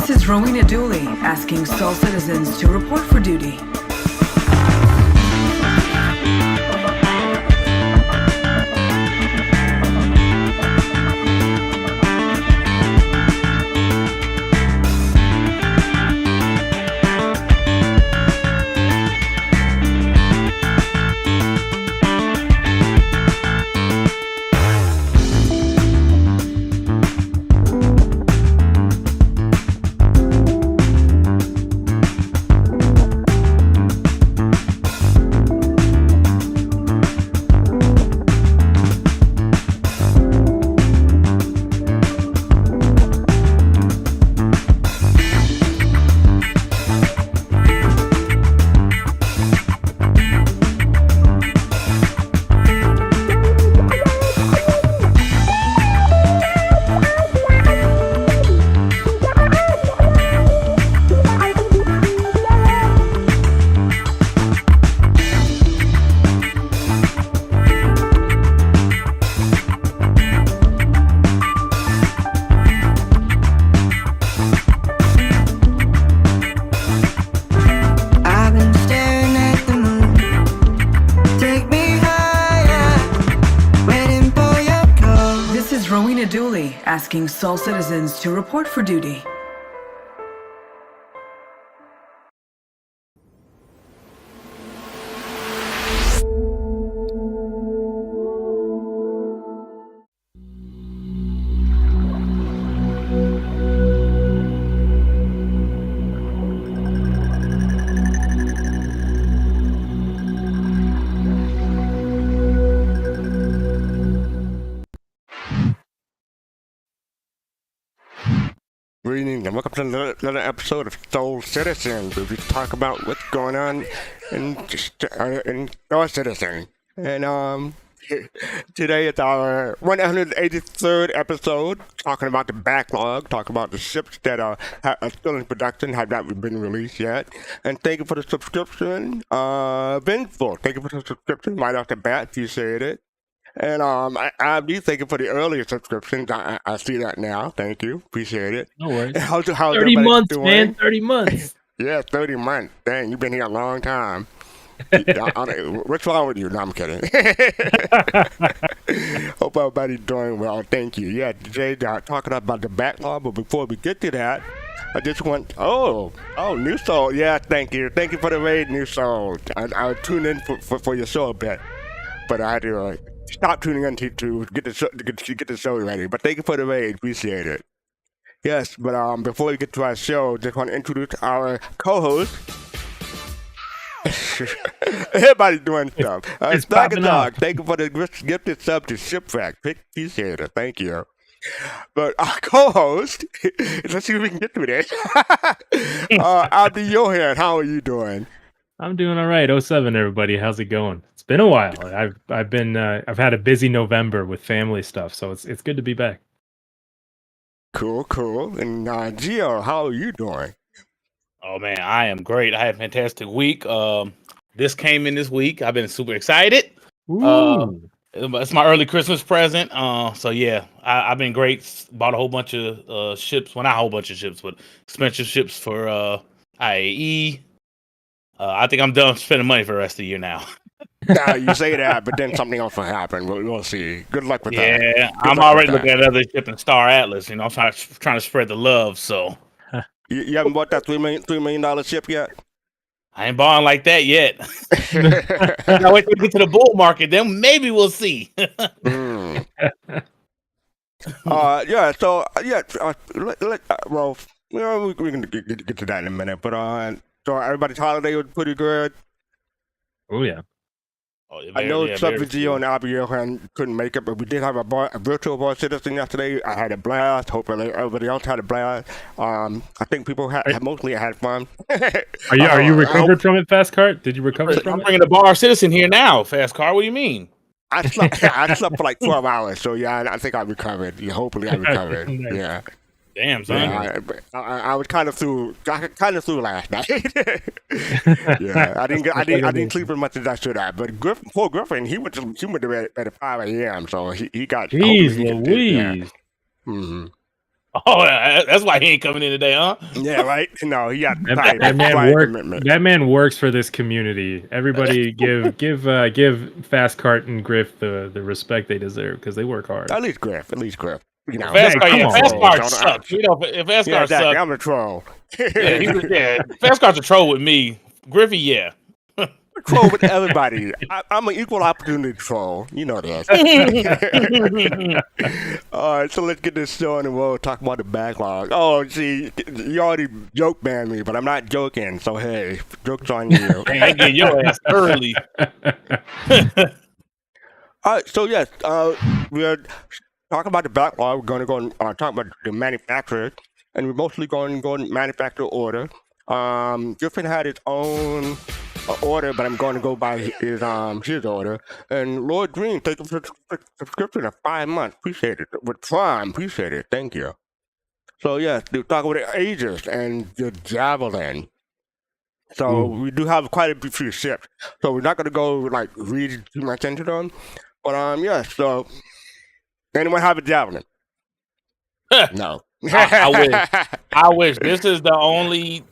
This is Rowena Dooley asking Sol citizens to report for duty. Asking Sol citizens to report for duty. Greetings and welcome to another episode of Soul Citizen, where we talk about what's going on in Star Citizen. And today it's our 183rd episode, talking about the backlog, talking about the ships that are still in production, have not been released yet. And thank you for the subscription, Vengeful. Thank you for the subscription right off the bat, appreciate it. And Abdi, thank you for the earlier subscriptions. I see that now. Thank you. Appreciate it. No worries. How's 30 months, doing? Man. 30 months. Yeah, 30 months. Dang, you've been here a long time. What's wrong with you? No, I'm kidding. Hope everybody's doing well. Thank you. Yeah, today talking about the backlog. But before we get to that, I just want... Oh, New Soul. Yeah, thank you. Thank you for the raid, New Soul. I'll tune in for your show a bit. But I had to... stop tuning in to get the show ready. But thank you for the raid. Appreciate it. Yes, but before we get to our show, just want to introduce our co-host. Everybody's doing stuff. Dog. Thank you for the gifted sub to Shipwreck. Appreciate it. Thank you. But our co-host, let's see if we can get through this. AbdiYohan, how are you doing? I'm doing all right. 07, everybody. How's it going? It's been a while. I've had a busy November with family stuff, so it's good to be back. Cool. And Gio, how are you doing? Oh man, I am great. I had a fantastic week. This came in this week. I've been super excited. It's my early Christmas present. So yeah, I've been great. Bought a whole bunch of ships. Well, not a whole bunch of ships, but expensive ships for IAE. I think I'm done spending money for the rest of the year now. Now you say that, but then something else will happen. We'll see. Good luck with that. Yeah, I'm already looking at another ship in Star Atlas. I'm trying to spread the love. So you haven't bought that $3 million ship yet? I ain't buying like that yet. Now wait till we get to the bull market, then maybe we'll see. Yeah. So well, we can get to that in a minute. But so everybody's holiday was pretty good. Oh yeah. I know SubVeGio and AbdiYohan couldn't make it, but we did have a virtual bar citizen yesterday. I had a blast. Hopefully everybody else had a blast. I think people mostly had fun. Are you recovered from it, Fast Cart? Did you recover from it? I'm bringing a bar citizen here now, Fast Car. What do you mean? I slept for like 12 hours, so yeah, I think I recovered. Yeah, hopefully I recovered. Nice. Yeah. Damn, son. Yeah, I was kind of through last night. Yeah, I didn't sleep as much as I should have. But poor Griffin, he went to bed at 5 a.m. So he got. Jeez Louise. Yeah. Mm-hmm. Oh, that's why he ain't coming in today, huh? Yeah, right. No, he got That man works. That man works for this community. Everybody give Fast Cart and Griff the respect they deserve because they work hard. At least Griff. You know, Fast come Cart on. sucks. You know, if Fast Cart exactly. sucks, I'm a troll. Fast Cart's a troll with me. Griffey, yeah. Troll with everybody. I'm an equal opportunity troll. You know that. All right, so let's get this show on the road. Talk about the backlog. Oh, see, you already joke banned me, but I'm not joking. So hey, joke's on you. I get your ass early. All right, so yes, we're talking about the backlog. We're going to go and talk about the manufacturer, and we're mostly going to go in manufacturer order. Griffin had his own order, but I'm going to go by his order. And Lord Dream, take a subscription of 5 months. Appreciate it. With Prime, appreciate it. Thank you. So yes, we're talking about the Aegis and the Javelin. So we do have quite a few ships. So we're not going to go like read too much into them. But yes. So anyone have a Javelin? No. I wish. This is the only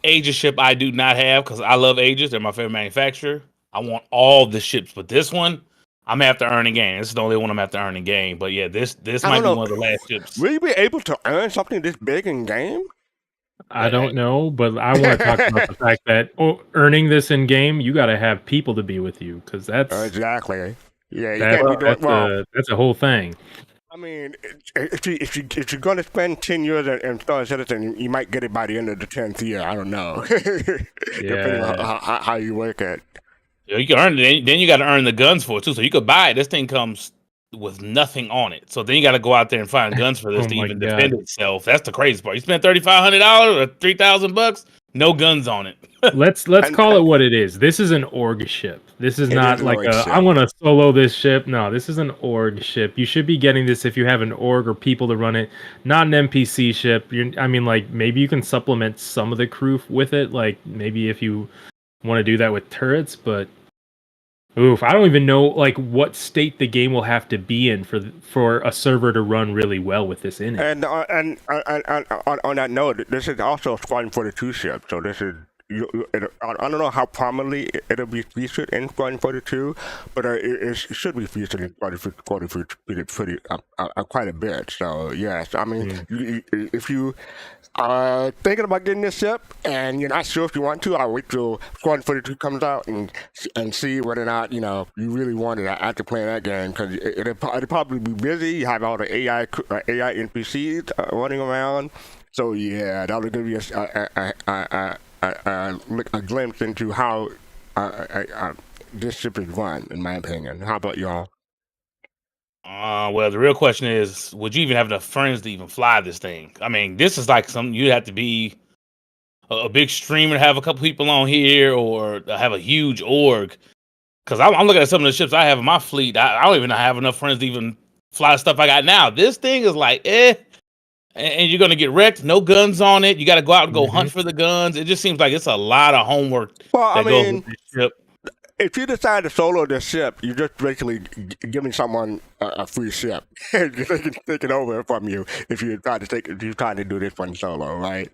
Aegis ship I do not have because I love Aegis. They're my favorite manufacturer. I want all the ships, but this one I'm gonna have to earn a game. This is the only one I'm gonna have to earn a game. But yeah, this might be one of the last ships. Will you be able to earn something this big in game? I don't know, but I want to talk about the fact that earning this in game, you got to have people to be with you because that's exactly. Yeah, you can't be doing well. That's a whole thing. I mean, if you're going to spend 10 years in Star Citizen, you might get it by the end of the 10th year. I don't know. Depending on how you work it. Yeah, you can earn it. Then you got to earn the guns for it too. So you could buy it. This thing comes with nothing on it. So then you got to go out there and find guns for this to even defend itself. That's the crazy part. You spend $3,500 or $3,000, no guns on it. Let's call it what it is. This is an org ship. This is not like I want to solo this ship. No, this is an org ship. You should be getting this if you have an org or people to run it, not an NPC ship. Like maybe you can supplement some of the crew with it. Like maybe if you want to do that with turrets, but oof, I don't even know like what state the game will have to be in for a server to run really well with this in it. And on that note, this is also a Squadron 42 ship. So this is I don't know how prominently it'll be featured in Squadron 42, but it should be featured in Squadron 42 quite a bit. So yes, I mean, if you are thinking about getting this ship and you're not sure if you want to, I'll wait till Squadron 42 comes out and see whether or not you really want it after playing that game, because it'll probably be busy. You have all the AI NPCs running around. So yeah, that'll give you a glimpse into how this ship is run, in my opinion. How about y'all? Well, the real question is, would you even have enough friends to even fly this thing? I mean, this is like something you'd have to be a big streamer, have a couple people on here, or have a huge org. Because I'm looking at some of the ships I have in my fleet. I don't even have enough friends to even fly the stuff I got now. This thing is like, and you're going to get wrecked. No guns on it. You got to go out and go hunt for the guns. It just seems like it's a lot of homework. Well, I mean, if you decide to solo this ship, you're just basically giving someone a free ship. They can take it over from you if you try to do this one solo, right?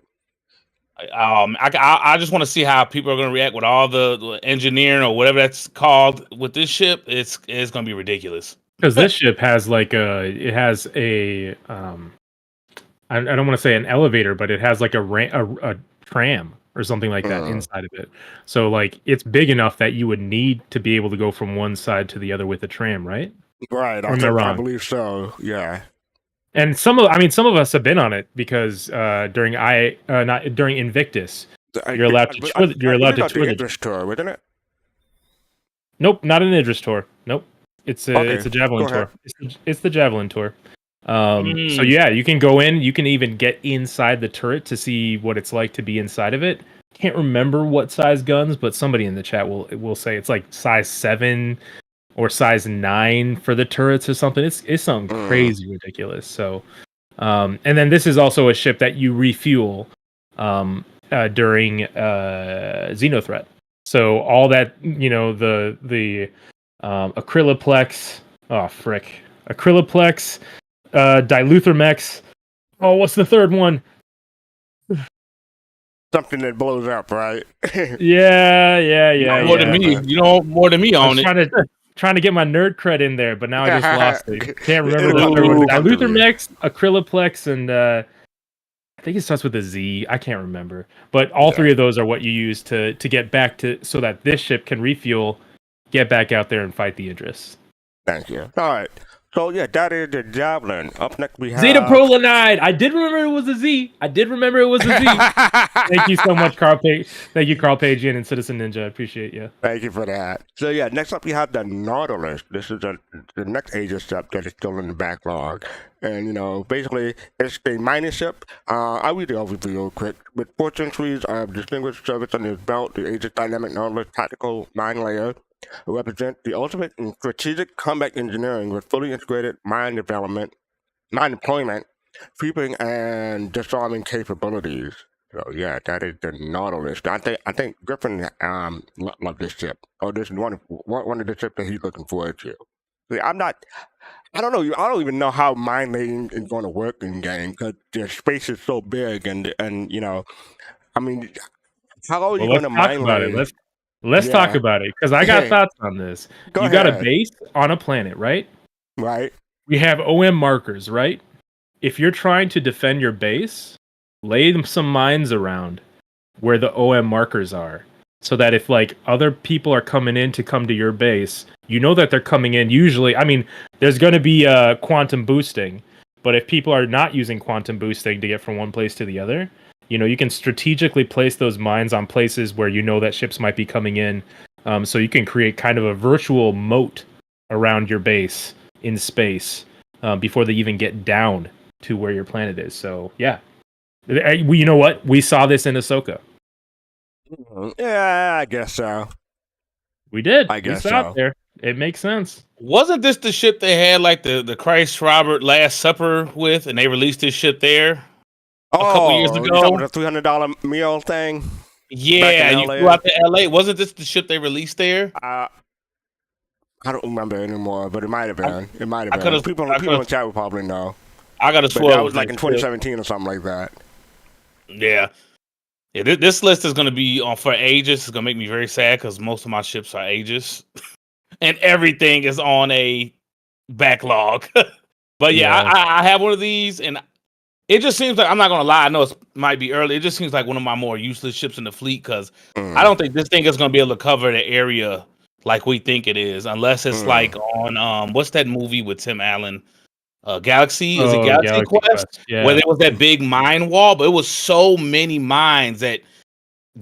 I just want to see how people are going to react with all the engineering or whatever that's called with this ship. It's going to be ridiculous. Because this ship has I don't want to say an elevator, but it has like a tram or something like that inside of it. So like it's big enough that you would need to be able to go from one side to the other with a tram, right? Right. I believe so. Yeah. And some of us have been on it because during Invictus, you're allowed to tour the Idris tour, wasn't it? Nope, not an Idris tour. Nope. It's a Javelin tour. It's the Javelin tour. So yeah, you can go in, you can even get inside the turret to see what it's like to be inside of it. Can't remember what size guns, but somebody in the chat will say it's like size 7 or size 9 for the turrets or something. It's something crazy ridiculous. So and then this is also a ship that you refuel during Xenothreat. So all that, the Acryloplex, Acryloplex, Diluthermex, Oh, what's the third one? Something that blows up, right? Yeah. More than me. You know, more than me on it. Trying to get my nerd cred in there, but now I just lost it. Can't remember It'll what come third one. after you. Luthermex, Acryloplex, and I think it starts with a Z. I can't remember. But all three of those are what you use to get back to, so that this ship can refuel, get back out there and fight the Idris. Thank you. All right. So yeah, that is the Javelin. Up next we have Zeta Prolinide. I did remember it was a Z. Thank you so much, Carl Page. Thank you, Carl Pagian and Citizen Ninja. I appreciate you. Thank you for that. So yeah, next up we have the Nautilus. This is the next Aegis ship that is still in the backlog. And, you know, basically it's a mining ship. I'll read the overview real quick. With 4 centuries of distinguished service under his belt, the Aegis Dynamic Nautilus Tactical Mine Layer represents the ultimate in strategic combat engineering with fully integrated mine development, mine deployment, sweeping, and disarming capabilities. So yeah, that is the Nautilus. I think Griffin loved this ship. Oh, this is one of the ships that he's looking forward to. See, I don't know. I don't even know how mine laying is going to work in game because the space is so big, and you know, I mean, how are you going to mine lay? Let's talk about it, because I got thoughts on this. You got a base on a planet, right? Right. We have OM markers, right? If you're trying to defend your base, lay some mines around where the OM markers are, so that if like other people are coming in to come to your base, you know that they're coming in. Usually, I mean, there's going to be quantum boosting, but if people are not using quantum boosting to get from one place to the other, you know, you can strategically place those mines on places where you know that ships might be coming in. So you can create kind of a virtual moat around your base in space before they even get down to where your planet is. So, yeah. You know what? We saw this in Ahsoka. Yeah, I guess so. We did. I guess we saw so. it there. It makes sense. Wasn't this the ship they had like the Christ Robert Last Supper with, and they released this ship there? A couple years ago, the $300 meal thing. Yeah, you flew out to LA. Wasn't this the ship they released there? I don't remember anymore, but it might have been. People in the chat will probably know. I got to swear that was like in 2017 or something like that. Yeah. This list is going to be on for Aegis. It's going to make me very sad because most of my ships are Aegis, and everything is on a backlog. But yeah. I have one of these, and it just seems like, I'm not going to lie, I know it might be early. It just seems like one of my more useless ships in the fleet because I don't think this thing is going to be able to cover the area like we think it is, unless it's like on, what's that movie with Tim Allen? Galaxy? Is it Galaxy Quest? Yeah. Where there was that big mine wall, but it was so many mines that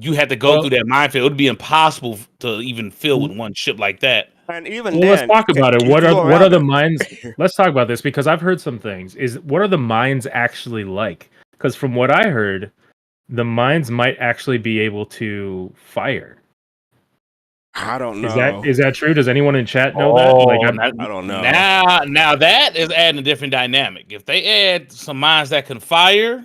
you had to go through that minefield. It would be impossible to even fill with one ship like that. And even let's talk about it. What are the mines? Let's talk about this because I've heard some things. What are the mines actually like? Because from what I heard, the mines might actually be able to fire. I don't know. Is that true? Does anyone in chat know that? Like, I don't know. Now that is adding a different dynamic. If they add some mines that can fire,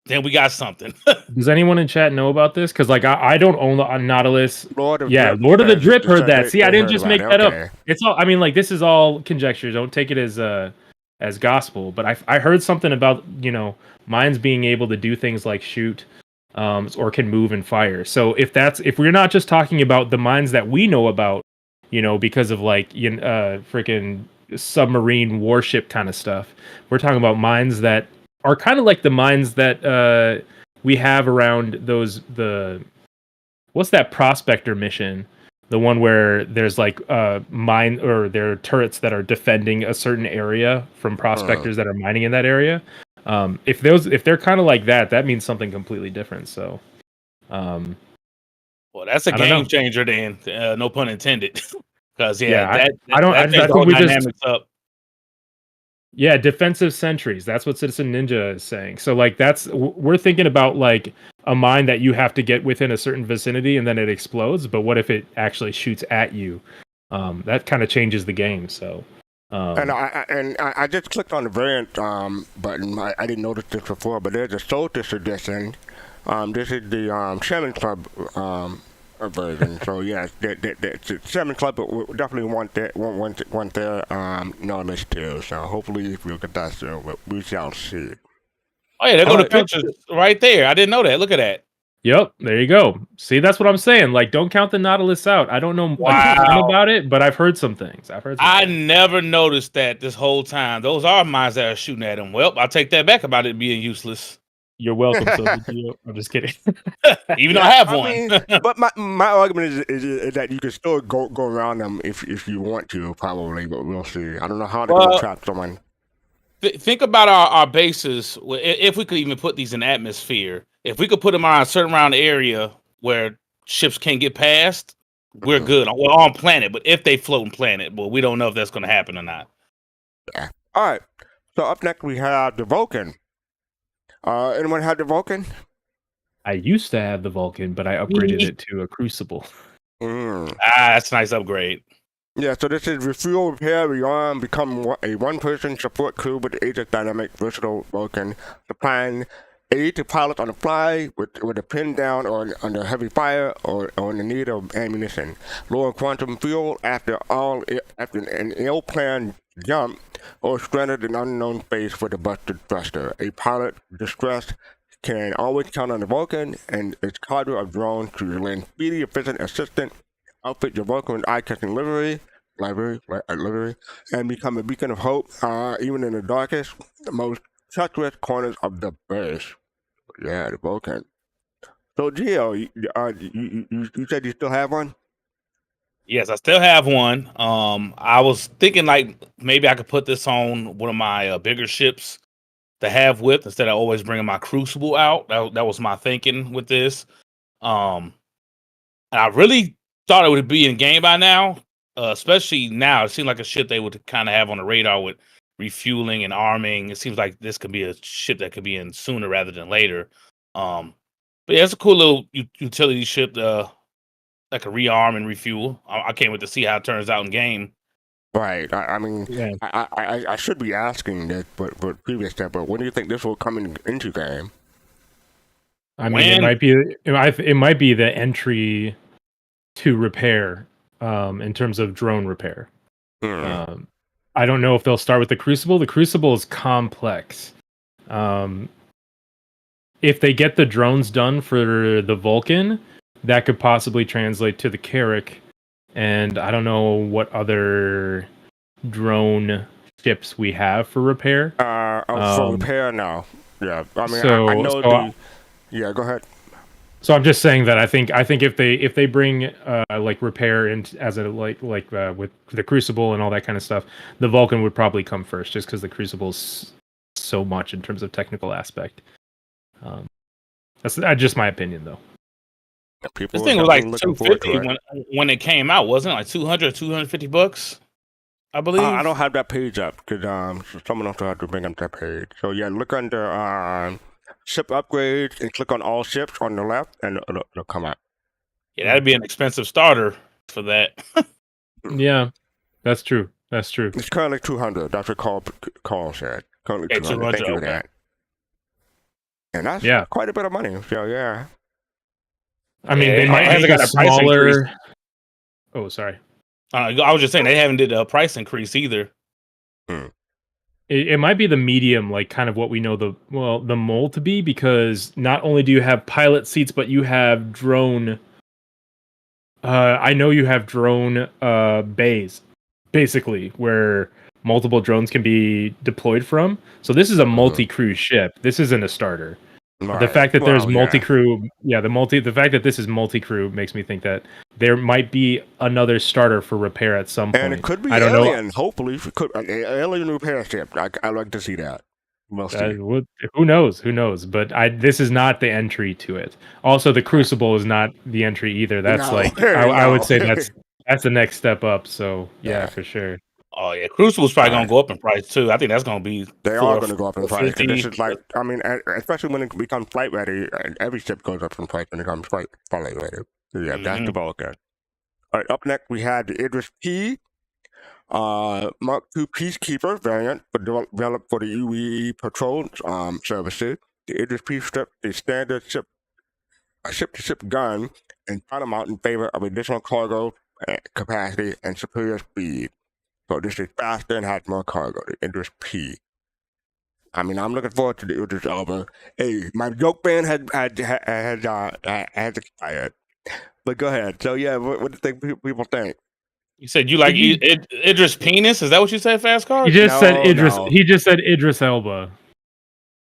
then we got something. Does anyone in chat know about this? Because like I don't own the Nautilus. Lord of the Drip heard that. See, I didn't just make that up. It's all. I mean, like this is all conjecture. Don't take it as gospel. But I heard something about mines being able to do things like shoot, or can move and fire. So if we're not just talking about the mines that we know about, because of like freaking submarine warship kind of stuff, we're talking about mines that are kind of like the mines that we have around what's that prospector mission? The one where there's like mine or there are turrets that are defending a certain area from prospectors that are mining in that area. If they're kind of like that, that means something completely different. So, well, that's a game changer then. No pun intended. Because I think we dynamics up. Yeah, defensive sentries. That's what Citizen Ninja is saying. So like we're thinking about like a mine that you have to get within a certain vicinity and then it explodes. But what if it actually shoots at you? That kind of changes the game. So. And I just clicked on the variant button. I didn't notice this before, but there's a Solstice edition. This is the Shaman Club version. So yeah, the 7 Club will definitely want their Nautilus too. So hopefully we'll get that soon, but we shall see. Oh yeah, there go the pictures right there. I didn't know that. Look at that. Yep, there you go. See, that's what I'm saying. Like, don't count the Nautilus out. I don't know about it, but I've heard some things. I never noticed that this whole time. Those are mines that are shooting at him. Well, I'll take that back about it being useless. You're welcome, SubVeGio. I'm just kidding. Even though I have one. Mean, but my argument is that you can still go around them if you want to, probably, but we'll see. I don't know how they're going to trap someone. Think about our bases. If we could even put these in atmosphere, if we could put them on a certain round area where ships can't get past, we're good. We're on planet, but if they float in planet, well, we don't know if that's going to happen or not. Yeah. All right. So up next we have the Vulcan. Anyone have the Vulcan? I used to have the Vulcan, but I upgraded it to a Crucible. That's a nice upgrade. Yeah, so this is refuel, repair, rearm, become a one-person support crew with the Aegis Dynamic Versatile Vulcan, supplying aid to pilots on the fly with a pin down or under heavy fire or in the need of ammunition. Lower quantum fuel after an ill-planned jump or stranded in unknown space with a busted thruster. A pilot distressed can always count on the Vulcan and its cadre of drones to lend speedy, efficient assistance. Outfit your Vulcan with eye-catching livery, and become a beacon of hope, even in the darkest, most treacherous corners of the base. Yeah, the Vulcan. So, Gio, you said you still have one? Yes, I still have one. I was thinking like maybe I could put this on one of my bigger ships to have with instead of always bringing my Crucible out. That was my thinking with this. And I really thought it would be in game by now, especially now. It seemed like a ship they would kind of have on the radar with refueling and arming. It seems like this could be a ship that could be in sooner rather than later. But yeah, it's a cool little utility ship that can rearm and refuel. I can't wait to see how it turns out in game. Right. I mean, yeah. I should be asking this, but previous step. But when do you think this will come into game? I mean, it might be the entry to repair in terms of drone repair. I don't know if they'll start with the Crucible. The Crucible is complex. If they get the drones done for the Vulcan, that could possibly translate to the Carrack. And I don't know what other drone ships we have for repair. For repair now. Yeah. I mean, I know yeah, go ahead. So I'm just saying that I think if they bring like repair as a like with the Crucible and all that kind of stuff, the Vulcan would probably come first, just because the Crucible's so much in terms of technical aspect. That's just my opinion, though. This thing was like $250 when it came out, wasn't it? Like $200-$250, I believe. I don't have that page up because someone else will have to bring up that page. So yeah, look under ship upgrades and click on all ships on the left, and it'll come up. Yeah, that'd be an expensive starter for that. Yeah, that's true. It's currently 200. That's what Carl said. Currently 200. Thank you for that. And that's quite a bit of money. So yeah. I mean, they might have a smaller. Oh, sorry. I was just saying they haven't did a price increase either. It might be the medium, like kind of what we know the mold to be, because not only do you have pilot seats, but you have drone. I know you have drone bays, basically, where multiple drones can be deployed from. So this is a multi-crew ship. This isn't a starter. Right. The fact that there's multi-crew, the fact that this is multi-crew makes me think that there might be another starter for repair at some point. And it could be alien. Hopefully, an alien repair ship. I like to see that. We'll see. Who knows? But this is not the entry to it. Also, the Crucible is not the entry either. That's I would say that's the next step up. So yeah, for sure. Oh yeah, Crucible's probably gonna go up in price too. I think that's gonna be. They are gonna go up in price. This is like, I mean, especially when it becomes flight ready. Every ship goes up in price when it becomes flight ready. So yeah, that's the Vulcan. All right, up next we had the Idris P, Mark II Peacekeeper variant, developed for the UE patrol services. The Idris P stripped the standard ship a ship-to-ship gun and paramount in favor of additional cargo capacity and superior speed. So this is faster and has more cargo. The Idris P. I mean, I'm looking forward to the Idris Elba. Hey, my joke ban has expired. But go ahead. So yeah, what do people think? You said you like Idris penis? Is that what you said, Fast Card? He just said Idris. No. He just said Idris Elba.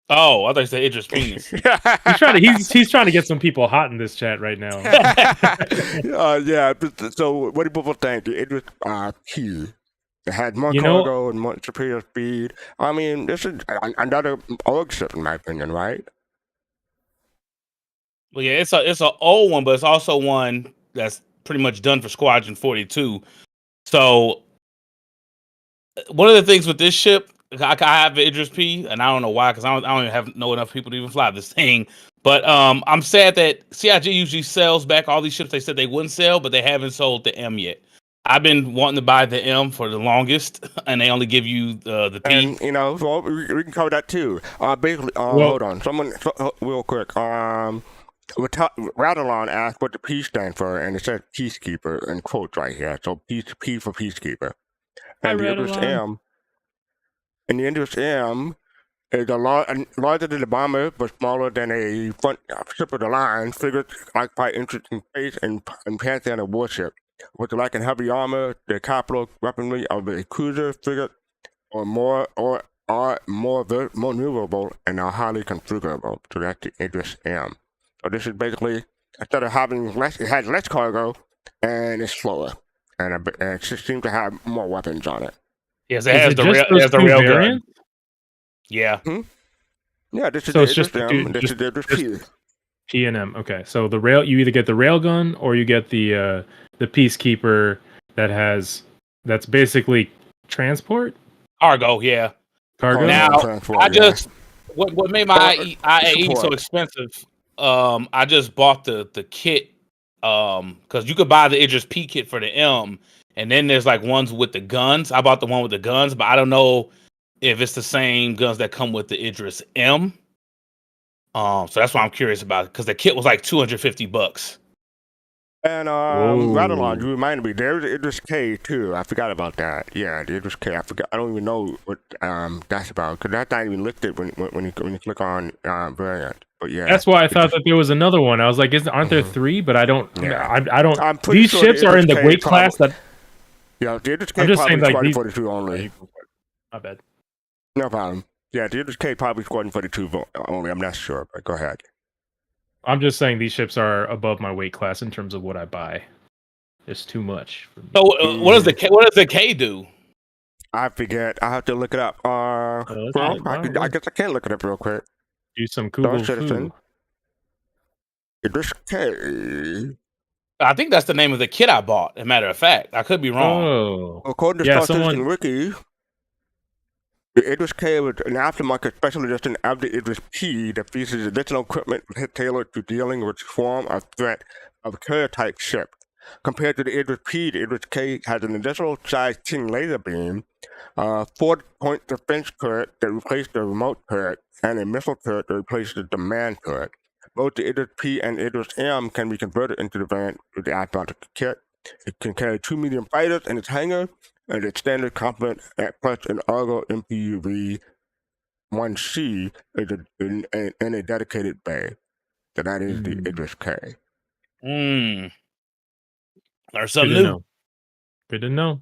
Oh, I thought you said Idris penis. He's trying to get some people hot in this chat right now. Yeah. So what do people think? The Idris P. It had more cargo and more superior speed. I mean, this is another org ship, in my opinion, right? Well, yeah, it's an old one, but it's also one that's pretty much done for Squadron 42. So one of the things with this ship, I have the Idris P, and I don't know why, because I don't even know enough people to even fly this thing. But I'm sad that CIG usually sells back all these ships they said they wouldn't sell, but they haven't sold the M yet. I've been wanting to buy the M for the longest, and they only give you the P. And, well, we can cover that too. Basically, hold on. Someone, real quick. Radalon asked what the P stands for, and it says Peacekeeper in quotes right here. So P for Peacekeeper. And the Idris M. And the Idris M is larger than the bomber, but smaller than a front ship of the line. Figures like quite interesting space and pantheon of warship. With the lacking heavy armor, the capital weaponry of a cruiser frigate, or more maneuverable and are highly configurable. So that's the Idris M. So this is basically, instead of having less, it has less cargo and it's slower, and it seems to have more weapons on it. Yes, it has the rail gun. Yeah. Yeah, this is so the it's just M. This is the Idris P. P and M. Okay, so the rail, you either get the railgun or you get the Peacekeeper that's basically transport cargo. Yeah, cargo. Now what made my IAE so expensive? I just bought the kit because you could buy the Idris P kit for the M, and then there's like ones with the guns. I bought the one with the guns, but I don't know if it's the same guns that come with the Idris M. So that's why I'm curious about it, because the kit was like $250. And Radalon, you reminded me, there's the Idris K too. I forgot about that. Yeah, the Idris K. I forgot. I don't even know what that's about, because that's not even listed when you click on variant. But yeah, that's why I thought that there was another one. I was like, aren't there three? But I don't. Yeah. I don't. I'm pretty these sure ships are in the weight class that. Yeah, the Idris K I'm just probably saying, like, Squadron 42 only. My bad. No problem. Yeah, the Idris K probably Squadron 42 only. I'm not sure, but go ahead. I'm just saying these ships are above my weight class in terms of what I buy. It's too much. So what does the K do? I forget. I have to look it up. I guess I can look it up real quick. Do some cool citizen. Idris K. I think that's the name of the kit I bought. As a matter of fact, I could be wrong. Oh, according to Star Citizen Wiki, the Idris K was an aftermarket special edition of the Idris P that features additional equipment tailored to dealing with form of threat of a carrier-type ship. Compared to the Idris P, the Idris K has an additional size 10 laser beam, 4-point defense turret that replaced the remote turret, and a missile turret that replaced the demand turret. Both the Idris P and Idris M can be converted into the variant with the aftermarket kit. It can carry 2 medium fighters in its hangar, and its standard complement plus an Argo MPUV 1C in a dedicated bay. So that is the Idris K. Or something new. Good to know.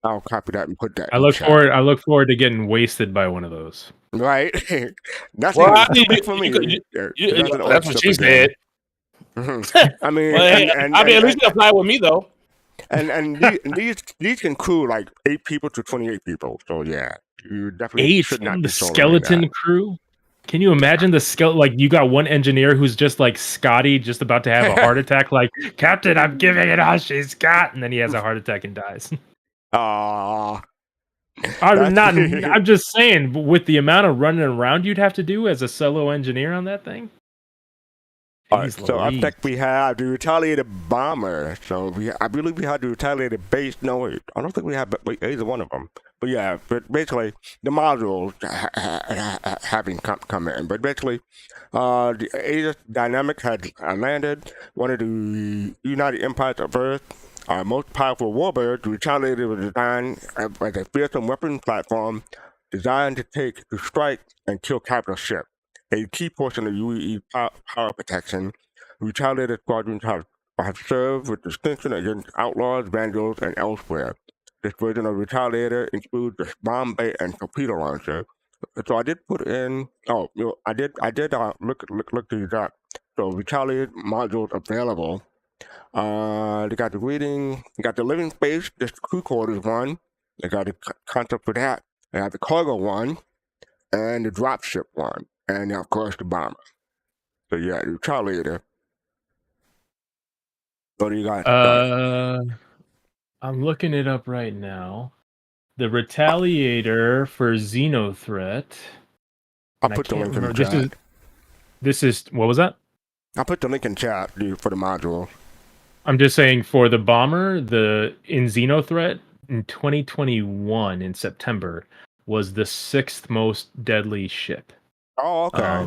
I'll copy that and put that. I look forward to getting wasted by one of those. Right. That's for me. That's what she said. I mean, at least you fly with me though. And these can crew like 8 people to 28 people. So yeah, you definitely should not be skeleton crew. Can you imagine the skeleton? Like, you got one engineer who's just like Scotty, just about to have a heart attack. Like, Captain, I'm giving it all she's got, and then he has a heart attack and dies. I'm just saying, with the amount of running around you'd have to do as a solo engineer on that thing. Alright, so I think we have the Retaliator Bomber. So I believe we have the Retaliator Base. No, wait, I don't think we have either one of them. But yeah, but basically the modules having come in. But basically, the Aegis Dynamics had landed. One of the United Empires of Earth. Our most powerful warbird, the Retaliator, was designed as a fearsome weapon platform designed to strike and kill capital ships. A key portion of UE power protection, Retaliator Squadrons have served with distinction against outlaws, vandals, and elsewhere. This version of Retaliator includes the bomb bay and torpedo launcher. So I did put in. I did look these up. So Retaliator modules available. They got the reading. They got the living space. This crew quarters one. They got the concept for that. They have the cargo one, and the dropship one. And of course the bomber. So yeah, the Retaliator. What do you got? I'm looking it up right now. The Retaliator for Xenothreat. I'll put the link in the chat. This is what was that? I'll put the link in chat for the module. I'm just saying for the bomber, in Xenothreat in 2021 in September was the 6th most deadly ship. Oh, okay.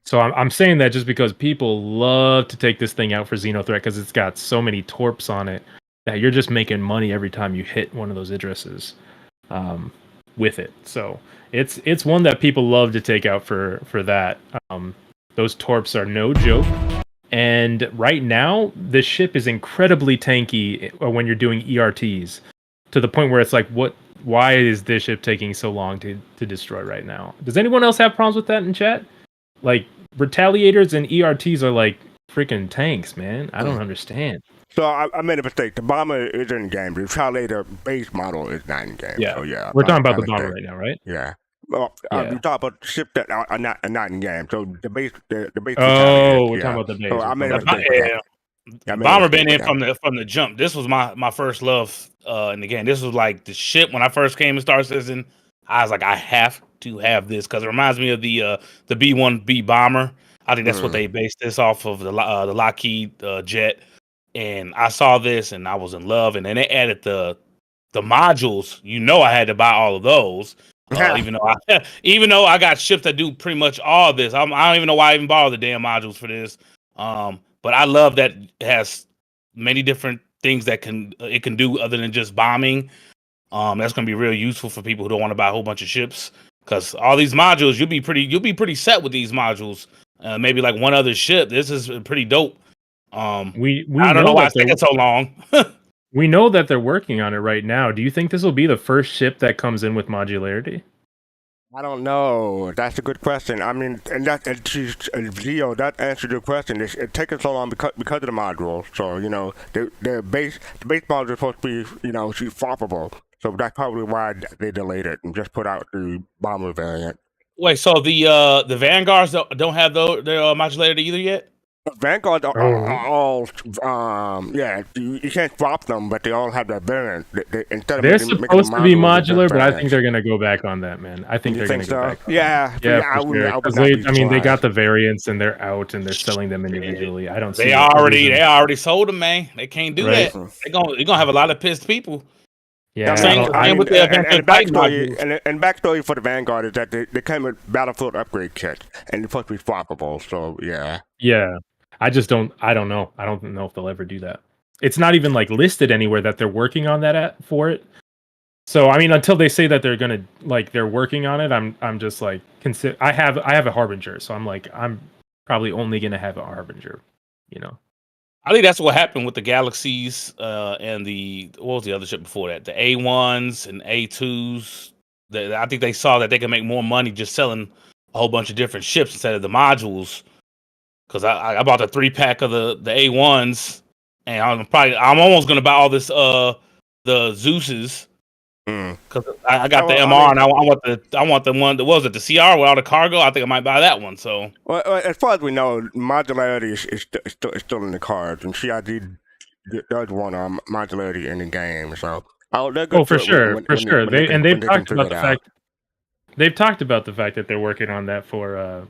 So I'm saying that just because people love to take this thing out for Xenothreat because it's got so many torps on it that you're just making money every time you hit one of those Idrises with it. So it's one that people love to take out for that. Those torps are no joke. And right now, the ship is incredibly tanky when you're doing ERTs to the point where it's like, why is this ship taking so long to destroy right now? Does anyone else have problems with that in chat? Like, Retaliators and ERTs are like freaking tanks, man. I don't understand. So I made a mistake. The bomber is in game. The Retaliator base model is not in game. Yeah, so yeah. We're talking about the bomber right now, right? Yeah. Well, we talk about ships that are not in game. So the base. Oh, we're talking about the base. So I made a mistake. Bomber been in from the jump. This was my first love in the game. This was like the ship when I first came to Star Citizen. I was like, I have to have this because it reminds me of the B-1B bomber. I think that's what they based this off of, the Lockheed jet. And I saw this and I was in love. And then they added the modules. You know, I had to buy all of those. Even though I got ships that do pretty much all of this. I don't even know why I even borrowed the damn modules for this. But I love that it has many different things that it can do other than just bombing. That's going to be real useful for people who don't want to buy a whole bunch of ships, because all these modules, you'll be pretty set with these modules. Maybe like one other ship. This is pretty dope. We I don't know why it's taking so long. We know that they're working on it right now. Do you think this will be the first ship that comes in with modularity? I don't know. That's a good question. I mean, Gio, that answered your question. It takes so long because of the modules. So, you know, the base modules are supposed to be, you know, swappable. So that's probably why they delayed it and just put out the bomber variant. Wait, so the Vanguards don't have their modularity either yet? Vanguard are all, you can't swap them, but they all have that variant. They're supposed to be modular, but I think they're going to go back on that, man. I think they're going to go back. Yeah, I mean, they got the variants and they're out and they're selling them individually. I don't see. They already sold them, man. They can't do that. They're gonna have a lot of pissed people. Yeah, and backstory for the Vanguard is that they came with Battlefield upgrade kits and they're supposed to be swappable. So yeah. I don't know. I don't know if they'll ever do that. It's not even like listed anywhere that they're working on that for it. So I mean, until they say that they're working on it, I'm just like I have a Harbinger, so I'm like I'm probably only gonna have a Harbinger, you know. I think that's what happened with the Galaxies and what was the other ship before that? The A1s and A2s. I think they saw that they could make more money just selling a whole bunch of different ships instead of the modules. Because I bought the 3-pack of the A1s, and I'm almost gonna buy all this the Zeus's. Because I got the MR, and I want the one that was it, the CR with all the cargo. I think I might buy that one. So, well, as far as we know, modularity is still in the cards, and CID does want modularity in the game. So, for sure. They've talked about the fact. They've talked about the fact that they're working on that for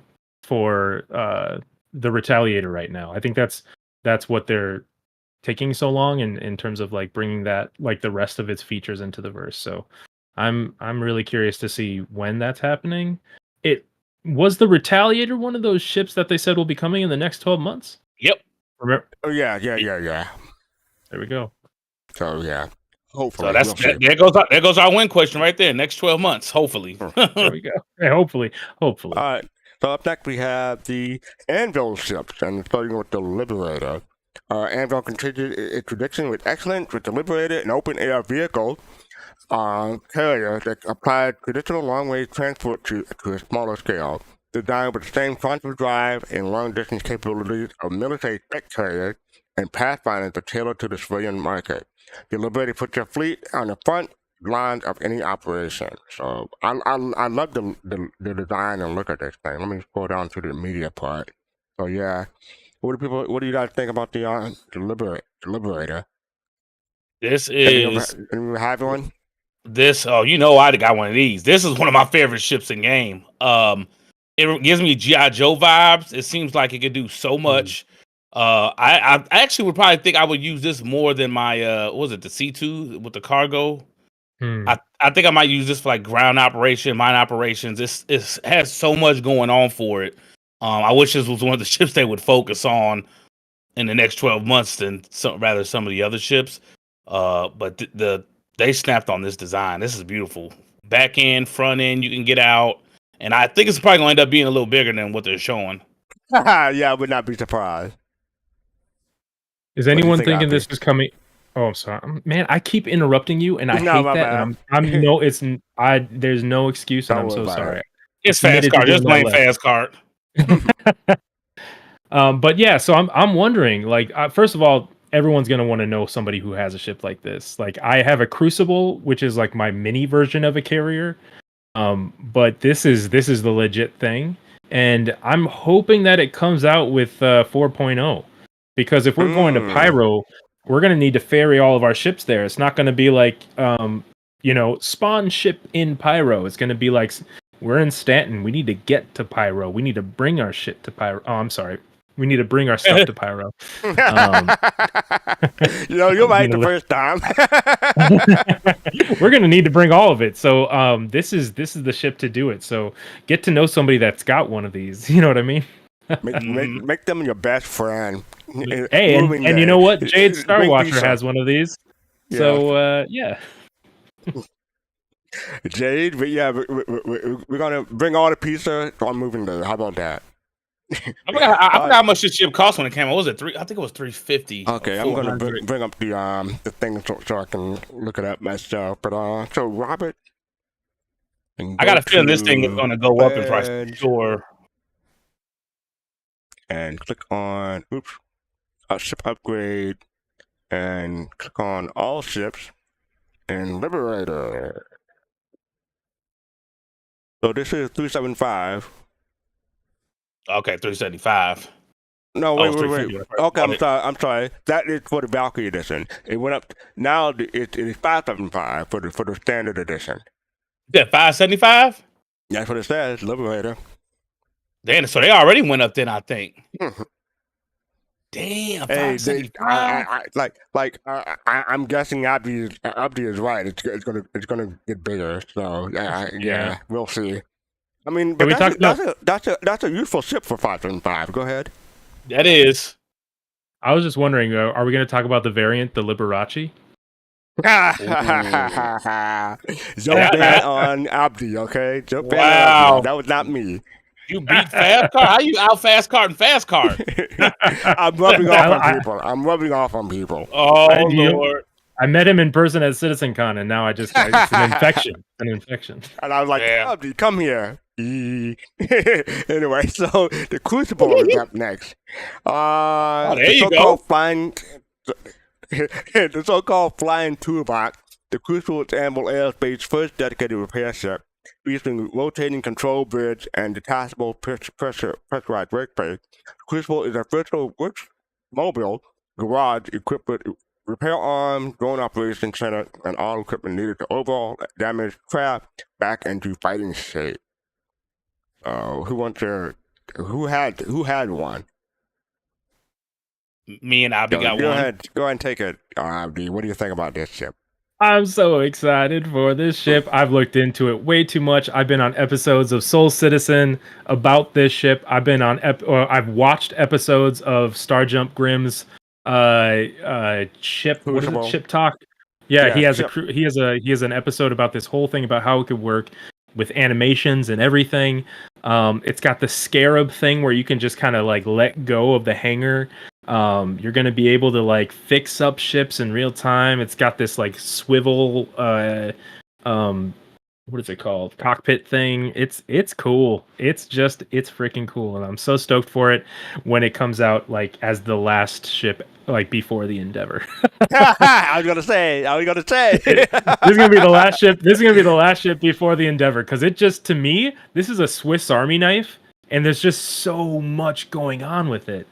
the Retaliator right now. I think that's what they're taking so long in terms of like bringing that like the rest of its features into the verse. So I'm really curious to see when that's happening. It was the Retaliator one of those ships that they said will be coming in the next 12 months. Yep. Remember? Oh yeah. There we go. So yeah. Hopefully. So that's there goes our win question right there. Next 12 months, hopefully. There we go. Yeah, hopefully. All right. So up next we have the Anvil ships, and starting with the Liberator. Anvil continued its tradition with excellence with the Liberator, an open-air vehicle carrier that applied traditional long-range transport to a smaller scale. Designed with the same frontal drive and long-distance capabilities of military tech carriers and pathfinders are tailored to the civilian market. The Liberator puts your fleet on the front lines of any operation. So I love the design and look at this thing. Let me scroll down to the media part. So yeah, what do you guys think about the Liberator? This is you have one? This I got one of these. This is one of my favorite ships in game. It gives me G.I. Joe vibes. It seems like it could do so much. I actually would probably think I would use this more than my the C2 with the cargo. I think I might use this for like ground operation, mine operations. This has so much going on for it. I wish this was one of the ships they would focus on in the next 12 months than some of the other ships. But they snapped on this design. This is beautiful. Back end, front end, you can get out. And I think it's probably going to end up being a little bigger than what they're showing. Yeah, I would not be surprised. Is anyone thinking this is coming? Oh, I'm sorry, man. I keep interrupting you, and I hate that. And there's no excuse, and I'm so sorry. It's fast card. Just plain fast card. But yeah, so I'm wondering, like, first of all, everyone's gonna want to know somebody who has a ship like this. Like, I have a Crucible, which is like my mini version of a carrier. But this is the legit thing, and I'm hoping that it comes out with 4.0, because if we're going to Pyro, we're going to need to ferry all of our ships there. It's not going to be like spawn ship in Pyro. It's going to be like, we're in Stanton, we need to get to Pyro, we need to bring our shit to Pyro. Oh, I'm sorry, we need to bring our stuff to Pyro. You're right the first time. We're gonna need to bring all of it. So this is the ship to do it. So get to know somebody that's got one of these. You know what I mean? make them your best friend. Hey, and you know what? Jade Starwatcher has one of these. Yeah. So yeah. Jade, but yeah, we're gonna bring all the pizza on moving there. How about that? I forgot how much this ship cost when it came out. What was it I think it was $350. Okay, I'm gonna bring up the thing so I can look it up myself. But so Robert, I got a feeling this thing is gonna go up in price. Sure. And click on ship upgrade, and click on all ships, and Liberator. So this is 375. Okay, 375. No, wait. Okay, I'm sorry. That is for the Valkyrie edition. It went up. Now it is 575 for the standard edition. Yeah, 575. That's what it says. Liberator. Damn, so they already went up then, I think. Damn, 575. I'm guessing Abdi is right. It's gonna get bigger. So yeah, we'll see. I mean, but that's a useful ship for 575. Go ahead. That is. I was just wondering, are we going to talk about the variant, the Liberace? Jump in on Abdi, okay? Jump in on Abdi. That was not me. You beat fast card. How you out fast card and fast card? I'm rubbing off on people. Oh Lord! I met him in person at CitizenCon, and now it's an infection. An infection. And I was like, Abdi, come here. Anyway, so the Crucible is up next. There you go. The so-called flying toolbox. The Crucible is Anvil Aerospace's first dedicated repair ship, featuring rotating control bridge and detachable pressurized workspace. The Crucible is a virtual works mobile garage equipped with repair arm, drone operation center, and all equipment needed to overhaul damaged craft back into fighting shape. Who had one? Me and Abdi got one. Go ahead and take it, Abdi. What do you think about this ship? I'm so excited for this ship. I've looked into it way too much. I've been on episodes of Soul Citizen about this ship. I've been on I've watched episodes of Star Jump Grimm's ship. What is it? Ship Talk. Yeah, he has he has an episode about this whole thing about how it could work with animations and everything. It's got the scarab thing where you can just kind of like let go of the hanger. You're going to be able to like fix up ships in real time. It's got this like swivel what is it called? Cockpit thing. It's cool. It's freaking cool, and I'm so stoked for it when it comes out like as the last ship, like before the Endeavor. I was gonna say. This is gonna be the last ship. This is gonna be the last ship before the Endeavor, because it just, to me, this is a Swiss Army knife, and there's just so much going on with it.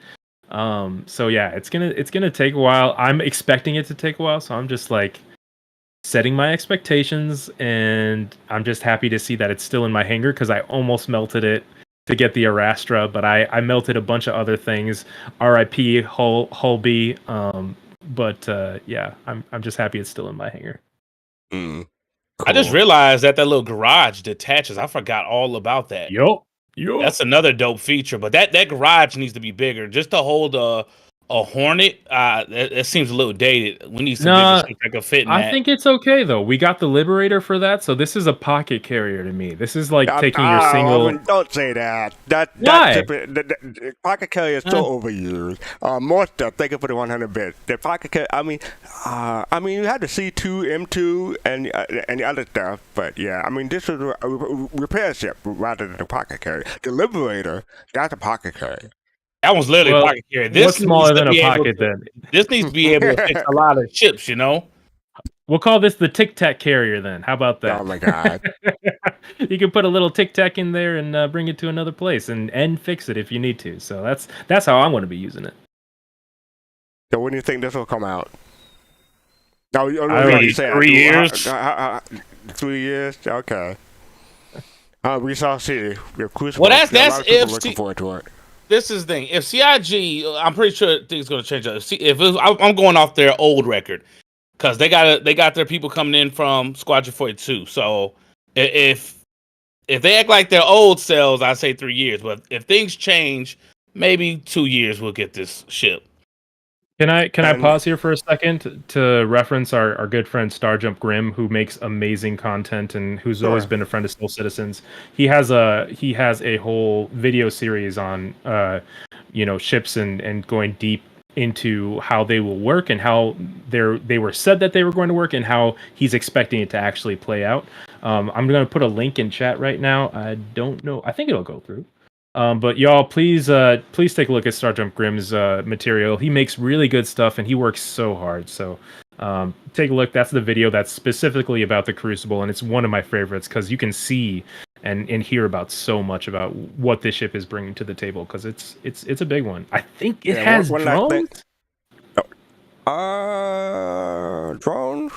So yeah, it's gonna take a while. I'm expecting it to take a while, so I'm just like setting my expectations, and I'm just happy to see that it's still in my hangar, because I almost melted it to get the Arastra, but I melted a bunch of other things. RIP Hulby. But yeah, I'm just happy it's still in my hangar. Cool. I just realized that little garage detaches. I forgot all about that. Yup. That's another dope feature, but that garage needs to be bigger just to hold a Hornet. That seems a little dated. We need some bigger shit that can fit in that. I think it's okay though. We got the Liberator for that, so this is a pocket carrier to me. This is like taking your single. Don't say that. Why? The pocket carrier is so overused. More stuff. Thank you for the 100 bits. The pocket carrier. I mean, you had the C2, M2, and the other stuff, but yeah, I mean, this is a repair ship rather than a pocket carrier. The Liberator, that's a pocket carrier. That one's literally a pocket carrier. This what's smaller than a pocket then? This needs to be able to fix a lot of ships, you know? We'll call this the Tic Tac carrier then. How about that? Oh my god. You can put a little Tic Tac in there and bring it to another place and fix it if you need to. So that's how I'm going to be using it. So when do you think this will come out? No, I already said 3 years. 3 years? Okay. We shall see. Well, that's if looking forward to it. This is the thing. If CIG, I'm pretty sure things going to change up. I'm going off their old record, because they got their people coming in from Squadron 42. So if they act like their old selves, I say 3 years. But if things change, maybe 2 years we'll get this ship. Can I pause here for a second to reference our good friend Starjump Grimm, who makes amazing content and who's always been a friend of Soul Citizens. He has a whole video series on ships and going deep into how they will work and how they were said that they were going to work and how he's expecting it to actually play out. I'm going to put a link in chat right now. I don't know. I think it'll go through. But y'all, please take a look at Starjump Grimm's material. He makes really good stuff, and he works so hard. So take a look. That's the video that's specifically about the Crucible, and it's one of my favorites because you can see and hear about so much about what this ship is bringing to the table, because it's a big one. I think it has drones. Drones?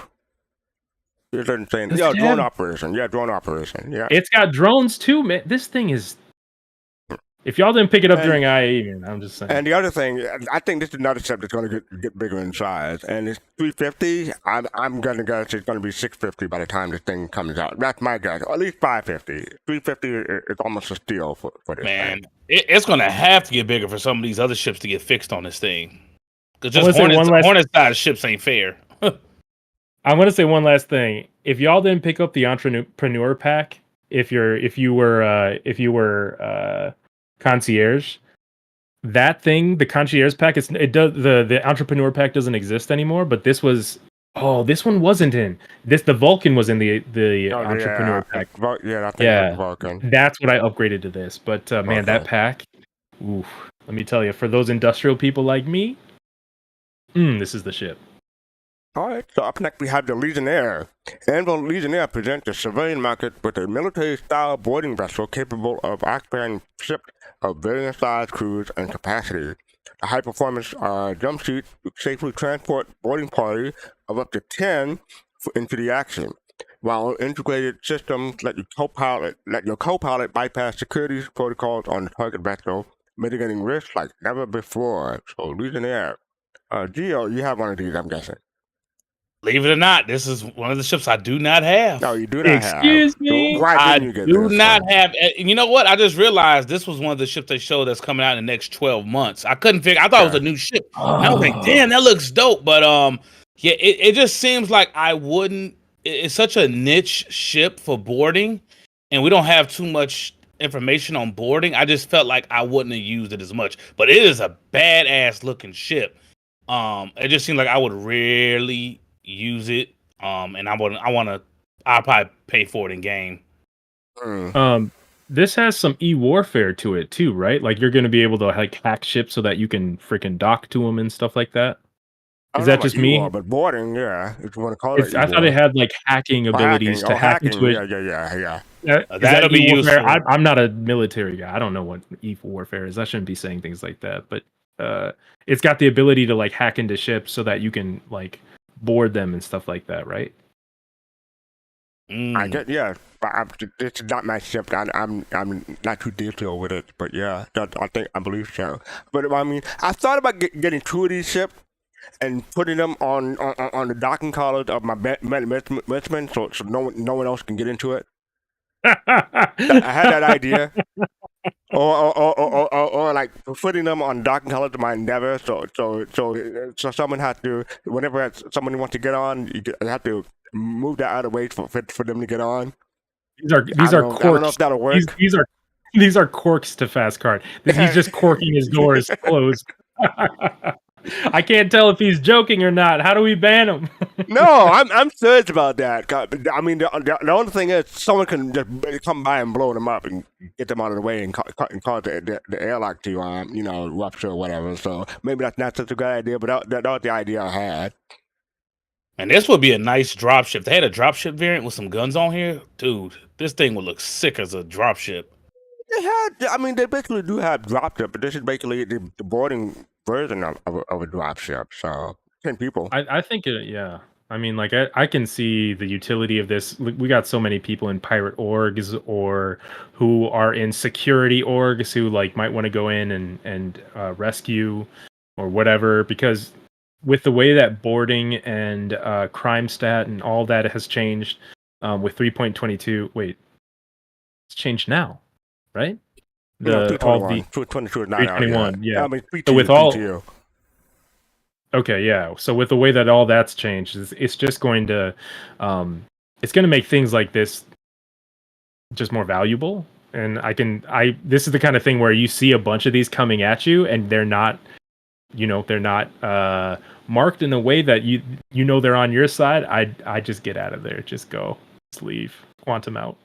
It doesn't say. Yeah, drone operation. Yeah, drone operation. Yeah, it's got drones too, man. This thing is. If y'all didn't pick it up during IE, I'm just saying. And the other thing, I think this is another ship that's going to get bigger in size. And it's 350. I'm going to guess it's going to be 650 by the time this thing comes out. That's my guess. Or at least 550. 350 is almost a steal for this thing. It's going to have to get bigger for some of these other ships to get fixed on this thing. Because just Hornet side ships ain't fair. I'm going to say one last thing. If y'all didn't pick up the Entrepreneur Pack, if you were Concierge, that thing, the Concierge Pack, the Entrepreneur Pack doesn't exist anymore, but this one wasn't in the Vulcan was in the Entrepreneur Pack. Vulcan. That's what I upgraded to this. But man, that pack, oof, let me tell you, for those industrial people like me, this is the ship. All right, so up next we have the Legionaire. Anvil Legionaire presents the civilian market with a military-style boarding vessel capable of occupying ships of varying size, crews, and capacity. A high-performance jump seat safely transport boarding party of up to 10 into the action, while integrated systems let your co-pilot bypass security protocols on the target vessel, mitigating risks like never before. So Legionaire, Geo, you have one of these, I'm guessing. Believe it or not, this is one of the ships I do not have. No, you do not have. Excuse me? So why didn't you get do this not one? have. And you know what? I just realized this was one of the ships they showed that's coming out in the next 12 months. I couldn't figure. I thought it was a new ship. And I was like, damn, that looks dope. But yeah, it just seems like I wouldn't. It's such a niche ship for boarding, and we don't have too much information on boarding. I just felt like I wouldn't have used it as much. But it is a badass looking ship. It just seemed like I would rarely use it. And I'll probably pay for it in game. This has some e-warfare to it too, right? Like you're going to be able to like hack ships so that you can freaking dock to them and stuff like that. Is that just me? But boarding, yeah, if you want to call it. I thought it had like hacking abilities to hack into it. Yeah. That'll be useful. I'm not a military guy. I don't know what e-warfare is. I shouldn't be saying things like that. But it's got the ability to like hack into ships so that you can like board them and stuff like that, right? I get, yeah, but it's not my ship. I'm not too detailed with it, but yeah, I believe so. But I mean, I thought about getting two of these ships and putting them on the docking collar of my regiment, so no one else can get into it. I had that idea. Or like putting them on docking collar to my Endeavor, so someone has to, whenever someone wants to get on, you have to move that out of the way for them to get on. These are corks. I don't know if that'll work. These are corks to Fast Cart. He's just corking his doors closed. I can't tell if he's joking or not. How do we ban him? No, I'm serious about that. I mean, the only thing is someone can just come by and blow them up and get them out of the way and cause the airlock to rupture or whatever. So maybe that's not such a good idea, but that was the idea I had. And this would be a nice dropship. They had a dropship variant with some guns on here, dude. This thing would look sick as a dropship. They basically do have dropship, but this is basically the boarding version of a dropship. So 10 people. I think yeah. I mean, like I can see the utility of this. We got so many people in pirate orgs or who are in security orgs who like might want to go in and rescue or whatever, because with the way that boarding and crime stat and all that has changed with 3.22. Wait, it's changed now, right? No, 322 is not out 321, yet. yeah. I mean, 3T, so with all, 3T. Okay, yeah. So with the way that all that's changed, it's just going to, it's going to make things like this just more valuable. And this is the kind of thing where you see a bunch of these coming at you, and they're not marked in a way that they're on your side. I just get out of there. Just go. Just leave. Quantum out.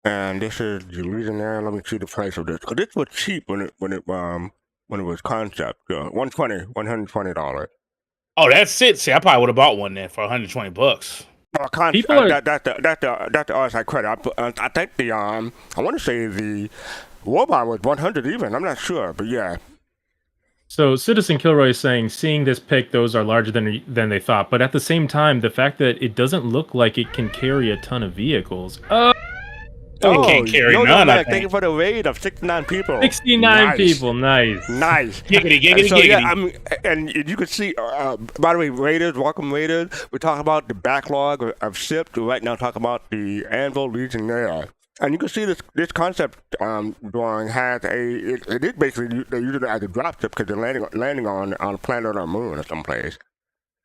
And this is the Legionaire. Let me see the price of this. Because this was cheap when it was concept. $120. Oh, that's it. See, I probably would have bought one then for $120. That's the RSI credit. I think I want to say the Warbot was 100 even. I'm not sure, but yeah. So Citizen Kilroy is saying, seeing this pick, those are larger than they thought. But at the same time, the fact that it doesn't look like it can carry a ton of vehicles. It can't carry none. Thank you for the raid of 69 people. 69 people, nice. Giggity. So, yeah, and you can see, by the way, Raiders, welcome Raiders. We're talking about the backlog of ships. We're right now talking about the Anvil Legionaire. And you can see this concept drawing has it is basically, they use it as a dropship because they're landing on a planet or a moon or someplace.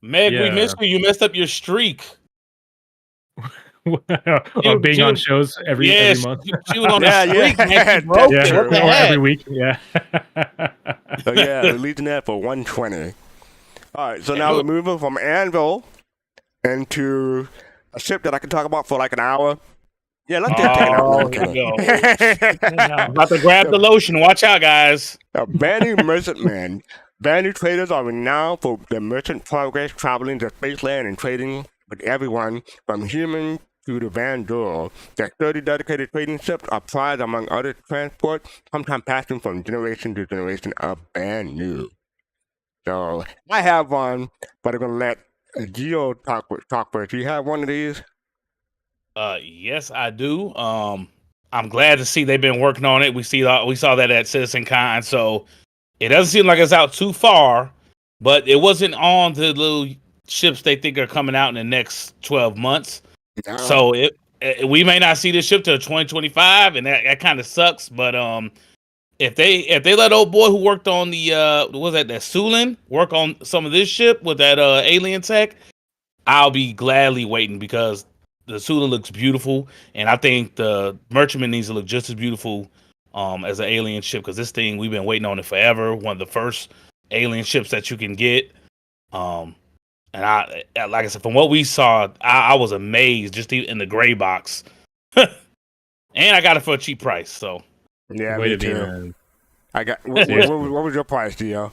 Meg, we missed you. You messed up your streak. Being on shows every month. She was on a streak. Every week. Yeah. So yeah, we're leading that for 120. All right, so now we're moving from Anvil into a ship that I can talk about for like an hour. Yeah, let's just take it out. I'm about to grab the lotion. Watch out, guys. Banu merchantmen. Banu traders are renowned for their merchant progress, traveling to spaceland and trading with everyone from human to the Vandal. Their 30 dedicated trading ships are prized among other transport, sometimes passing from generation to generation of Banu. So I have one, but I'm gonna let Geo talk first. Do you have one of these? Yes, I do. I'm glad to see they've been working on it. We saw that at CitizenCon, so it doesn't seem like it's out too far. but it wasn't on the little ships they think are coming out in the next 12 months. No. So we may not see this ship till 2025, and that kind of sucks. But if they let old boy who worked on the what was that Sulin work on some of this ship with that alien tech, I'll be gladly waiting, because the Sulin looks beautiful, and I think the Merchantman needs to look just as beautiful as an alien ship, because this thing, we've been waiting on it forever. One of the first alien ships that you can get. And I, like I said, from what we saw, I was amazed just in the gray box, and I got it for a cheap price. So yeah, me too. I got. What was your price, Dio?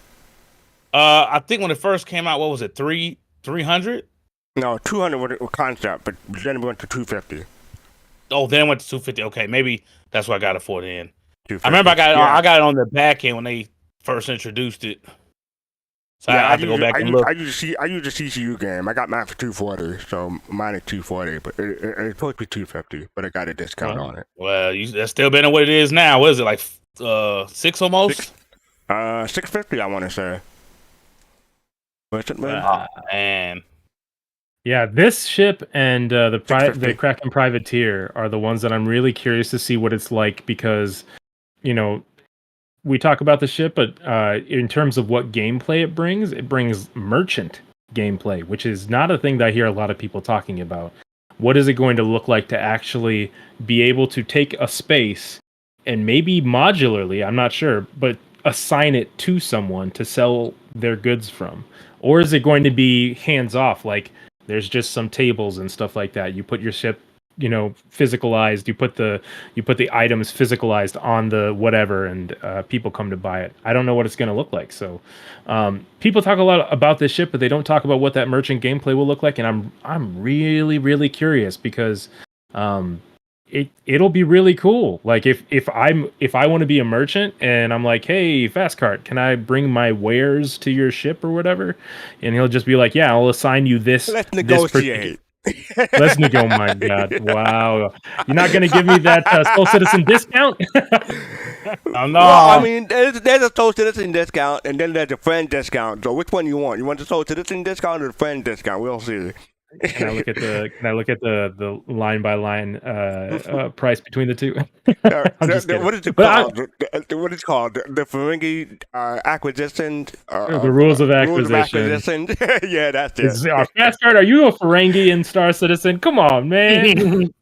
I think when it first came out, what was it, 300? No, 200 was concept, but then we went to 250. Oh, then it went to 250. Okay, maybe that's what I got it for then. I remember I got it on the back end when they first introduced it. So yeah, I have to go back and look. I use the CCU game. I got mine for 240, so mine is 240, but it's supposed to be 250, but I got a discount on it. Well, that's still better than what it is now. What is it, like 6 almost? 650, I want to say. What's it, man? Man. Yeah, this ship and the Kraken Privateer are the ones that I'm really curious to see what it's like, because, we talk about the ship, but in terms of what gameplay it brings merchant gameplay, which is not a thing that I hear a lot of people talking about. What is it going to look like to actually be able to take a space and maybe modularly, I'm not sure, but assign it to someone to sell their goods from? Or is it going to be hands off, like there's just some tables and stuff like that? You put your ship, physicalized, you put the items physicalized on the whatever, and people come to buy it. I don't know what it's going to look like. So people talk a lot about this ship, but they don't talk about what that merchant gameplay will look like, and I'm really, really curious, because it'll be really cool. Like if I want to be a merchant and I'm like, hey, Fastcart, can I bring my wares to your ship or whatever? And he'll just be like, yeah, I'll assign you this. Let's negotiate. Let's go. Oh my God! Wow, you're not gonna give me that Soul Citizen discount? Oh, no. Well, I mean, there's a Soul Citizen discount, and then there's a friend discount. So which one you want? You want the Soul Citizen discount or the friend discount? We'll see. Can I look at the line by line price between the two? What is it called? What is it called? The Ferengi acquisition. The rules of acquisition. Yeah, that's it. Fastcart, are you a Ferengi in Star Citizen? Come on, man.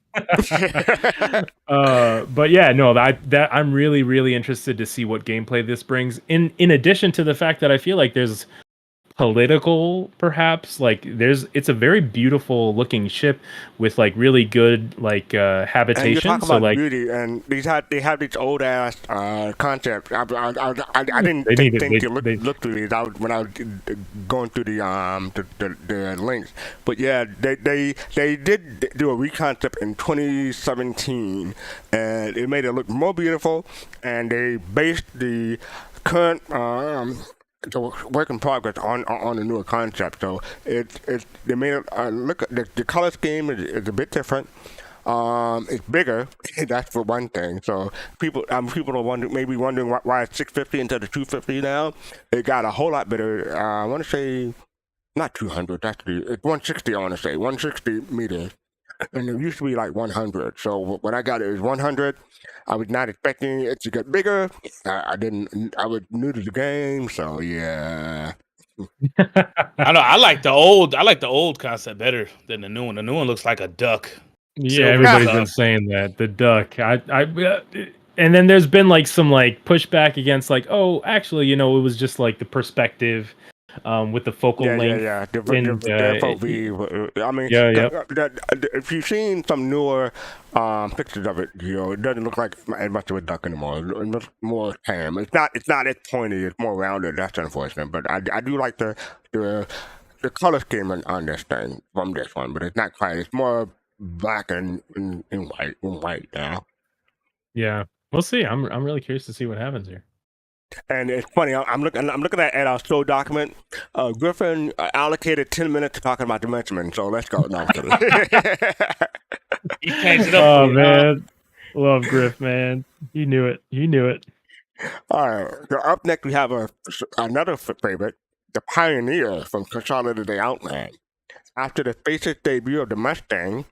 But yeah, no, that I'm really, really interested to see what gameplay this brings. In addition to the fact that I feel like there's political, perhaps, like it's a very beautiful looking ship with like really good habitation. And you talk about beauty, and they have these old ass concepts. I didn't think to look through these when I was going through the links. But yeah, they did do a reconcept in 2017, and it made it look more beautiful. And they based the current so work in progress on a newer concept. So they made it look. The color scheme is a bit different. It's bigger. That's for one thing. So people are wondering why it's 650 instead of 250 now. It got a whole lot better. I want to say not 200. Actually, it's 160. I want to say 160 meters. And it used to be like 100. So when I got it was 100. I was not expecting it to get bigger. I was new to the game, so yeah. I know. I like the old concept better than the new one. The new one looks like a duck. Yeah, everybody's been saying that, the duck. And then there's been like some pushback against oh, actually, it was just like the perspective. With the focal length. Yeah. The FOV. I mean, if you've seen some newer pictures of it, it doesn't look like as much of a duck anymore. It looks more tame. It's not as pointy. It's more rounded. That's unfortunate. But I do like the color scheme on this thing from this one. But it's not quite. It's more black and white now. Yeah, we'll see. I'm really curious to see what happens here. And it's funny. I'm looking at our show document. Griffin allocated 10 minutes to talking about Dimension, so let's go. No, I'm kidding. He changed it up. Oh man, love Griff, man. You knew it. All right. So up next we have another favorite, the Pioneer from Consolidated Outland. After the official debut of the Mustang,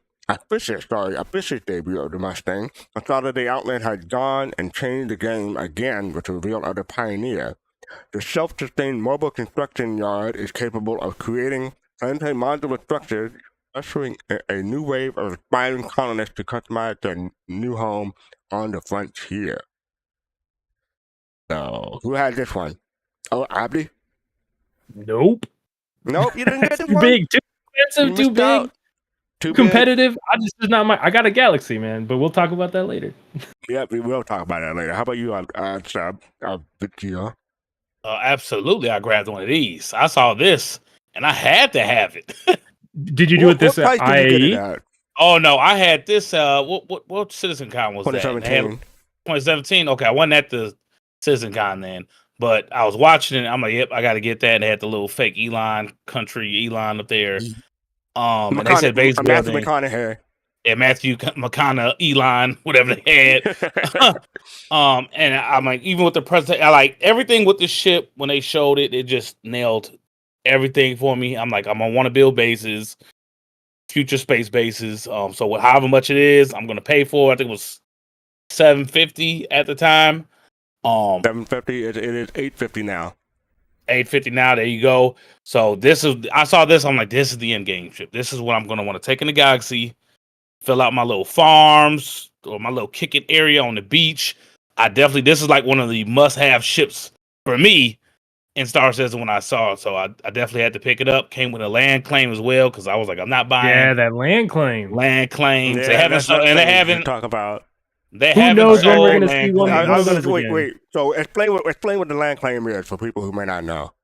Consolidated Outland has gone and changed the game again with the reveal of the Pioneer. The self-sustained mobile construction yard is capable of creating modular structures, ushering a new wave of aspiring colonists to customize their new home on the frontier. So, who had this one? Oh, Abdi? Nope. Nope, you didn't get this Too one? big, too expensive, too big. Out. Too competitive. It's not my. I got a Galaxy, man, but we'll talk about that later. Yeah, we will talk about that later. How about you, SubVeGio? Absolutely, I grabbed one of these. I saw this, and I had to have it. Did you do it this at IAE? Oh no, I had this. What CitizenCon was 2017. 2017. Okay, I wasn't at the CitizenCon then, but I was watching it. I'm like, yep, I got to get that. And they had the little fake Elon up there. And they said base Matthew building. McConaughey. Yeah, Matthew McConaughey, Elon, whatever they had. And I'm like, even with the presentation, I like everything with the ship when they showed it. It just nailed everything for me. I'm like, I'm gonna want to build bases, future space bases. So however much it is, I'm gonna pay for. I think it was $750 at the time. $750. It is $850 now. $850 now. There you go. So I saw this. I'm like, this is the end game ship. This is what I'm gonna want to take in the Galaxy. Fill out my little farms or my little kicking area on the beach. This is like one of the must-have ships for me in Star Citizen when I saw it. So I definitely had to pick it up. Came with a land claim as well because I was like, I'm not buying. Yeah, that land claim. Land claims. Yeah, they haven't talk about. They Who haven't knows when we're sold going to see one? I was going to wait. So explain what the land claim is for people who may not know.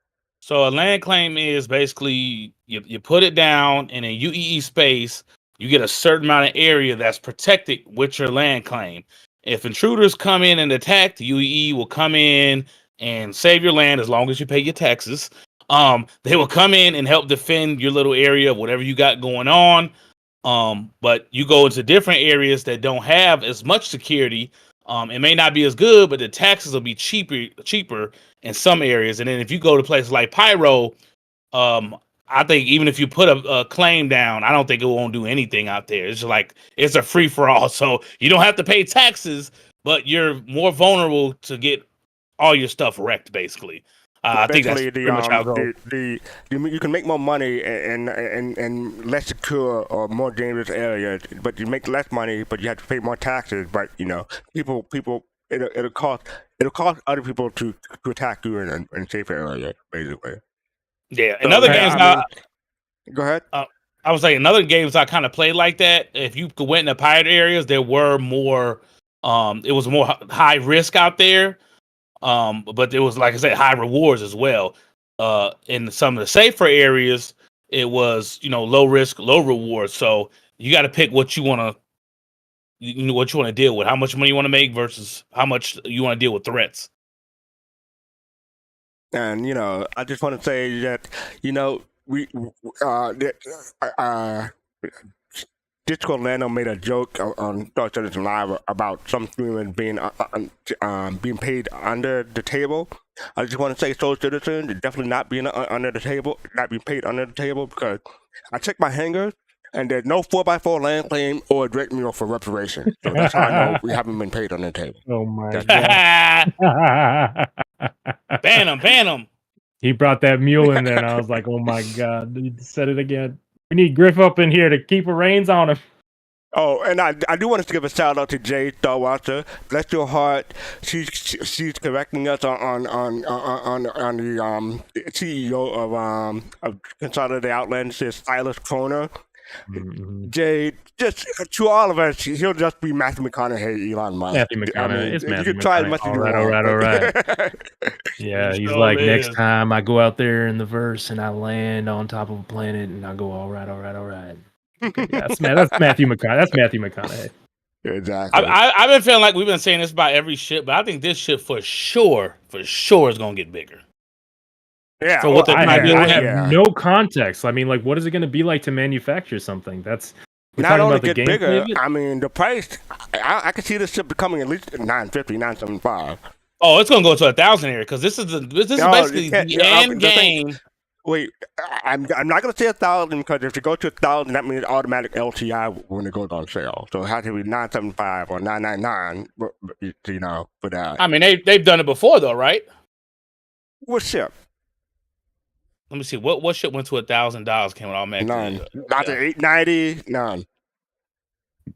So a land claim is basically you put it down in a UEE space. You get a certain amount of area that's protected with your land claim. If intruders come in and attack, the UEE will come in and save your land as long as you pay your taxes. They will come in and help defend your little area, whatever you got going on. But you go into different areas that don't have as much security. It may not be as good, but the taxes will be cheaper in some areas. And then if you go to places like Pyro, I think even if you put a claim down, I don't think it won't do anything out there. It's just like it's a free for all, so you don't have to pay taxes, but you're more vulnerable to get all your stuff wrecked. Basically, I think that's pretty much how it goes. You can make more money in less secure or more dangerous areas, but you make less money, but you have to pay more taxes. But people, it'll cost other people to attack you in safer areas, basically. Yeah, in other games, go ahead. I would say in other games I kind of played like that. If you went in the pirate areas, there were more. It was more high risk out there, but there was, like I said, high rewards as well. In some of the safer areas, it was low risk, low reward. So you got to pick what you want to deal with, how much money you want to make versus how much you want to deal with threats. And I just want to say that Disco Lando made a joke on Star Citizen Live about some streamers being paid under the table. I just want to say, Soul Citizen is definitely not being under the table, not being paid under the table, because I checked my hangars and there's no 4x4 land claim or a direct meal for reparation. So that's how I know we haven't been paid on the table. Oh my god! Ban him! He brought that mule in there, and I was like, "Oh my god!" He said it again. We need Griff up in here to keep the reins on him. Oh, and I do want to give a shout out to Jay Starwatcher. Bless your heart. She's correcting us on the CEO of Consolidated Outland. She says Silas Kroner. Mm-hmm. Jay, just to all of us, he'll just be Matthew McConaughey, Elon Musk. Matthew McConaughey. It's Matthew you can try as much as you want. All right. Yeah, he's like, next time I go out there in the verse and I land on top of a planet and I go, all right. Okay, that's Matthew McConaughey. That's Matthew McConaughey. Exactly. I've been feeling like we've been saying this about every ship, but I think this ship for sure is going to get bigger. Yeah. So what I have no context. I mean, like, what is it going to be like to manufacture something? We're not only about the get bigger. I mean, the price. I could see this ship becoming at least $950, $975. Oh, it's going to go to 1,000 area because this is basically the end game. Wait, I'm not gonna say 1,000 because if you go to 1,000, that means automatic LTI when it goes on sale. So it has to be 975 or 999. You know, for that. I mean, they've done it before though, right? What ship? Let me see. What ship went to $1,000? Came with automatic. None. Not the 890. None.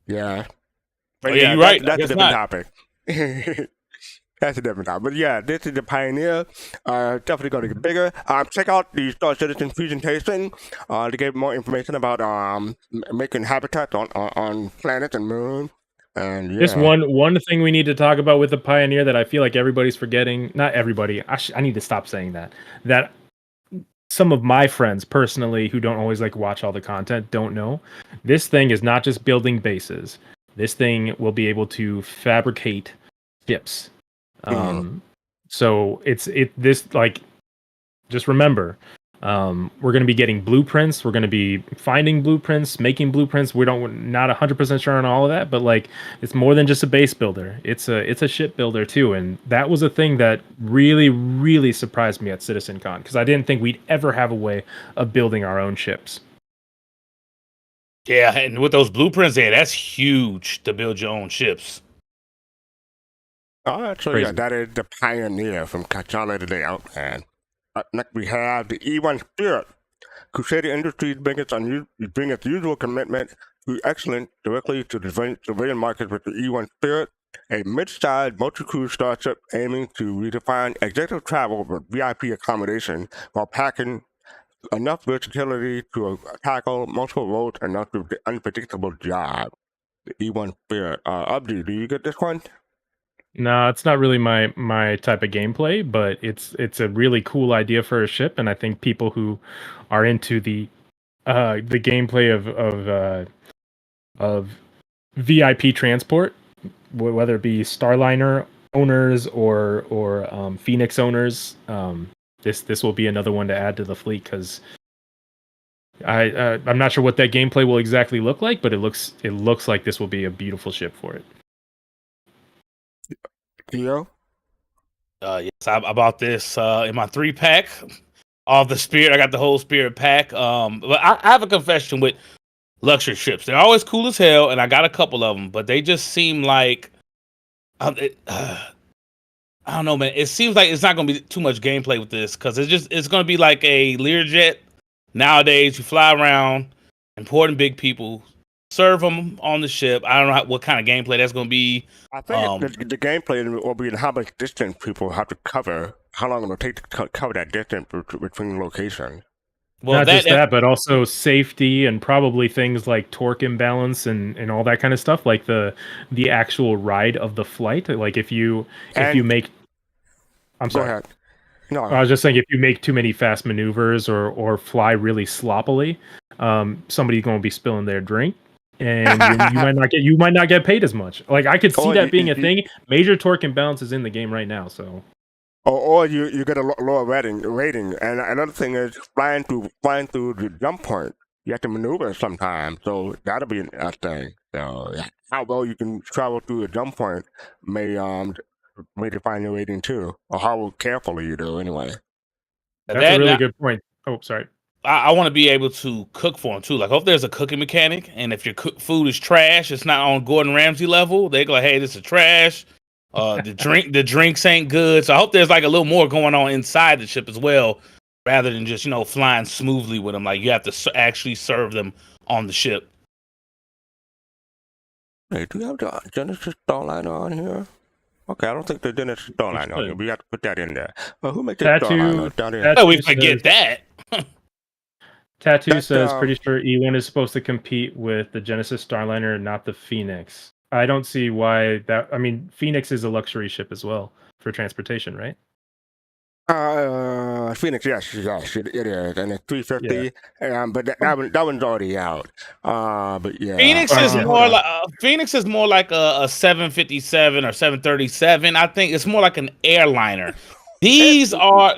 Yeah. But yeah, you're right. That's a different topic. That's a different topic. But yeah, this is the Pioneer. Definitely going to get bigger. Check out the Star Citizen presentation to get more information about making habitats on planets and moon. And yeah. Just one thing we need to talk about with the Pioneer that I feel like everybody's forgetting. Not everybody. I need to stop saying that. That some of my friends personally who don't always like watch all the content don't know. This thing is not just building bases. This thing will be able to fabricate ships. So this like, just remember, we're going to be getting blueprints. We're going to be finding blueprints, making blueprints. Not 100% sure on all of that, but like, it's more than just a base builder. It's a ship builder too. And that was a thing that really, really surprised me at CitizenCon, because I didn't think we'd ever have a way of building our own ships. Yeah, and with those blueprints there, that's huge to build your own ships. Oh, actually, yeah, that is the Pioneer from Consolidated Layout, man. Next, we have the E1 Spirit. Crusader Industries bring its usual commitment to excellence directly to the civilian market with the E1 Spirit, a mid-sized multi-crew starship aiming to redefine executive travel with VIP accommodation while packing enough versatility to tackle multiple roles and not do the unpredictable job. The E1 Spirit. Abdi, do you get this one? No, it's not really my type of gameplay, but it's a really cool idea for a ship, and I think people who are into the gameplay of VIP transport, whether it be Starliner owners or Phoenix owners, this will be another one to add to the fleet, because I'm not sure what that gameplay will exactly look like, but it looks like this will be a beautiful ship for it. Theo? Yes, I bought this in my 3-pack of the Spirit. I got the whole Spirit pack. But I have a confession with luxury ships. They're always cool as hell, and I got a couple of them, but they just seem like I don't know, man. It seems like it's not going to be too much gameplay with this, because it's going to be like a Learjet. Nowadays, you fly around, important big people, serve them on the ship. I don't know what kind of gameplay that's going to be. I think the gameplay will be in how much distance people have to cover, how long it will take to cover that distance between locations. Well, not just that, but also safety and probably things like torque imbalance and all that kind of stuff, like the actual ride of the flight. Like if you make, I'm sorry. Go ahead. No, I was just saying, if you make too many fast maneuvers or fly really sloppily, somebody's going to be spilling their drink, and you might not get paid as much. Like I could see that being a thing. Major torque imbalance is in the game right now, so. Or you get a lower rating. And another thing is flying through the jump point. You have to maneuver sometimes, so that'll be a thing. So how well you can travel through a jump point may define your rating too, or how carefully you do anyway. That's a really good point. Oh, sorry. I want to be able to cook for them too. Like, hope there's a cooking mechanic, and if your food is trash, it's not on Gordon Ramsay level. They go, hey, this is trash. The drinks ain't good. So I hope there's like a little more going on inside the ship as well, rather than just flying smoothly with them. Like you have to actually serve them on the ship. Hey, do you have the Genesis Starliner on here? Okay, I don't think the Genesis Starliner on here. We have to put that in there. Who makes that Starliner down here? Oh, we forget that. Tattoo says, pretty sure E1 is supposed to compete with the Genesis Starliner, not the Phoenix. I don't see why that. I mean, Phoenix is a luxury ship as well for transportation, right? Phoenix, yes, it is, and it's 350. Yeah. But that one's already out. But yeah, Phoenix is more like a 757 or 737. I think it's more like an airliner. These are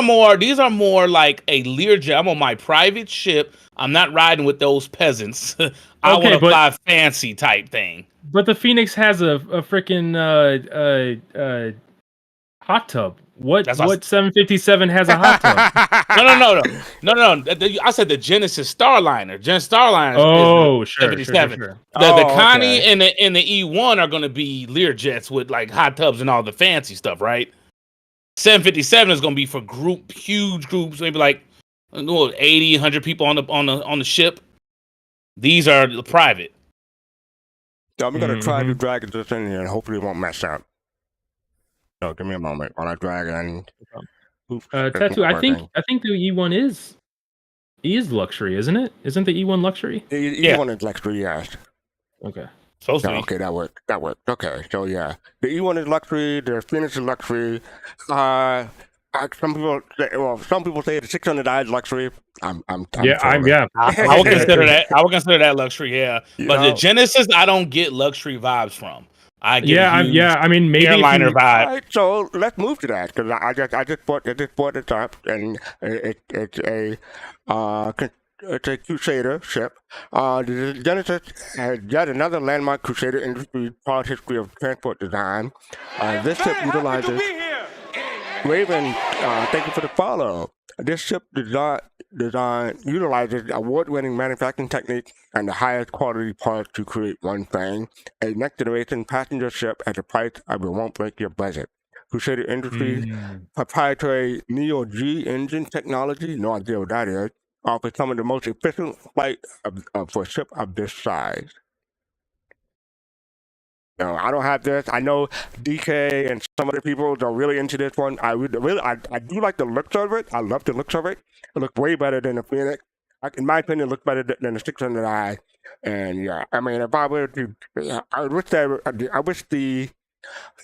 more like a Learjet. I'm on my private ship. I'm not riding with those peasants. I want to fly fancy type thing. But the Phoenix has a freaking hot tub. What That's 757 has a hot tub? No. I said the Genesis Starliner. Genesis Starliner. Oh, is sure. 77. The Connie and the E1 are going to be Learjets with like hot tubs and all the fancy stuff, right? 757 is going to be for huge groups, maybe like 80, 100 people on the ship. These are the private. So I'm going to try to drag this in here and hopefully it won't mess up. So give me a moment while I drag in. Tattoo. I think the E1 is luxury, isn't it? Isn't the E1 luxury? E1 is luxury, yes. Okay. Okay, that worked. Okay, so yeah, the E1 is luxury. The Phoenix is luxury. Some people say the $600 is luxury. I would consider that. I would consider that luxury. Yeah, but the Genesis, I don't get luxury vibes from. I mean, maybe airliner vibe. Right, so let's move to that because I just bought it up and it's a Crusader ship. The Genesis has yet another landmark Crusader industry proud history of transport design. This ship utilizes Raven. Thank you for the follow. This ship design utilizes award-winning manufacturing techniques and the highest quality parts to create one thing: a next-generation passenger ship at the price of it won't break your budget. Crusader Industries' proprietary Neo G engine technology, no idea what that is, offers some of the most efficient flight for a ship of this size. No, I don't have this. I know DK and some other people are really into this one. I do like the looks of it. I love the looks of it. It looks way better than the Phoenix. In my opinion, it looks better than the 600i. And yeah, I mean, if I were to, I wish the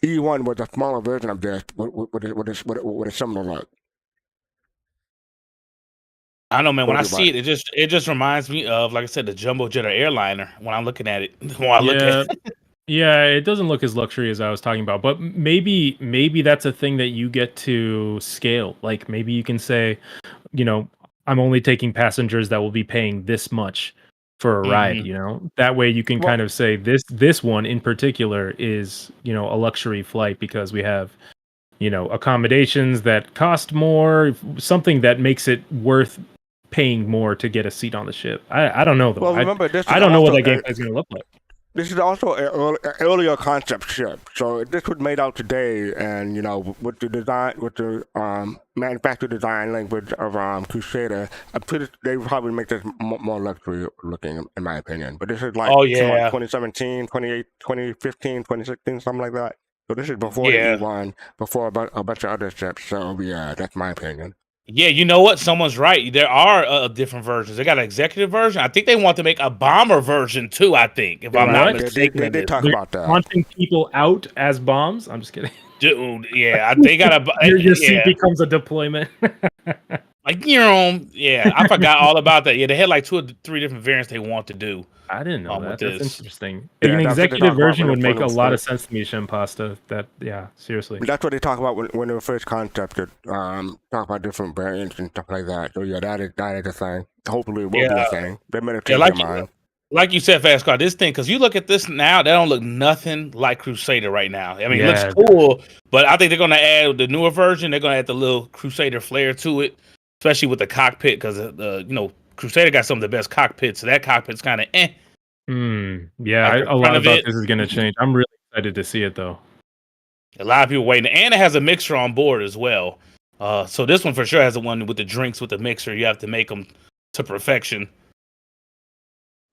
E1 was a smaller version of this with a similar look. I don't know, man. When I see it, it just reminds me of, like I said, the Jumbo Jet airliner. When I look at it, Yeah, it doesn't look as luxury as I was talking about, but maybe that's a thing that you get to scale. Like maybe you can say, I'm only taking passengers that will be paying this much for a ride, That way you can kind of say this one in particular is, a luxury flight because we have, accommodations that cost more, something that makes it worth paying more to get a seat on the ship. I don't know though. Well, remember, I don't know what that gameplay is going to look like. This is also an earlier concept ship, so this was made out today, and with the manufacturer design language of Crusader, they would probably make this more luxury looking, in my opinion. But this is like 2017, 2015, 2016, something like that. So this is before the E1, before a bunch of other ships. So yeah, that's my opinion. Yeah, you know what? Someone's right. There are different versions. They got an executive version. I think they want to make a bomber version too. I think, if I'm not mistaken, they talk about that. Launching people out as bombs. I'm just kidding, dude. Yeah, they got a your seat becomes a deployment. Like I forgot all about that. Yeah, they had like 2 or 3 different variants they want to do. I didn't know that. That's interesting. Yeah, an executive version would make a lot of sense to me, Shimpasta. Seriously. That's what they talk about when they were first concepted. Talk about different variants and stuff like that. So yeah, that is a thing. Hopefully it will be a thing. They may have changed their mind. Like you said, Fast Car, this thing, because you look at this now, they don't look nothing like Crusader right now. I mean, it looks cool, but I think they're going to add the newer version. They're going to add the little Crusader flair to it, especially with the cockpit, because Crusader got some of the best cockpits, so that cockpit's kind of Yeah, a lot about this is going to change. I'm really excited to see it, though. A lot of people waiting, and it has a mixer on board as well. So this one for sure has the one with the drinks with the mixer. You have to make them to perfection.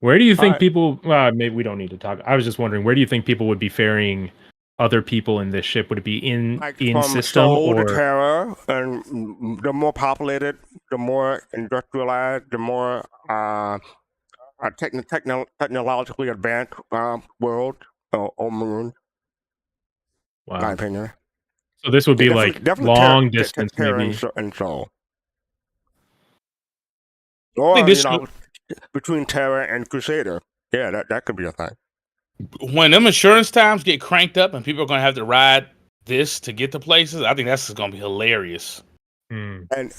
Where do you think people? Maybe we don't need to talk. I was just wondering, where do you think people would be ferrying other people in this ship? Would it be in system Sol to Terra, and the more populated, the more industrialized, the more technologically advanced world or moon. Wow. In my opinion. So this would be definitely long distance, maybe. And Sol. Or between Terra and Crusader. Yeah, that could be a thing. When them insurance times get cranked up and people are going to have to ride this to get to places, I think that's going to be hilarious. And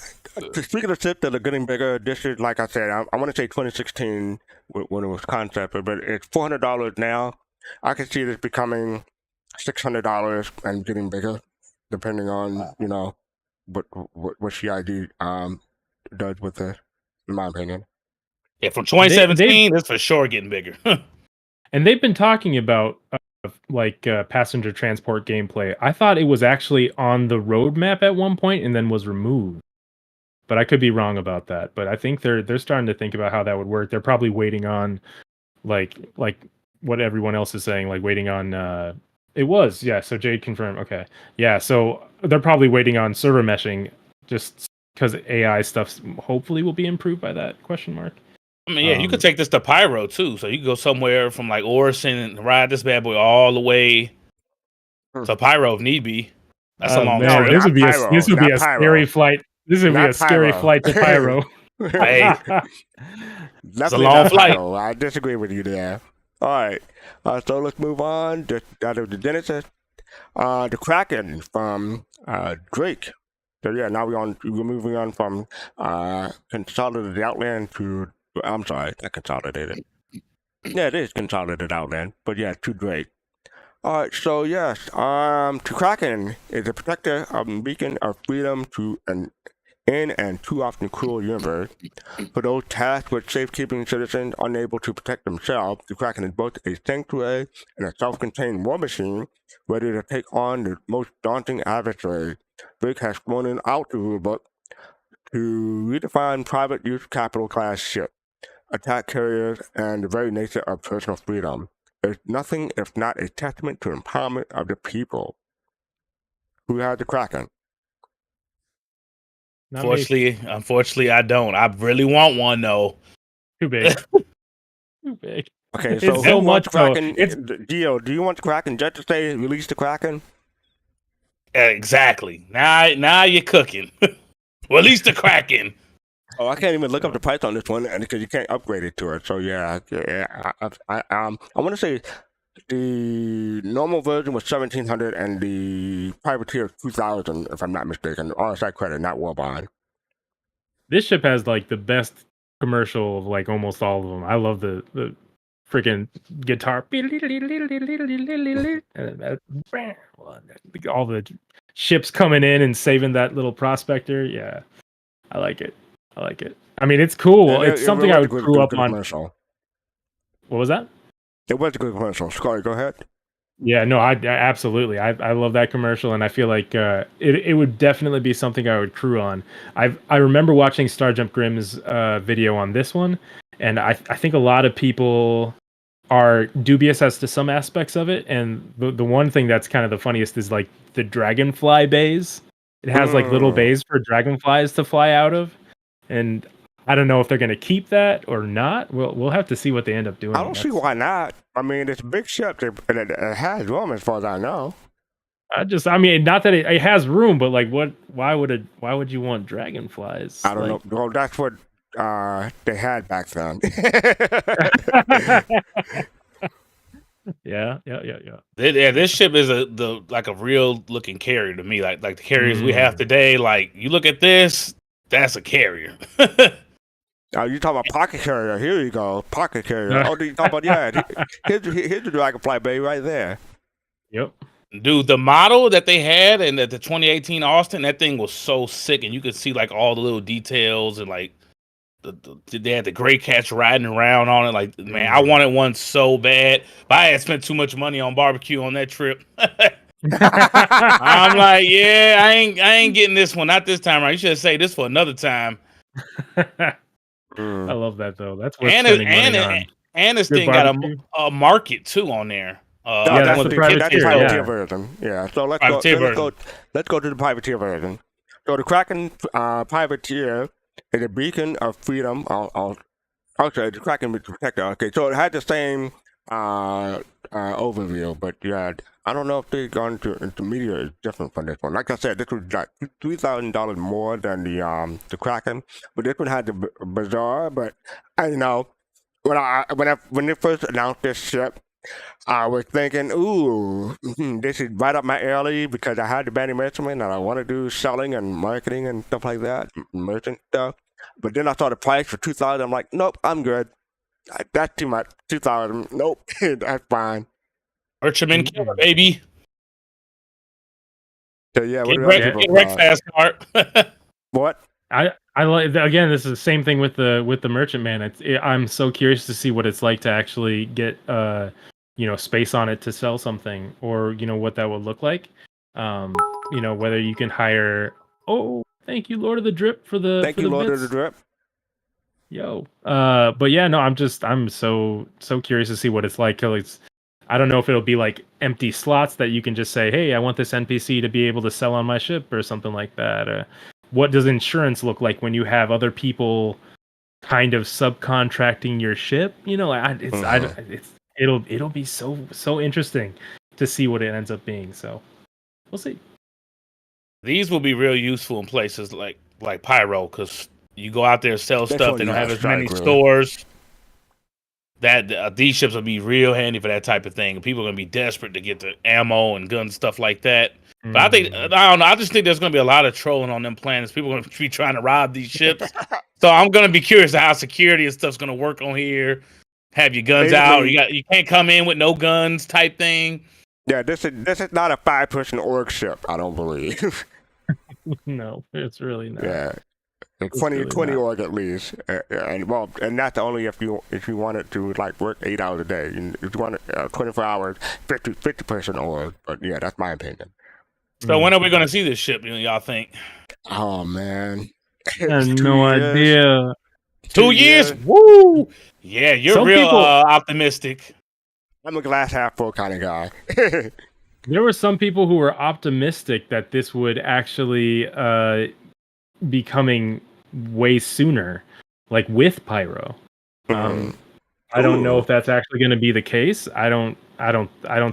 speaking of ships that are getting bigger, this is, like I said, I want to say 2016 when it was concepted, but it's $400 now. I can see this becoming $600 and getting bigger. depending on what CID does with it, in my opinion. Yeah, from 2017, that's for sure getting bigger. And they've been talking about passenger transport gameplay. I thought it was actually on the roadmap at one point and then was removed. But I could be wrong about that. But I think they're starting to think about how that would work. They're probably waiting on like what everyone else is saying, like waiting on it was, yeah, so Jade confirmed. Okay. Yeah, so they're probably waiting on server meshing just because AI stuff hopefully will be improved by that question mark. I mean, yeah, you could take this to Pyro too. So you could go somewhere from like Orison and ride this bad boy all the way to Pyro if need be. That's a long trip. This would be a scary flight. This would be a scary flight to Pyro. Hey, it's a long flight. I disagree with you there. All right, so let's move on. Out of the Genesis, the Kraken from Drake. So yeah, now we're moving on from Consolidated Outland to. I'm sorry, not Consolidated. Yeah, it is Consolidated Outland, but yeah, to Drake. All right, so yes, to Kraken is a protector of the beacon of freedom to an in and too often cruel universe. For those tasked with safekeeping citizens unable to protect themselves, the Kraken is both a sanctuary and a self-contained war machine ready to take on the most daunting adversary. Drake has flown out the rulebook to redefine private use capital class ship, attack carriers, and the very nature of personal freedom. It's nothing if not a testament to empowerment of the people. Who had the Kraken? Unfortunately, I don't. I really want one though. Too big. Too big. Okay, so who wants Kraken? Gio, do you want the Kraken just to say release the Kraken? Exactly. Now you're cooking. Release the Kraken. Oh, I can't even look up the price on this one because you can't upgrade it to it. So yeah. I want to say the normal version was 1,700 and the privateer 2,000, if I'm not mistaken. RSI credit, not Warbond. This ship has like the best commercial of like almost all of them. I love the freaking guitar. All the ships coming in and saving that little prospector. Yeah, I like it. I mean, it's cool. It's something I would grew up on. Commercial. What was that? It was a good commercial. Scotty, go ahead. Yeah, no, I absolutely. I love that commercial, and I feel like it would definitely be something I would crew on. I remember watching Starjump Grimm's video on this one, and I think a lot of people are dubious as to some aspects of it. And the one thing that's kind of the funniest is like the dragonfly bays. It has like little bays for dragonflies to fly out of. And I don't know if they're going to keep that or not. We'll have to see what they end up doing. I don't see why not. I mean, it's a big ship. It has room, as far as I know. I mean, not that it has room, but like, why would you want dragonflies? I don't know. Well, that's what they had back then. Yeah. This ship is like a real looking carrier to me. Like the carriers we have today. Like you look at this. That's a carrier. You talking about pocket carrier? Here you go, pocket carrier. Oh, you talking about here's the Dragonfly Bay right there. Yep. Dude, the model that they had in the 2018 Austin, that thing was so sick, and you could see like all the little details and like they had the gray cats riding around on it. Like, man, I wanted one so bad, but I had spent too much money on barbecue on that trip. I'm like, yeah, I ain't getting this one, not this time. Right? You should say this for another time. I love that though. That's what spending money on. And this thing got a market too on there. That's the privateer version. Yeah. So let's go to the privateer version. So the Kraken privateer is a beacon of freedom. Okay, the Kraken protector. Okay, so it had the same overview, but yeah, I don't know if they've gone to intermediate is different from this one. Like I said, this was like $3,000 more than the Kraken, but this one had the Bazaar. But when they first announced this ship, I was thinking, ooh, this is right up my alley because I had the Bandy Merchantman and I want to do selling and marketing and stuff like that, merchant stuff. But then I saw the price for $2,000. I'm like, nope, I'm good. That's too much. $2,000. Nope, that's fine. Merchantman killer, baby. So yeah, what get wrecked fast cart. What? I like again. This is the same thing with the merchant man. I'm so curious to see what it's like to actually get space on it to sell something, or what that would look like. Whether you can hire. Oh, thank you, Lord of the Drip, for the Lord bits. of the Drip. Yo, but yeah, no, I'm so curious to see what it's like. 'Cause I don't know if it'll be like empty slots that you can just say, hey, I want this NPC to be able to sell on my ship or something like that. What does insurance look like when you have other people kind of subcontracting your ship? It'll be so interesting to see what it ends up being. So we'll see. These will be real useful in places like Pyro, because you go out there, sell stuff. They don't have as many stores. That these ships will be real handy for that type of thing. People are going to be desperate to get the ammo and guns, stuff like that. But I don't know. I just think there's going to be a lot of trolling on them planets. People are going to be trying to rob these ships. So I'm going to be curious how security and stuff's going to work on here. Have your guns out, or you can't come in with no guns type thing. Yeah, this is not a 5-person org ship, I don't believe. No, it's really not. Yeah. 20 org at least, and that's only if you want it to like work 8 hours a day. If you want it 24 hours, 50-person org. But yeah, that's my opinion. So when are we going to see this ship? Y'all think? Oh man, I have no idea. 2 years? Woo! Yeah, you're real optimistic. I'm a glass half full kind of guy. There were some people who were optimistic that this would actually be coming way sooner, like with Pyro. I don't know if that's actually going to be the case. I don't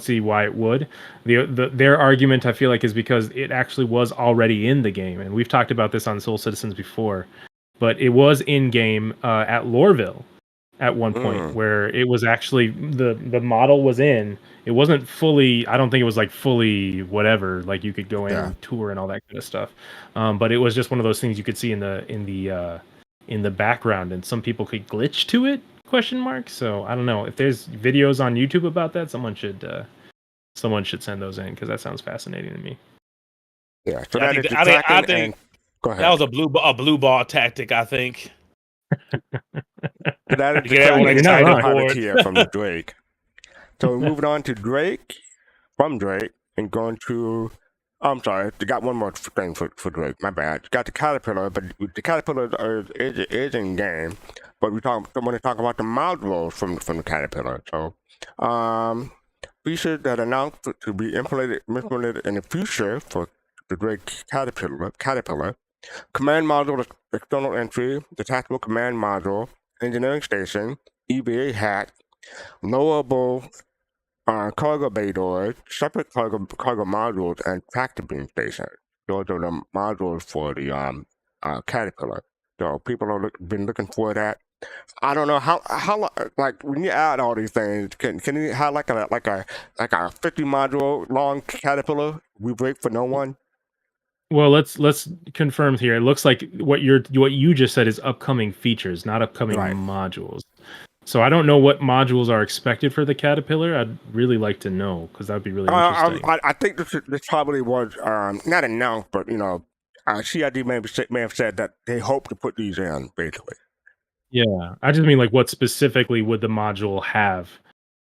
see why it would. Their argument, I feel like, is because it actually was already in the game, and we've talked about this on Soul Citizens before. But it was in game at Lorville at one point, where it was actually the model was in. It wasn't fully. I don't think it was like fully whatever. Like you could go in and tour and all that kind of stuff. But it was just one of those things you could see in the background, and some people could glitch to it. ? So I don't know if there's videos on YouTube about that. Someone should send those in, because that sounds fascinating to me. Yeah, so I think go ahead. That was a blue ball tactic, I think. That is the here from Drake. So moving on to Drake, from Drake, and going to. I'm sorry, I got one more thing for Drake. My bad. Got the Caterpillar, but the Caterpillar is in game. But I want to talk about the modules from the Caterpillar. So, features that are announced to be implemented in the future for the Drake Caterpillar: command module, external entry, the tactical command module, engineering station, EVA hat, lowerable cargo bay doors, separate cargo modules, and tractor beam station. Those are the modules for the Caterpillar. So people have been looking for that. I don't know how like when you add all these things, can you have like a 50 module long Caterpillar we break for no one? Well, let's confirm here. It looks like what you just said is upcoming features, not upcoming modules. So I don't know what modules are expected for the Caterpillar. I'd really like to know, because that'd be really interesting. I think this probably was not announced, but CID may have said that they hope to put these in, basically. Yeah, I just mean like what specifically would the module have?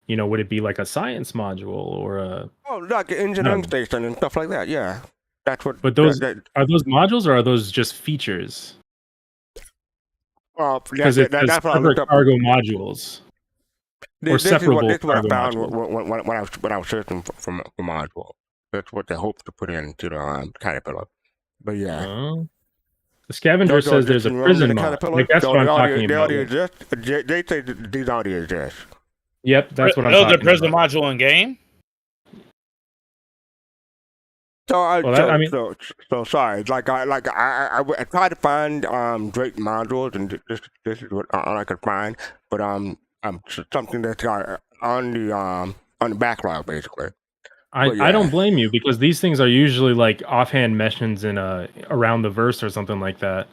Would it be like a science module or a? Oh, like an engineering station and stuff like that. Yeah, that's what. But those are those modules, or are those just features? Because that's what I looked up. Cargo modules. This is what I found when I was searching for module. That's what they hope to put into the Caterpillar. But yeah. The scavenger says there's a prison mod. Like, that's what I'm talking about. They say these already exist. Yep, that's what I'm talking about. There's a prison module in game? So sorry. Like I tried to find Drake modules, and this is what all I could find. But something that's on the backlog, basically. I don't blame you, because these things are usually like offhand mentions in around the verse or something like that,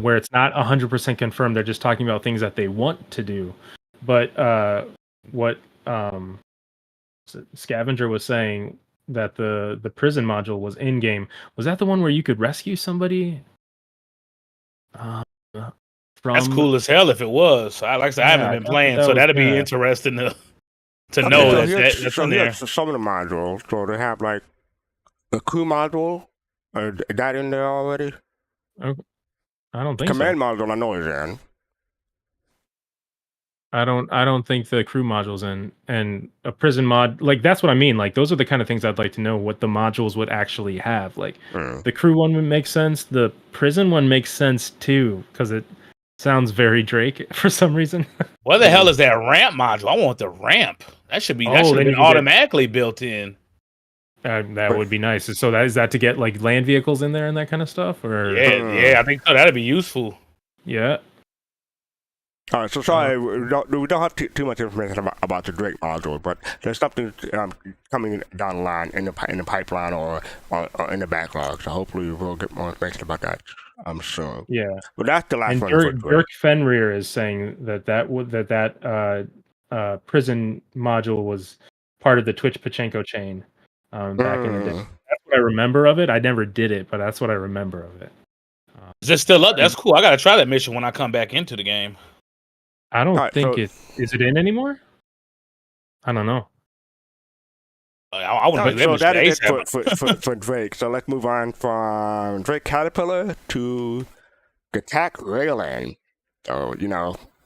where it's not 100% confirmed. They're just talking about things that they want to do. But what Scavenger was saying, that the prison module was in game. Was that the one where you could rescue somebody? That's cool as hell if it was. Like I said, I haven't been playing, so that'd be interesting to know that's in there. Some of the modules, so they have like the crew module. Is that in there already? I don't think Command module, I know is in. I don't think the crew module's in, and a prison mod, like that's what I mean. Like those are the kind of things I'd like to know what the modules would actually have. Like the crew one would make sense. The prison one makes sense too, because it sounds very Drake for some reason. What the hell is that ramp module? I want the ramp. That should be automatically built in. That would be nice. So is that to get like land vehicles in there and that kind of stuff? Or yeah, I think so. That'd be useful. Yeah. All right, so sorry, we don't have too much information about the Drake module, but there's something coming down the line in the pipeline or in the backlog. So hopefully we'll get more information about that. I'm sure. Yeah, but that's the last and one. Dirk Fenrir is saying that prison module was part of the Twitch Pachenko chain back in the day. That's what I remember of it. I never did it, but that's what I remember of it. Is it still up? That's cool. I gotta try that mission when I come back into the game. I don't think is it in anymore? I don't know. I want to so that is it for Drake. So let's move on from Drake Caterpillar to Gatak Raylan. So,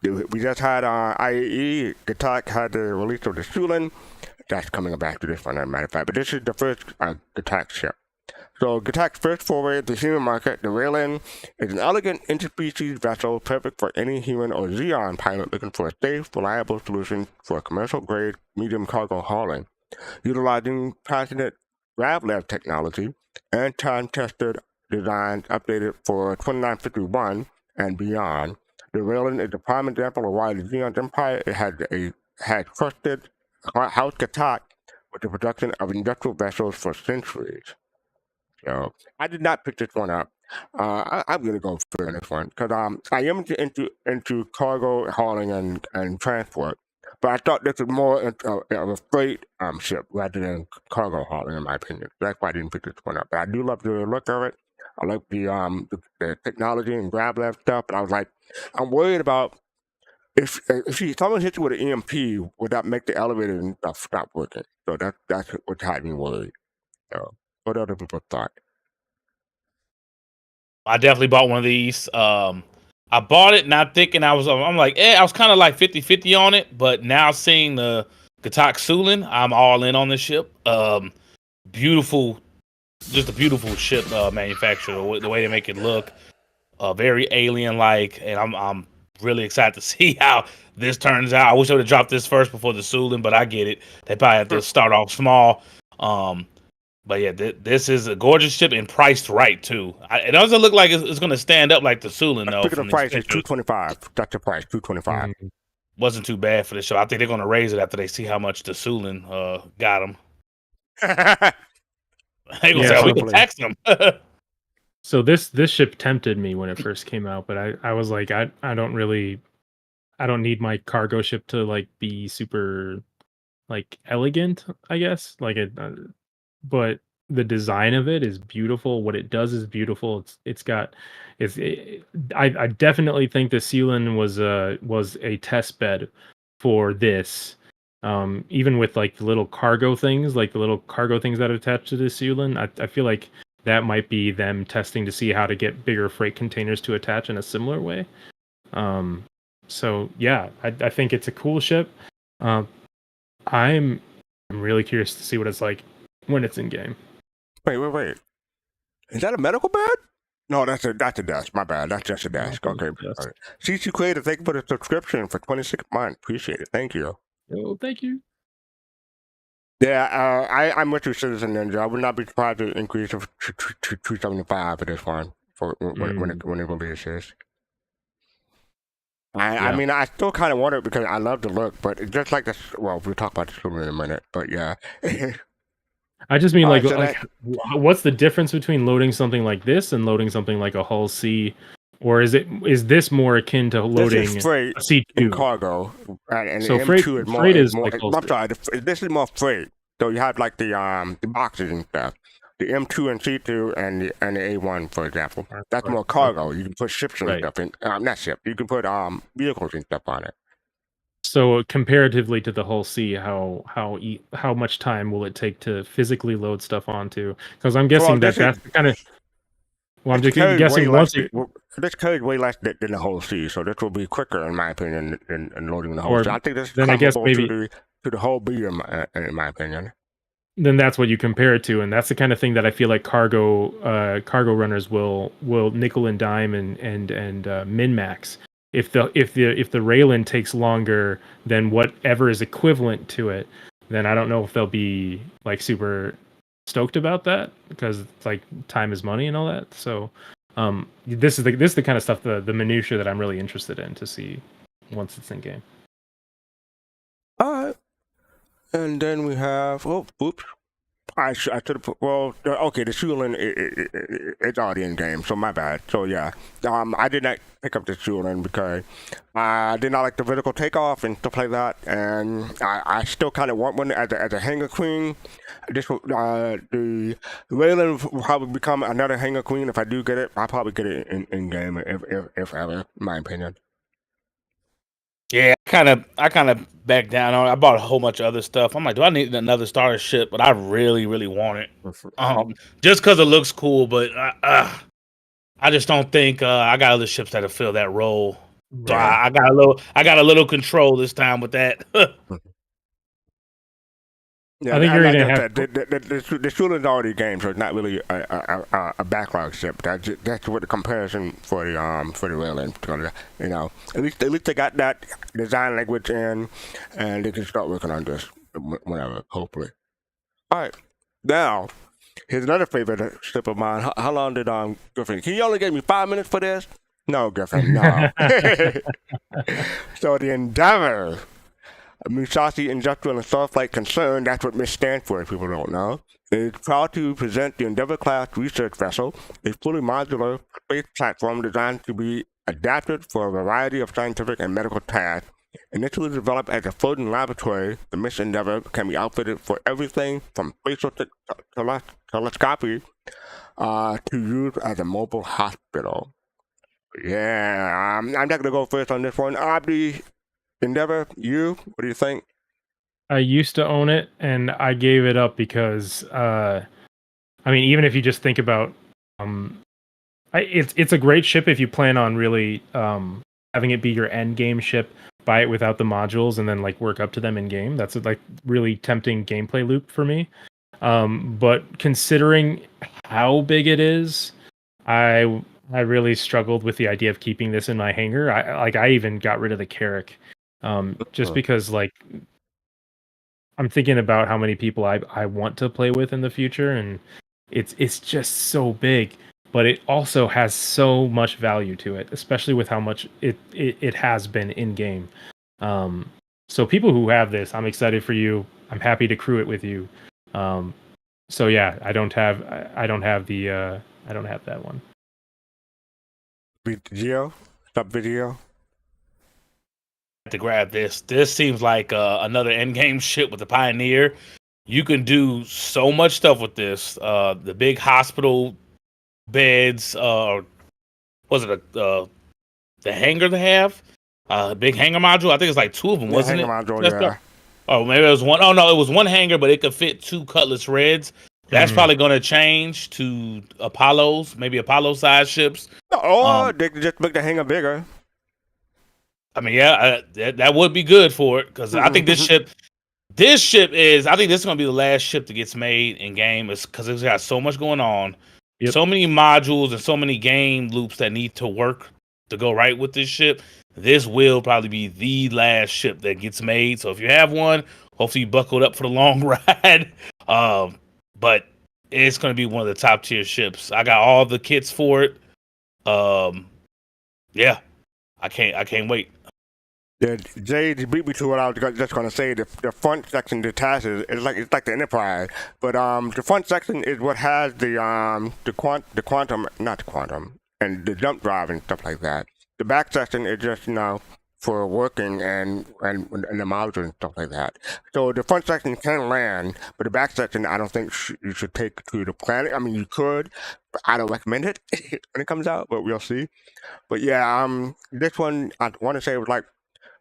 we just had IAE. Gatak had the release of the Sulin. That's coming back to this one, as a matter of fact. But this is the first Gatak ship. So Gatak's first foray at the human market, the Raylan, is an elegant interspecies vessel perfect for any human or Xeon pilot looking for a safe, reliable solution for commercial-grade medium cargo hauling. Utilizing passionate GravLab technology and time-tested designs updated for 2951 and beyond, the Raylan is a prime example of why the Xeon Empire had trusted House Gatak with the production of industrial vessels for centuries. So I did not pick this one up. I'm going to go for this one because I am into cargo hauling and transport, but I thought this was more of a freight ship rather than cargo hauling, in my opinion. That's why I didn't pick this one up. But I do love the look of it. I like the technology and GravLab stuff. But I was like, I'm worried about if someone hits you with an EMP, would that make the elevator and stuff stop working? So that's what had me worried. So. What other people thought? I definitely bought one of these. I bought it not thinking I was kind of like 50-50 on it, but now seeing the Gatak Sulin, I'm all in on this ship. Beautiful, just a beautiful ship manufacturer. The way they make it look, very alien-like, and I'm really excited to see how this turns out. I wish I would have dropped this first before the Sulin, but I get it. They probably have to start off small. But yeah, this is a gorgeous ship and priced right too. It doesn't look like it's going to stand up like the Sulin though. The price is $225. That's the price, $225. Wasn't too bad for the show. I think they're going to raise it after they see how much the Sulin got them. They gonna say we can tax them. So this ship tempted me when it first came out, but I was like, I don't need my cargo ship to like be super like elegant, I guess. Like it. But the design of it is beautiful. What it does is beautiful. I definitely think the Sulin was a test bed for this. Even with like the little cargo things, that attach to the Sulin, I feel like that might be them testing to see how to get bigger freight containers to attach in a similar way. So yeah, I think it's a cool ship. I'm really curious to see what it's like when it's in game. Wait. Is that a medical bed? No, that's a desk. My bad. That's just a desk. Okay. CC Creator, thank you for the subscription for 26 months. Appreciate it. Thank you. Oh, thank you. Yeah, I'm with you, Citizen Ninja. I would not be surprised to increase it to 275 for this one when it releases. I mean, I still kind of want it because I love the look, but it's just like this. Well, we'll talk about this in a minute, but yeah. I just mean what's the difference between loading something like this and loading something like a Hull C, or is this more akin to loading this is freight a C2 and cargo? And so M2 freight is more. I'm sorry, this is more freight. So you have like the boxes and stuff. The M2 and C2 and the A1, for example. That's more cargo. You can put ships and stuff in. Not ships. You can put vehicles and stuff on it. So comparatively to the Hull C, how much time will it take to physically load stuff onto? Because I'm guessing that's the kind of. Well, I'm just guessing once this carries way less than the Hull C, so this will be quicker, in my opinion, than loading the Hull C. I think this is comparable to the Hull B, in my opinion. Then that's what you compare it to, and that's the kind of thing that I feel like cargo runners will nickel and dime and min max. If the Raylan takes longer than whatever is equivalent to it, then I don't know if they'll be like super stoked about that, because like time is money and all that. So this is the kind of stuff, the minutia that I'm really interested in to see once it's in game. All right. And then we have, oops. I should have put, the shooting it's already in game, so my bad. So yeah, I did not pick up the shooting because I did not like the vertical takeoff and stuff like that, and I still kind of want one as a hangar queen. The Raylan will probably become another hangar queen if I do get it. I'll probably get it in game if ever, in my opinion. Yeah, I kind of backed down on it. I bought a whole bunch of other stuff. I'm like, do I need another starter ship? But I really, really want it. Just because it looks cool, but I just don't think I got other ships that'll fill that role. So I got a little control this time with that. Yeah, I think you're gonna have the shooter's already game, so it's not really a backlog ship. That's what the comparison for the Raylan. You know, at least they got that design language in, and they can start working on this whenever, hopefully. All right, now here's another favorite ship of mine. How long did Griffin? Can you only give me 5 minutes for this? No, Griffin, no. So the Endeavor. Musashi Industrial and Starflight Concern, that's what MISS stands for if people don't know, is proud to present the Endeavor-class research vessel, a fully modular space platform designed to be adapted for a variety of scientific and medical tasks. Initially developed as a floating laboratory, the MISS Endeavor can be outfitted for everything from spatial telescopy to use as a mobile hospital. Yeah, I'm not going to go first on this one. Abdi, Endeavor, what do you think? I used to own it, and I gave it up because, even if you just think about, it's a great ship if you plan on really having it be your end game ship. Buy it without the modules, and then like work up to them in game. That's a like really tempting gameplay loop for me. But considering how big it is, I really struggled with the idea of keeping this in my hangar. I even got rid of the Carrack. Just because like I'm thinking about how many people I want to play with in the future, and it's just so big, but it also has so much value to it, especially with how much it has been in game. So people who have this, I'm excited for you. I'm happy to crew it with you. So yeah, I don't have that one. SubVeGio. To grab this. This seems like another endgame ship with the Pioneer. You can do so much stuff with this. The big hospital beds. Was it the hangar they have? Big hangar module. I think it's like 2 of them, wasn't it? Hangar module, yeah. Oh, maybe it was one. Oh no, it was one hangar, but it could fit 2 Cutlass Reds. That's probably going to change to Apollos, maybe Apollo-sized ships. Or they can just make the hangar bigger. I mean, yeah, that would be good for it, because I think this ship is. I think this is going to be the last ship that gets made in game, because it's got so much going on, so many modules and so many game loops that need to work to go right with this ship. This will probably be the last ship that gets made. So if you have one, hopefully you buckled up for the long ride. But it's going to be one of the top tier ships. I got all the kits for it. Yeah, I can't wait. Yeah, Jay beat me to what I was just going to say. The front section detaches. It's like the Enterprise, but the front section is what has the quantum, not the quantum, and the jump drive and stuff like that. The back section is just for working and the modules and stuff like that. So the front section can land, but the back section I don't think you should take to the planet. I mean, you could, but I don't recommend it when it comes out, but we'll see. But yeah, this one I want to say it was like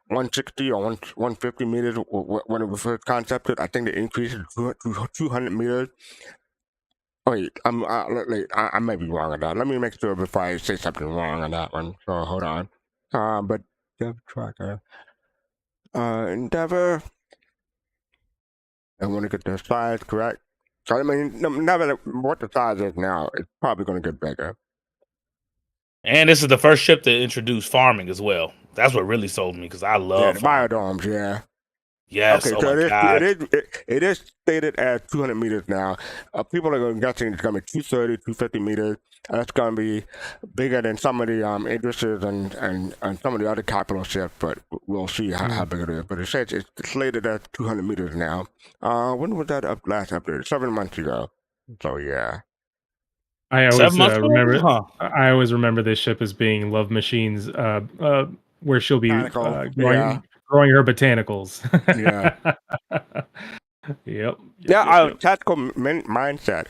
160 or 150 meters when it was first concepted. I think they increased it to 200 meters. Wait, I may be wrong on that. Let me make sure before I say something wrong on that one. So hold on. But Dev Tracker, Endeavor. I want to get the size correct. So I mean, no matter what the size is now, it's probably going to get bigger. And this is the first ship to introduce farming as well. That's what really sold me because I love the biodomes. Yeah. Yes. Okay, so it is stated as 200 meters now. People are guessing it's going to be 230, 250 meters. That's going to be bigger than some of the Idrises and some of the other capital ships, but we'll see how big it is. But it says it's slated at 200 meters now. When was that last update? 7 months ago. So yeah. I always I always remember this ship as being Love Machine's, where she'll be growing her botanicals. Yep. Tactical mindset.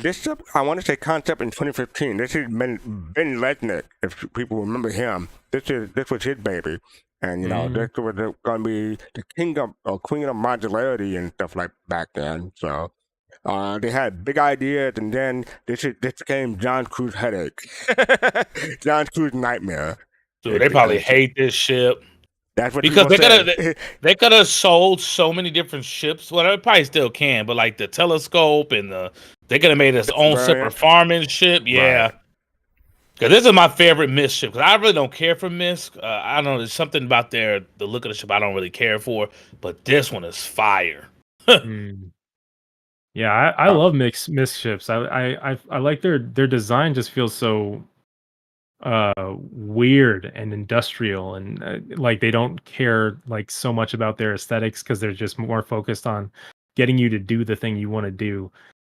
This ship, I want to say concept in 2015. This is Ben Letnick, if people remember him. This was his baby. And, this was going to be the king of, or queen of modularity and stuff like back then. So, they had big ideas, and then this became John Cruz's headache. John Cruz's nightmare. Dude, they probably hate this ship. That's what because they could have sold so many different ships. Well, they probably still can, but like the telescope and they could have made its own separate farming ship. Yeah, because this is my favorite MISC ship. Because I really don't care for MISC. I don't know. There's something about the look of the ship I don't really care for. But this one is fire. Yeah, I love MISC ships. I like their design. Just feels so weird and industrial, and like they don't care like so much about their aesthetics because they're just more focused on getting you to do the thing you want to do.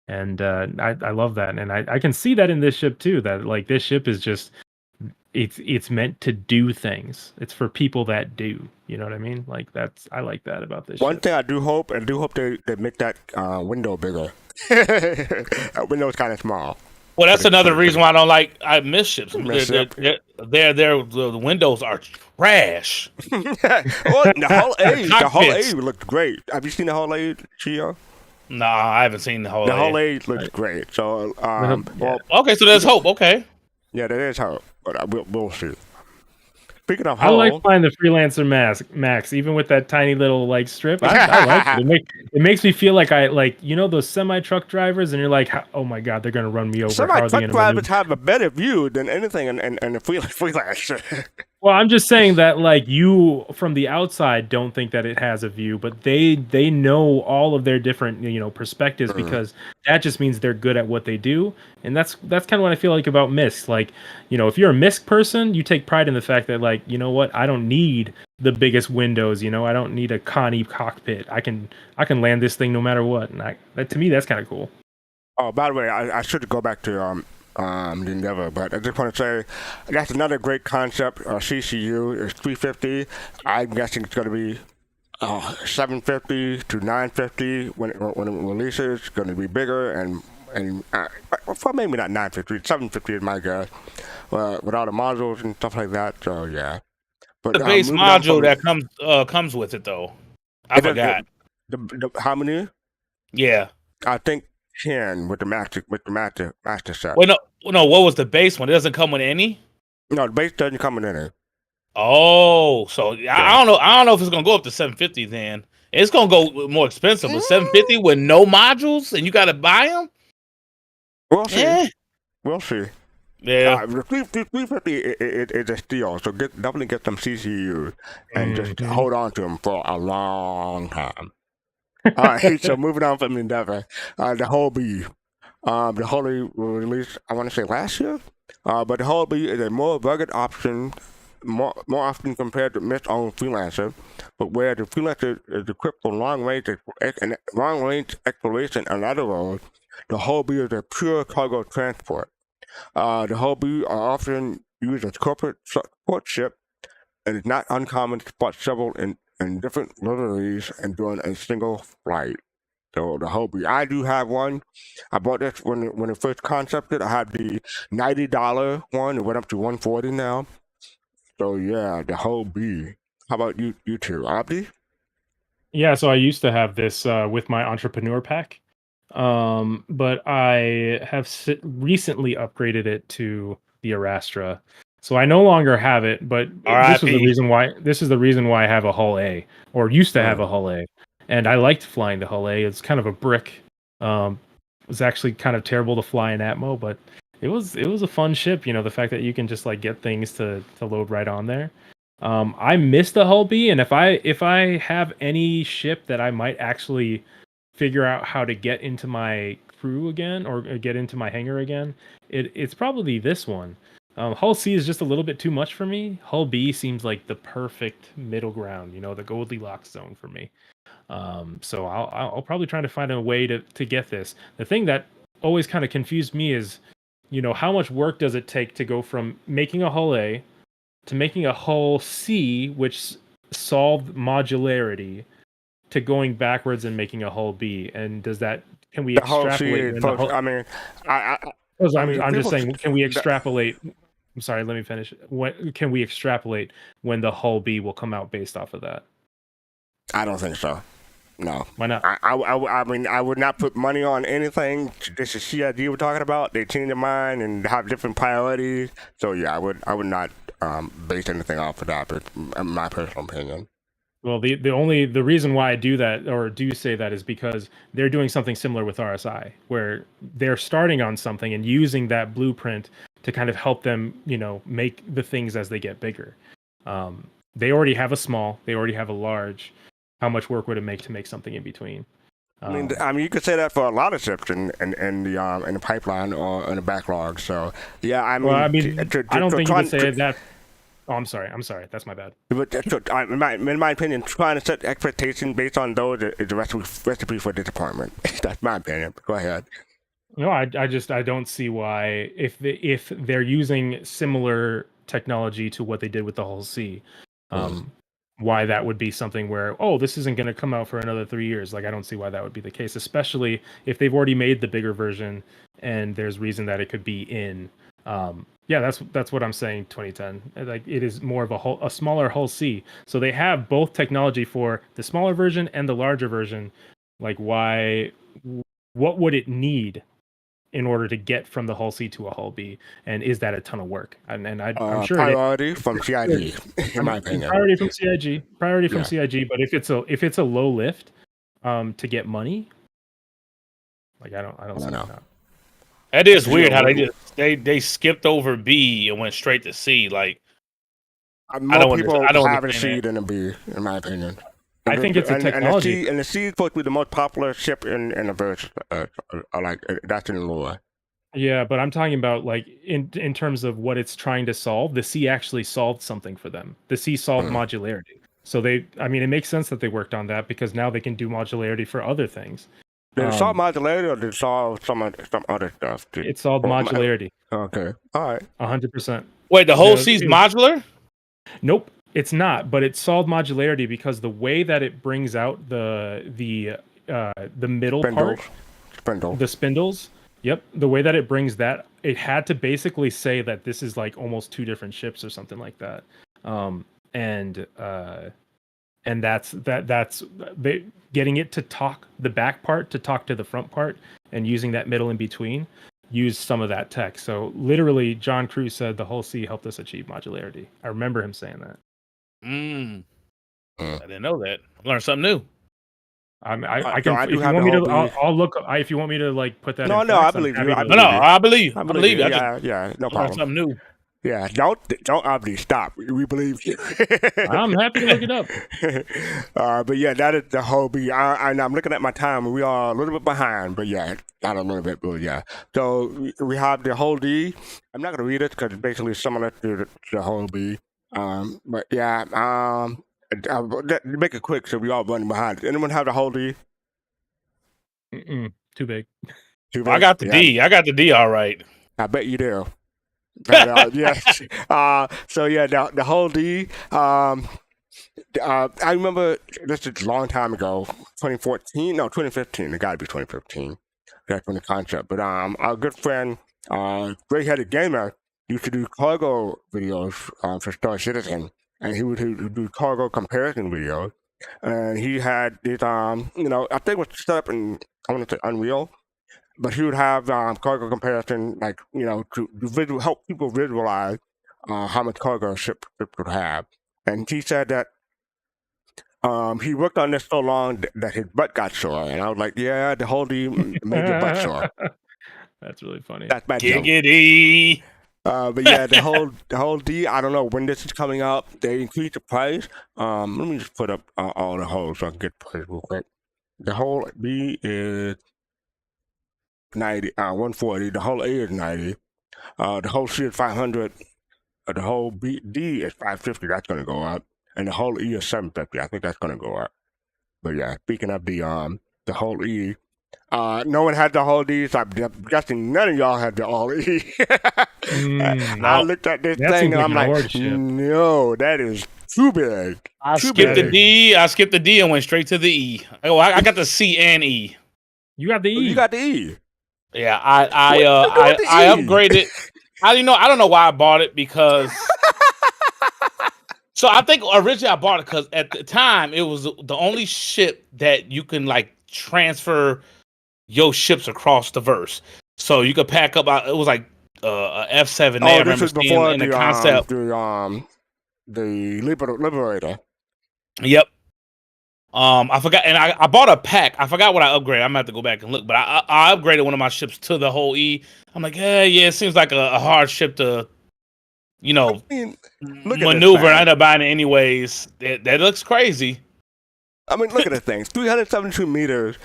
And I love that, and I can see that in this ship too, that like this ship is just it's meant to do things. It's for people that do, you know what I mean? Like I like that about this one ship. thing I do hope they make that window bigger. That window's kind of small. Well, that's another reason why I don't like MISC ships. The windows are trash. The whole A looked great. Have you seen the whole A, Gio? No, I haven't seen the whole A. The whole A looks great. So, okay, so there's hope. Okay. Yeah, there is hope, but we'll see. Speaking of I like flying the Freelancer Max, even with that tiny little like strip. I like it. It makes me feel like those semi truck drivers, and you're like, oh my god, they're gonna run me over. Semi truck drivers have a better view than anything in the Freelancer. Well, I'm just saying that like you from the outside don't think that it has a view, but they know all of their different perspectives because that just means they're good at what they do, and that's kind of what I feel like about MISC. Like if you're a MISC person, you take pride in the fact that like what, I don't need the biggest windows. I don't need a Connie cockpit. I can land this thing no matter what, and that to me that's kind of cool. Oh, by the way, I should go back to the Endeavor, but I just want to say that's another great concept. CCU is 350. I'm guessing it's going to be 750 to 950 when it releases. It's going to be bigger and well, maybe not 950, 750 is my guess. With all the modules and stuff like that. So yeah, but the base module that comes with it though. I forgot. The how many? Yeah, I think 10 with the master set. Wait, no. What was the base one? It doesn't come with any. No, the base doesn't come with any. Oh, so yeah. I don't know if it's gonna go up to 750. Then it's gonna go more expensive. But 750 with no modules, and you gotta buy them. We'll see. We'll see. Yeah, the 350 is a steal. So definitely get some CCUs and just hold on to them for a long time. All right, so moving on from Endeavor, the Whole B. The Holy was released, I want to say last year, but the Whole B is a more rugged option, more often compared to MISC own Freelancer, but where the Freelancer is equipped for long range exploration and other roles, the Whole B is a pure cargo transport. The Whole B are often used as corporate support ship It is not uncommon to spot several in different liveries and during a single flight. So the whole B. I do have one. I bought this when it first concepted. I had the $90 one. It went up to $140 now. So yeah, the whole B. How about you two, Abdi? Yeah, so I used to have this with my entrepreneur pack, but I have recently upgraded it to the Arastra. So I no longer have it, but this is the reason why. This is the reason why I have a Hull A, or used to have a Hull A, and I liked flying the Hull A. It's kind of a brick. It was actually kind of terrible to fly in Atmo, but it was a fun ship. You know, the fact that you can just like get things to load right on there. I miss the Hull B, and if I have any ship that I might actually figure out how to get into my crew again or get into my hangar again, it's probably this one. Hull C is just a little bit too much for me. Hull B seems like the perfect middle ground, you know, the Goldilocks zone for me. So I'll probably try to find a way to get this. The thing that always kind of confused me is, you know, how much work does it take to go from making a Hull A to making a Hull C, which solved modularity, to going backwards and making a Hull B? And can we extrapolate? I'm just saying, can we extrapolate? I'm sorry, let me finish. Can we extrapolate when the Hull B will come out based off of that? I don't think so. No. Why not? I mean, I would not put money on anything. This is CIG we're talking about. They change their mind and have different priorities. So yeah, I would not base anything off of that, but in my personal opinion. Well, the reason why I do that or do say that is because they're doing something similar with RSI, where they're starting on something and using that blueprint to kind of help them, you know, make the things as they get bigger. They already have a small, they already have a large. How much work would it make to make something in between? I mean, you could say that for a lot of ships in the pipeline or in the backlog. So yeah, I mean, I don't think you could say that. Oh, I'm sorry. That's my bad. But in my opinion, trying to set expectations based on those is a recipe for disappointment. That's my opinion. Go ahead. No, I don't see why if they're using similar technology to what they did with the Hull C, why that would be something where, oh, this isn't going to come out for another 3 years. Like, I don't see why that would be the case, especially if they've already made the bigger version and there's reason that it could be in. Yeah, that's what I'm saying. 2010, like it is more of a smaller Hull C. So they have both technology for the smaller version and the larger version. Like, why? What would it need in order to get from the Hull C to a Hull B? And is that a ton of work? I'm sure priority from CIG, in my opinion. Priority from CIG. But if it's a low lift, to get money, like I don't see that. That is weird how they skipped over B and went straight to C. Like, I don't have a C than a B, in my opinion. I think it's a technology. And the C is supposed to be the most popular ship in the verse. Like that's in the lore. Yeah, but I'm talking about like in terms of what it's trying to solve. The C actually solved something for them. The C solved modularity. So it makes sense that they worked on that because now they can do modularity for other things. Did it solve modularity or did it solve some other stuff? It solved modularity. Okay. All right. 100%. Wait, the whole C's modular? Nope, it's not. But it solved modularity because the way that it brings out the middle part, the spindles. Yep, the way that it brings that, it had to basically say that this is like almost two different ships or something like that. And that's getting it to talk the back part to talk to the front part and using that middle in between used some of that tech. So literally John Cruz said the Hull C helped us achieve modularity. I remember him saying that. I didn't know that. I learned something new. I can. If you want me to, I'll look. If you want me to like put that. No, I believe you. I believe. Yeah, no problem. Something new. Yeah, don't Abdi, stop. We believe you. I'm happy to look it up. But yeah, that is the whole B. And I'm looking at my time. We are a little bit behind, but yeah, not a little bit, but yeah. So we have the whole D. I'm not going to read it because it's basically similar to the whole B. But yeah, make it quick so we all running behind. Anyone have the whole D? Too big. Too big? I got the D. I got the D all right. I bet you do. But, yes. So yeah, the whole D. I remember this is a long time ago, 2014, no, 2015. It got to be 2015. That's when the concept. But our good friend, gray-headed gamer, used to do cargo videos for Star Citizen, and he would do cargo comparison videos. And he had this, I think it was set up in, I want to say Unreal, but he would have cargo comparison, like, to help people visualize how much cargo a ship would have. And he said that he worked on this so long that his butt got sore, and I was like, "Yeah, the whole D made your butt sore." That's really funny. That's my joke. Giggity. But yeah, the whole D. I don't know when this is coming out. They increased the price. Let me just put up all the holes so I can get the price real quick. The whole B is 90, 140. The whole A is 90. The whole C is 500. The whole D is 550. That's gonna go up. And the whole E is 750. I think that's gonna go up. But yeah, speaking of the whole E, no one had the whole D, so I'm guessing none of y'all had the whole E. I looked at this thing and I'm like, no, that is too big. I skipped the D and went straight to the E. Oh, I got the C and E. You got the E. You got the E. Yeah, I upgraded. I don't know why I bought it because. So I think originally I bought it because at the time it was the only ship that you can like transfer your ships across the verse. So you could pack up. It was like a F7. Oh, this is before in the concept. The Liberator. Yep. I forgot, and I bought a pack. I forgot what I upgraded. I'm gonna have to go back and look, but I upgraded one of my ships to the whole E. I'm like, yeah, it seems like a hard ship to. Maneuver. I end up buying it anyways. That looks crazy. I mean, look at the thing. 372 meters,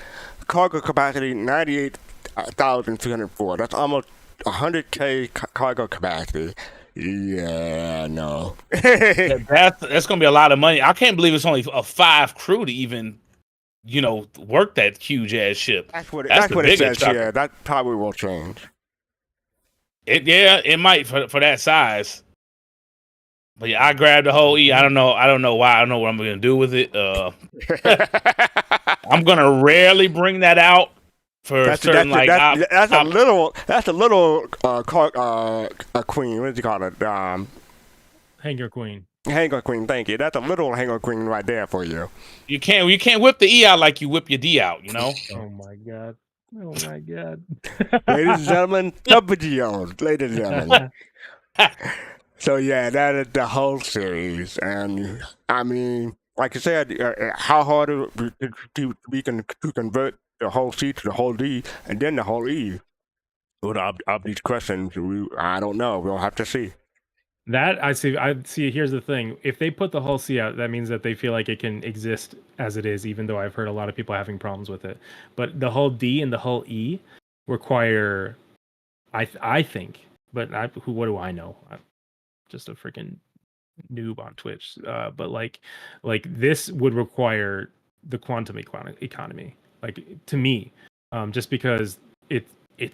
cargo capacity 98,304. That's almost 100K cargo capacity. Yeah, no. That's gonna be a lot of money. I can't believe it's only a 5 crew to even, work that huge ass ship. That's what it says here. That probably will change. It might for that size. But yeah, I grabbed the whole E. I don't know why. I don't know what I'm gonna do with it. I'm gonna rarely bring that out for that's a little queen. What did you call it? Hangar queen. Hangar queen. Thank you. That's a little hangar queen right there for you. You can't whip the E out like you whip your D out. Oh my god. Oh my god. Ladies and gentlemen, SubVeGio. Ladies and gentlemen. So yeah, that is the whole series, and I mean, like I said, how hard we can convert the whole C to the whole D and then the whole E. With these questions, I don't know. We'll have to see. That I see. Here's the thing: if they put the whole C out, that means that they feel like it can exist as it is. Even though I've heard a lot of people having problems with it, but the whole D and the whole E require, I think. But what do I know? Just a freaking noob on Twitch, but like this would require the quantum economy, like to me, just because it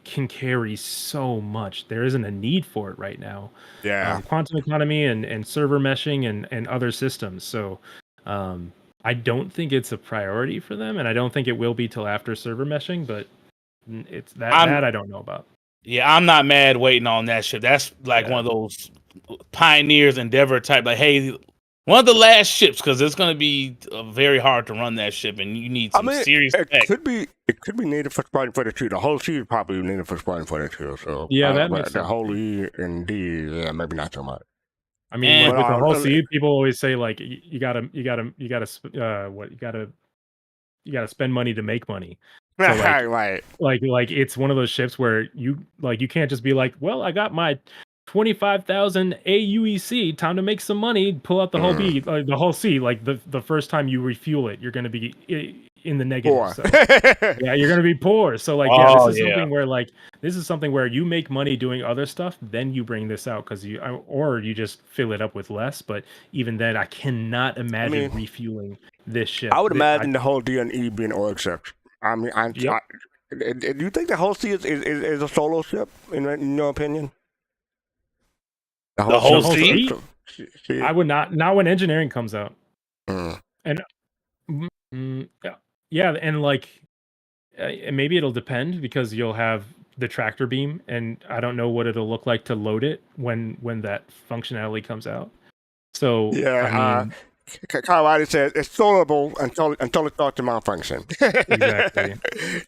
can carry so much. There isn't a need for it right now. Yeah, quantum economy and server meshing and other systems. So I don't think it's a priority for them, and I don't think it will be till after server meshing. But it's that I don't know about. Yeah, I'm not mad waiting on that shit. That's like one of those Pioneers Endeavor type, like, hey, one of the last ships, because it's going to be very hard to run that ship, and you need some serious tech. It could be needed for Squadron 42. The whole C is probably needed for Squadron 42. So yeah, that makes sense. The whole E and D, maybe not so much. I mean, with the whole C, people always say like you gotta spend money to make money. So right. Like it's one of those ships where you can't just be like, well, I got my 25,000 AUEC, time to make some money, pull out the whole B, the whole C. Like the first time you refuel it, you're going to be in the negative. Poor. So, yeah, you're going to be poor. So like, this is something where you make money doing other stuff, then you bring this out or you just fill it up with less. But even then, I cannot imagine refueling this ship. I would imagine the whole D and E being oil ships. I mean, do you think the whole C is a solo ship in your opinion? The whole seat? I would not when engineering comes out. Mm. And yeah, and like maybe it'll depend because you'll have the tractor beam, and I don't know what it'll look like to load it when that functionality comes out. So Yeah, I mean, Kawadi says it's solvable until it starts to malfunction. Exactly.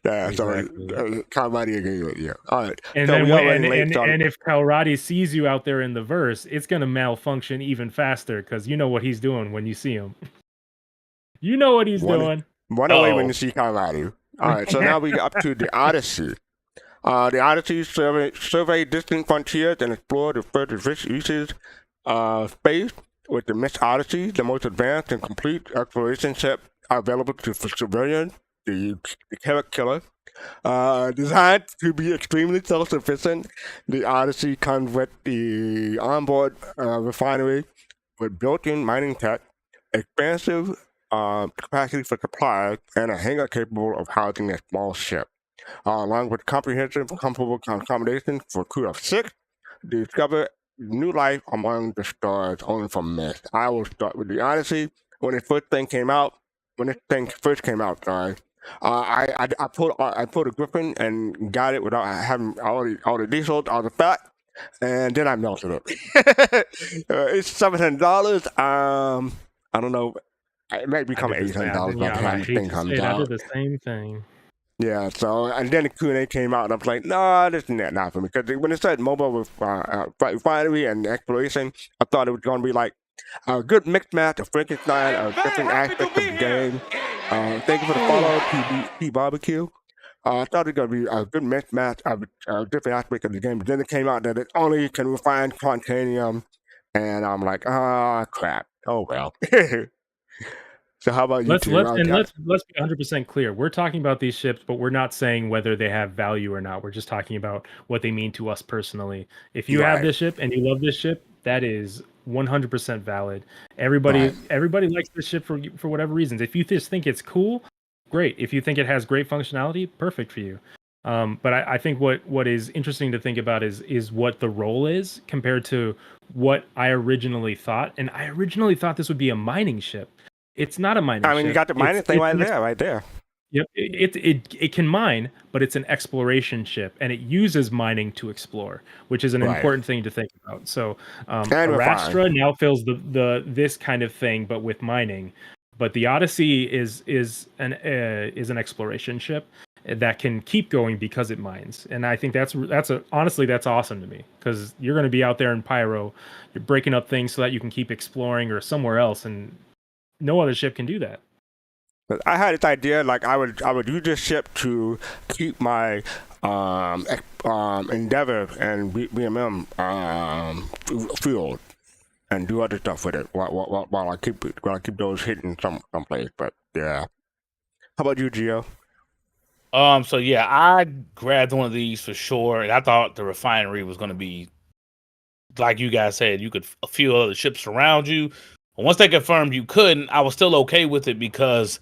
Yeah, Exactly. so Kawadi agrees with you. All right. And so then we already late and if Kalrati sees you out there in the verse, it's gonna malfunction even faster because you know what he's doing when you see him. You know what he's doing. Run away when you see Kawadi. All right, so now we get up to the Odyssey. The Odyssey survey distant frontiers and explore the further reaches space with the Miss Odyssey, the most advanced and complete exploration ship available for civilians, the Carrot Killer. Designed to be extremely self-sufficient, the Odyssey comes with the onboard refinery with built-in mining tech, expansive capacity for supplies, and a hangar capable of housing a small ship. Along with comprehensive, comfortable accommodations for a crew of 6, discover new life among the stars only from Mist. I will start with the Odyssey. When this thing first came out, sorry. I pulled a Griffin and got it without having all the diesels, all the fat, and then I melted it. It's $700. I don't know. It might become $800 by the time the thing comes out. I did the same thing. Yeah, so, and then the Q&A came out, and I was like, no, this is not for me. Because when it said mobile with refinery and exploration, I thought it was going to be like a good mixed match of Frankenstein, of different aspects of the game. Thank you for the follow, P Barbecue. I thought it was going to be a good mixed match of different aspects of the game, but then it came out that it only can refine quantanium, and I'm like, crap. Oh, well. So how about you let's two? let's be 100% clear. We're talking about these ships, but we're not saying whether they have value or not. We're just talking about what they mean to us personally. If you have this ship and you love this ship, that is 100% valid. Everybody likes this ship for whatever reasons. If you just think it's cool, great. If you think it has great functionality, perfect for you. But I think what is interesting to think about is what the role is compared to what I originally thought. And I originally thought this would be a mining ship. It's not a mining ship. I mean, you got the mining thing right there. Yep, it can mine, but it's an exploration ship, and it uses mining to explore, which is an important thing to think about. So, Rastra now fills this kind of thing, but with mining. But the Odyssey is an exploration ship that can keep going because it mines, and I think honestly that's awesome to me because you're going to be out there in Pyro, you're breaking up things so that you can keep exploring or somewhere else, and no other ship can do that. I had this idea, like I would use this ship to keep my Endeavor and BMM fueled and do other stuff with it while I keep those hitting someplace. But yeah, how about you, Gio? So yeah, I grabbed one of these for sure, and I thought the refinery was going to be like you guys said. You could fuel other ships around you. Once they confirmed you couldn't, I was still okay with it because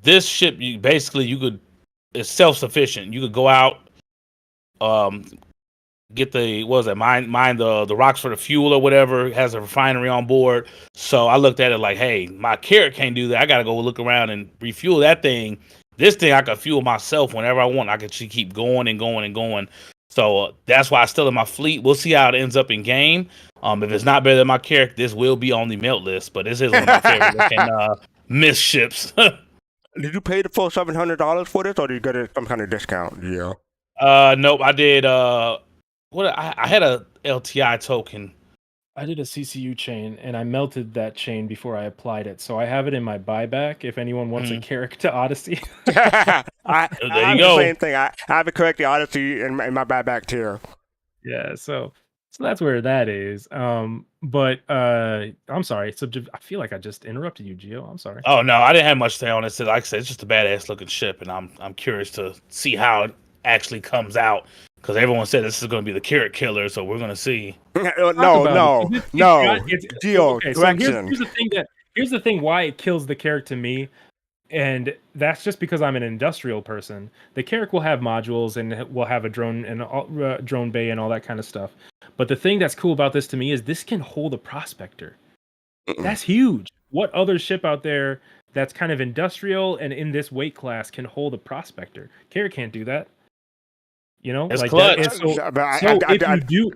this ship, it's self-sufficient. You could go out, get mine the rocks for the fuel or whatever. It has a refinery on board. So I looked at it like, hey, my carrot can't do that. I got to go look around and refuel that thing. This thing I can fuel myself whenever I want. I can just keep going and going and going. So that's why I still in my fleet. We'll see how it ends up in game. If it's not better than my character, this will be on the melt list. But this is one of my favorite looking miss ships. Did you pay the full $700 for this, or did you get some kind of discount? Yeah. Nope. I did. I had a LTI token. I did a CCU chain, and I melted that chain before I applied it. So I have it in my buyback if anyone wants a character Odyssey. There you go. The same thing. I have a correct Odyssey in my buyback too. Yeah, so that's where that is. But I'm sorry. So I feel like I just interrupted you, Gio. I'm sorry. Oh no, I didn't have much to say on it. Like I said, it's just a badass looking ship, and I'm curious to see how it actually comes out. Because everyone said this is going to be the carrot killer, so we're going to see. No. Gio, okay, correction. So here's the thing why it kills the carrot to me, and that's just because I'm an industrial person. The carrot will have modules and will have a drone and drone bay and all that kind of stuff. But the thing that's cool about this to me is this can hold a prospector. That's huge. What other ship out there that's kind of industrial and in this weight class can hold a prospector? Carrier can't do that. You know, that's like clutch. that is if you do.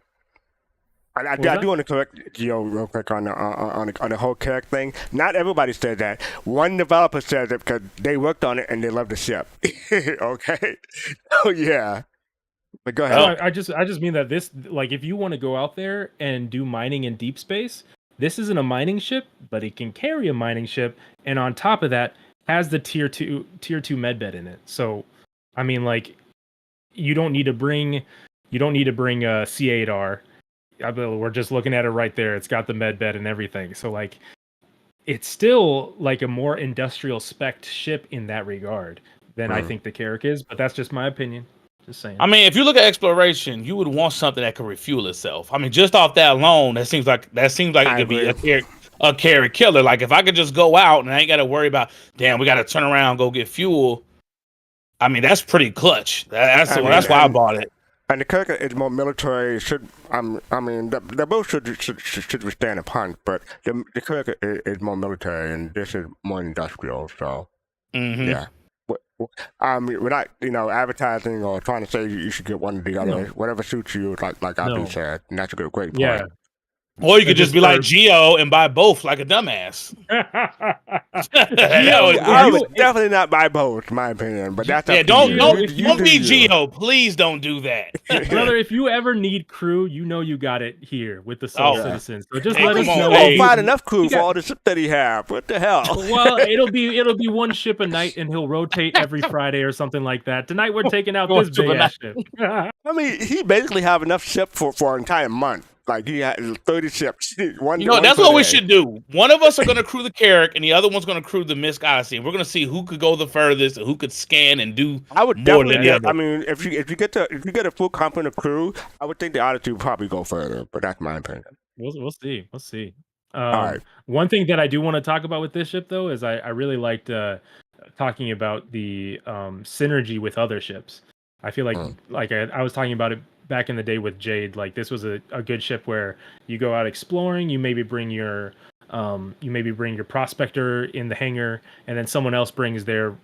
I do want to correct Gio real quick on the whole Carrick thing. Not everybody said that. One developer said that because they worked on it and they love the ship. Okay. Oh yeah. But go ahead. I just mean that this, like, if you want to go out there and do mining in deep space, this isn't a mining ship, but it can carry a mining ship, and on top of that, has the tier 2 medbed in it. So, I mean, like, you don't need to bring a C8R. We're just looking at it right there. It's got the medbed and everything. So, like, it's still like a more industrial spec ship in that regard than I think the Carrick is. But that's just my opinion. Just saying. I mean, if you look at exploration, you would want something that can refuel itself. I mean, just off that alone, that seems like it could be a Carrick killer. Like, if I could just go out and I ain't got to worry about, damn, we got to turn around, go get fuel. I mean, that's pretty clutch. That's why I bought it. And the Carrick is more military. I mean, they both should withstand a punch, but the Carrick is more military, and this is more industrial. So, yeah. We're not, advertising or trying to say you should get one of the other. Whatever suits you, like Abdi said, and that's a great point. Yeah. Or you could just be like Gio and buy both like a dumbass. I would definitely not buy both, in my opinion. But that's don't be Gio. Please don't do that, brother. If you ever need crew, you got it here with the Soul Citizens. So just let us know. We'll find enough crew for all the ships that he have. What the hell? Well, it'll be one ship a night, and he'll rotate every Friday or something like that. Tonight we're taking out this big ass ship. I mean, he basically have enough ship for an entire month. Like, he had 30 ships. That's what we should do. One of us are going to crew the Carrick, and the other one's going to crew the Misk Odyssey. And we're going to see who could go the furthest, and who could scan and do. I would definitely. I mean, if you get a full complement of crew, I would think the Odyssey would probably go further. But that's my opinion. We'll see. All right. One thing that I do want to talk about with this ship, though, is I really liked talking about the synergy with other ships. I feel like I was talking about it back in the day with Jade. Like, this was a good ship where you go out exploring, you maybe bring your prospector in the hangar, and then someone else brings their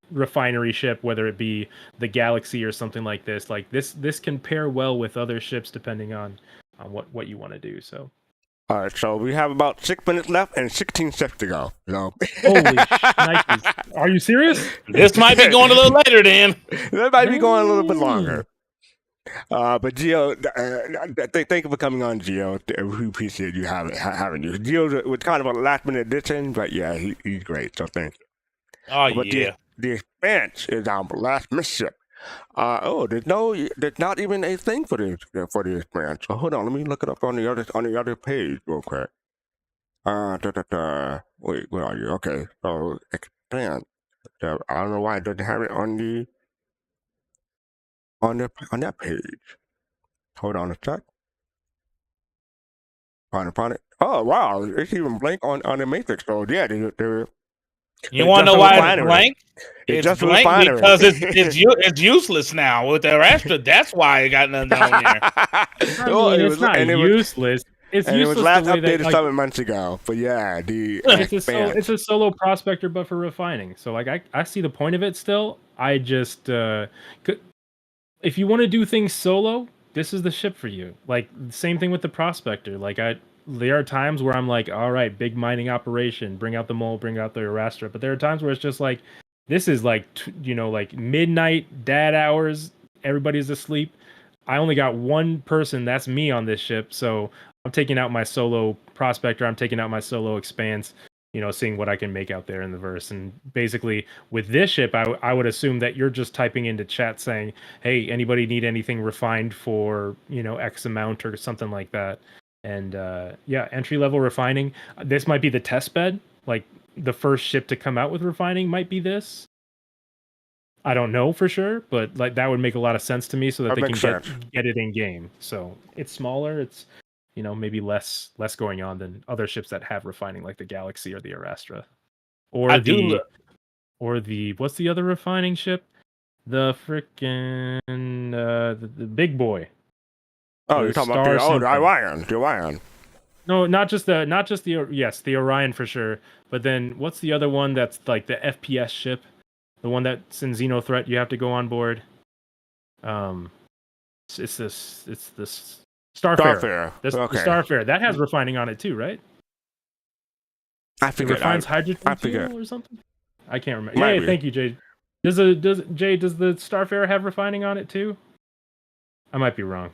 refinery ship, whether it be the Galaxy or something like this. Like, this can pair well with other ships depending on what you want to do. So all right, so we have about 6 minutes left and 16 steps to go. So. Holy shnikes. Are you serious? This might be going a little later, then. That might be going a little bit longer. But Gio, thank you for coming on, Gio. We appreciate you having you. Gio was kind of a last minute addition, but yeah, he's great. So thank you. Oh, but yeah. The Expanse is our last mission. There's not even a thing for the Expanse. So hold on, let me look it up on the other page real quick. Wait, where are you? Okay, so Expanse. I don't know why it doesn't have it on that page. Hold on a sec. Find it. Oh wow, it's even blank on the matrix. So yeah, they're you want to know why it's blank? It's blank because it's useless now with the Astra. That's why it got nothing on there. It's not useless. It's and useless. It was last updated 7 months ago. But yeah, it's a solo prospector, but for refining. So like I see the point of it still. I just if you want to do things solo, this is the ship for you. Like, same thing with the prospector. Like, there are times where I'm like, all right, big mining operation, bring out the mole, bring out the Arastra. But there are times where it's just like, this is like, like midnight, dad hours, everybody's asleep. I only got one person, that's me on this ship. So I'm taking out my solo prospector, I'm taking out my solo Expanse, seeing what I can make out there in the verse. And basically with this ship, I would assume that you're just typing into chat saying, hey, anybody need anything refined for, X amount or something like that. And entry level refining. This might be the test bed. Like, the first ship to come out with refining might be this. I don't know for sure, but like that would make a lot of sense to me, so that they can get it in game. So it's smaller. It's maybe less going on than other ships that have refining, like the Galaxy or the Arastra, or the what's the other refining ship? The frickin' the big boy. Oh, you're talking about the Orion. The Orion. No, not just the Orion for sure. But then what's the other one that's like the FPS ship? The one that's in Xeno Threat you have to go on board. It's this Starfarer. The Starfarer. That has refining on it too, right? I forget. It refines hydrogen fuel or something? I can't remember. Hey, thank you, Jay. Does the Starfarer have refining on it too? I might be wrong.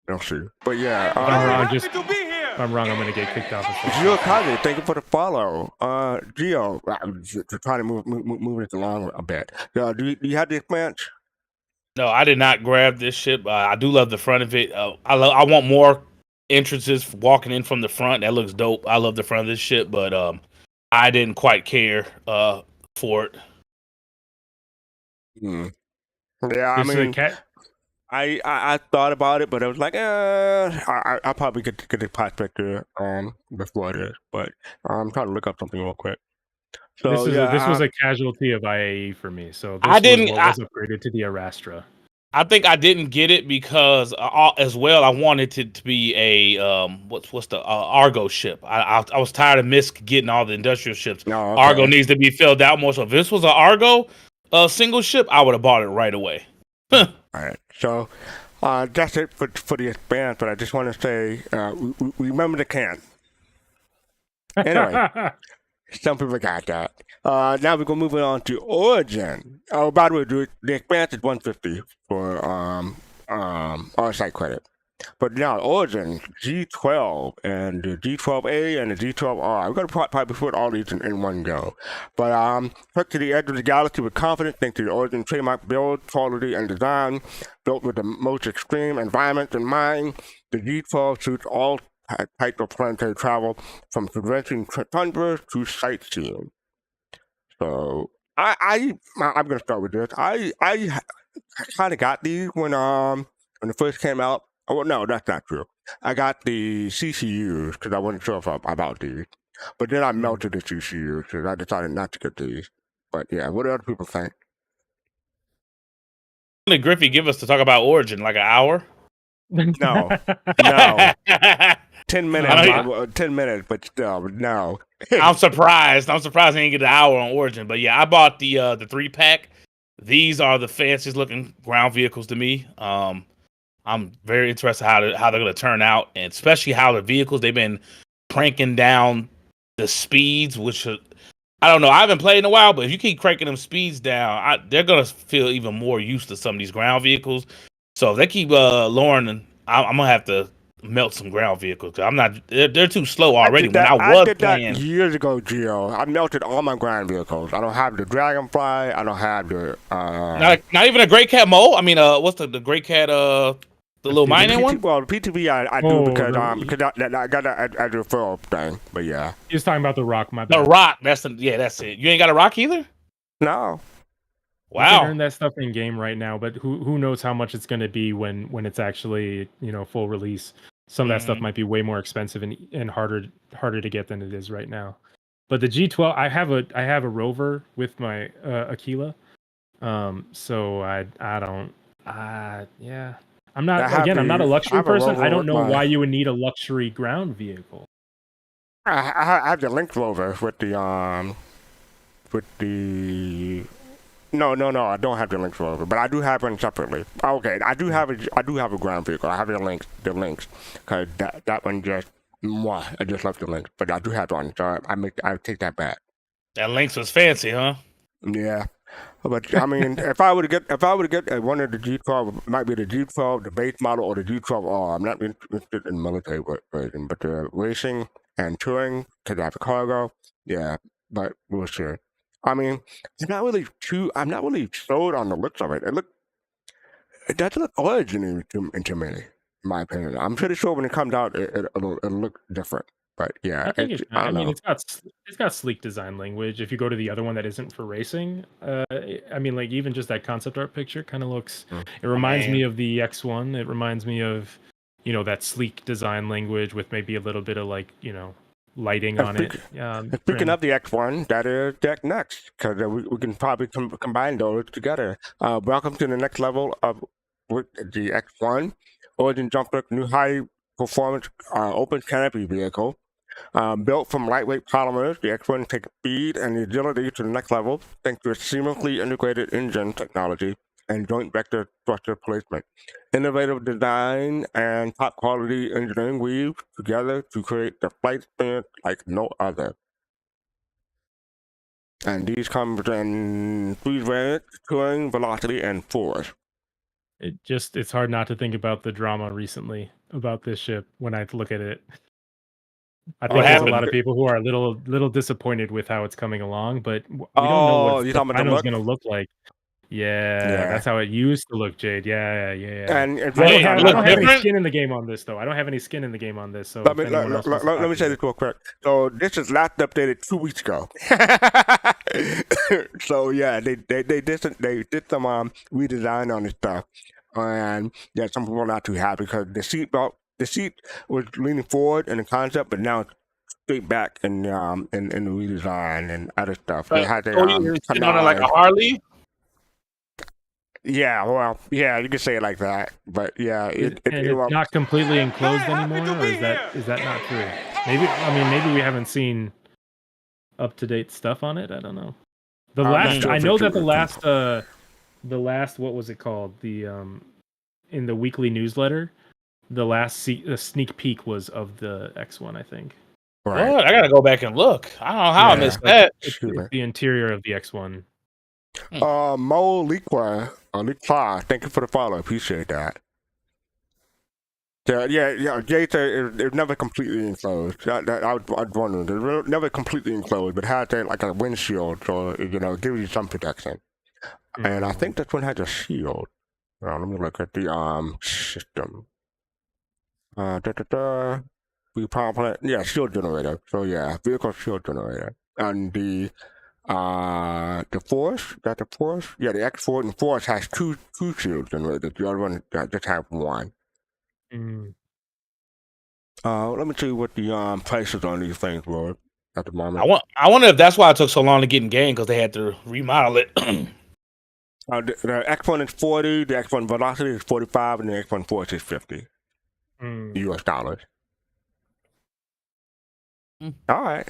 I'll see. But yeah, if I'm wrong, I'm gonna get kicked off. Gio Kazi, thank you for the follow. Gio, to try to move it along a bit. Do you have the expanse? No, I did not grab this ship. I do love the front of it. I want more entrances walking in from the front. That looks dope. I love the front of this ship, but I didn't quite care for it. Yeah, I mean, I thought about it, but I was like, I'll probably get the prospector before this, but I'm trying to look up something real quick. So this was a casualty of IAE for me. So this was upgraded to the Arastra. I think I didn't get it because as well I wanted it to be a what's the Argo ship. I was tired of getting all the industrial ships. Oh, okay. Argo needs to be filled out more. So if this was an Argo single ship, I would have bought it right away. All right. So that's it for the expanse. But I just want to say, remember the can. Anyway. Some people got that. Now we're gonna move on to Origin. Oh, by the way, the expanse is 150 for our site credit. But now Origin, G12 and the G12A and the G12R. We're gonna probably put all these in one go. But took to the edge of the galaxy with confidence thanks to the Origin trademark build, quality, and design, built with the most extreme environments in mind. The G12 suits all types of planetary travel, from adventuring tundra to sightseeing. So I'm gonna start with this. I kind of got these when it first came out. Oh well, no, that's not true. I got the CCUs because I wasn't sure about these, but then I melted the CCUs because I decided not to get these. But yeah, what do other people think? What did Griffey give us to talk about Origin? Like an hour? No. 10 minutes, but still, no. I'm surprised. I didn't get an hour on Origin, but yeah, I bought the 3-pack. These are the fanciest looking ground vehicles to me. I'm very interested how they're going to turn out, and especially how the vehicles they've been cranking down the speeds, which I don't know. I haven't played in a while, but if you keep cranking them speeds down, they're going to feel even more used to some of these ground vehicles. So if they keep lowering, I'm gonna have to melt some ground vehicles. I'm not. They're too slow already. I did that years ago, Gio. I melted all my ground vehicles. I don't have the Dragonfly. I don't have the. Not even a Great Cat Mole. I mean, what's the Great Cat? The little mining one. Well, the PTV I do because I got that as a referral thing. But yeah, he was talking about the Rock. My bad. The Rock. That's it. You ain't got a Rock either. No. Wow. You can earn that stuff in game right now, but who knows how much it's going to be when it's actually full release. Some of that stuff might be way more expensive and harder to get than it is right now. But the G12, I have a rover with my Aquila, so I'm not a luxury person. I don't know why you would need a luxury ground vehicle. I have the Lynx rover with the No, I don't have the Lynx rover, but I do have one separately. Okay, I do have a ground vehicle. I have the Lynx, because that one I just left the Lynx, but I do have one, so I take that back. That Lynx was fancy, huh? Yeah, but I mean, if I were to get one of the G12, it might be the G12, the base model, or the G12R. I'm not interested in the military version, but the racing and touring, because I have a cargo. Yeah, but we'll see. I mean, I'm not really sold on the looks of it. It doesn't look Origin to me, in my opinion. I'm pretty sure when it comes out, it'll look different. But yeah, it's got sleek design language. If you go to the other one that isn't for racing, I mean, like even just that concept art picture kind of looks. It reminds me of the X1. It reminds me of that sleek design language with maybe a little bit of lighting on it. Speaking of the X1, that is deck next, because we can probably combine those together. Welcome to the next level with the X1. Origin Jumper, new high-performance open canopy vehicle. Built from lightweight polymers, the X1 takes speed and agility to the next level thanks to its seamlessly integrated engine technology and joint vector thruster placement. Innovative design and top-quality engineering weave together to create the flight experience like no other. And these come in 3 variants: Touring, Velocity, and Force. It's hard not to think about the drama recently about this ship when I look at it. I think there's a lot of people who are a little disappointed with how it's coming along, but we don't know what the final's going to look like. Yeah, that's how it used to look, Jade. Yeah. And I don't have any skin in the game on this, though. I don't have any skin in the game on this. So let me say this real quick. So this is last updated 2 weeks ago. So yeah, they did some redesign on this stuff, and yeah, some people are not too happy because the seat was leaning forward in the concept, but now it's straight back in the redesign and other stuff. They had you're sitting on it like a Harley. Yeah, well, yeah, you could say it like that, but yeah, it's not completely enclosed anymore, or is that not true? Maybe we haven't seen up to date stuff on it. I don't know. I know that the last what was it called? The in the weekly newsletter, the last sneak peek was of the X1, I think. Right. What? I gotta go back and look. I don't know how I missed that. It's the interior of the X1. Mo Liqua, thank you for the follow. Appreciate that. Yeah. Jay said it's never completely enclosed. I was wondering. It's never completely enclosed, but had like a windshield, so it gives you some protection. And I think this one has a shield. Let me look at the system. We power plant. Yeah, shield generator. So yeah, vehicle shield generator. And the Force, that the Force? Yeah, the X4 and Force has two shield generators. The other one just have one. Let me see what the prices on these things were at the moment. I wonder if that's why it took so long to get in game, because they had to remodel it. The X1 is 40, the X1 Velocity is 45, and the X1 Force is 50 US dollars. All right.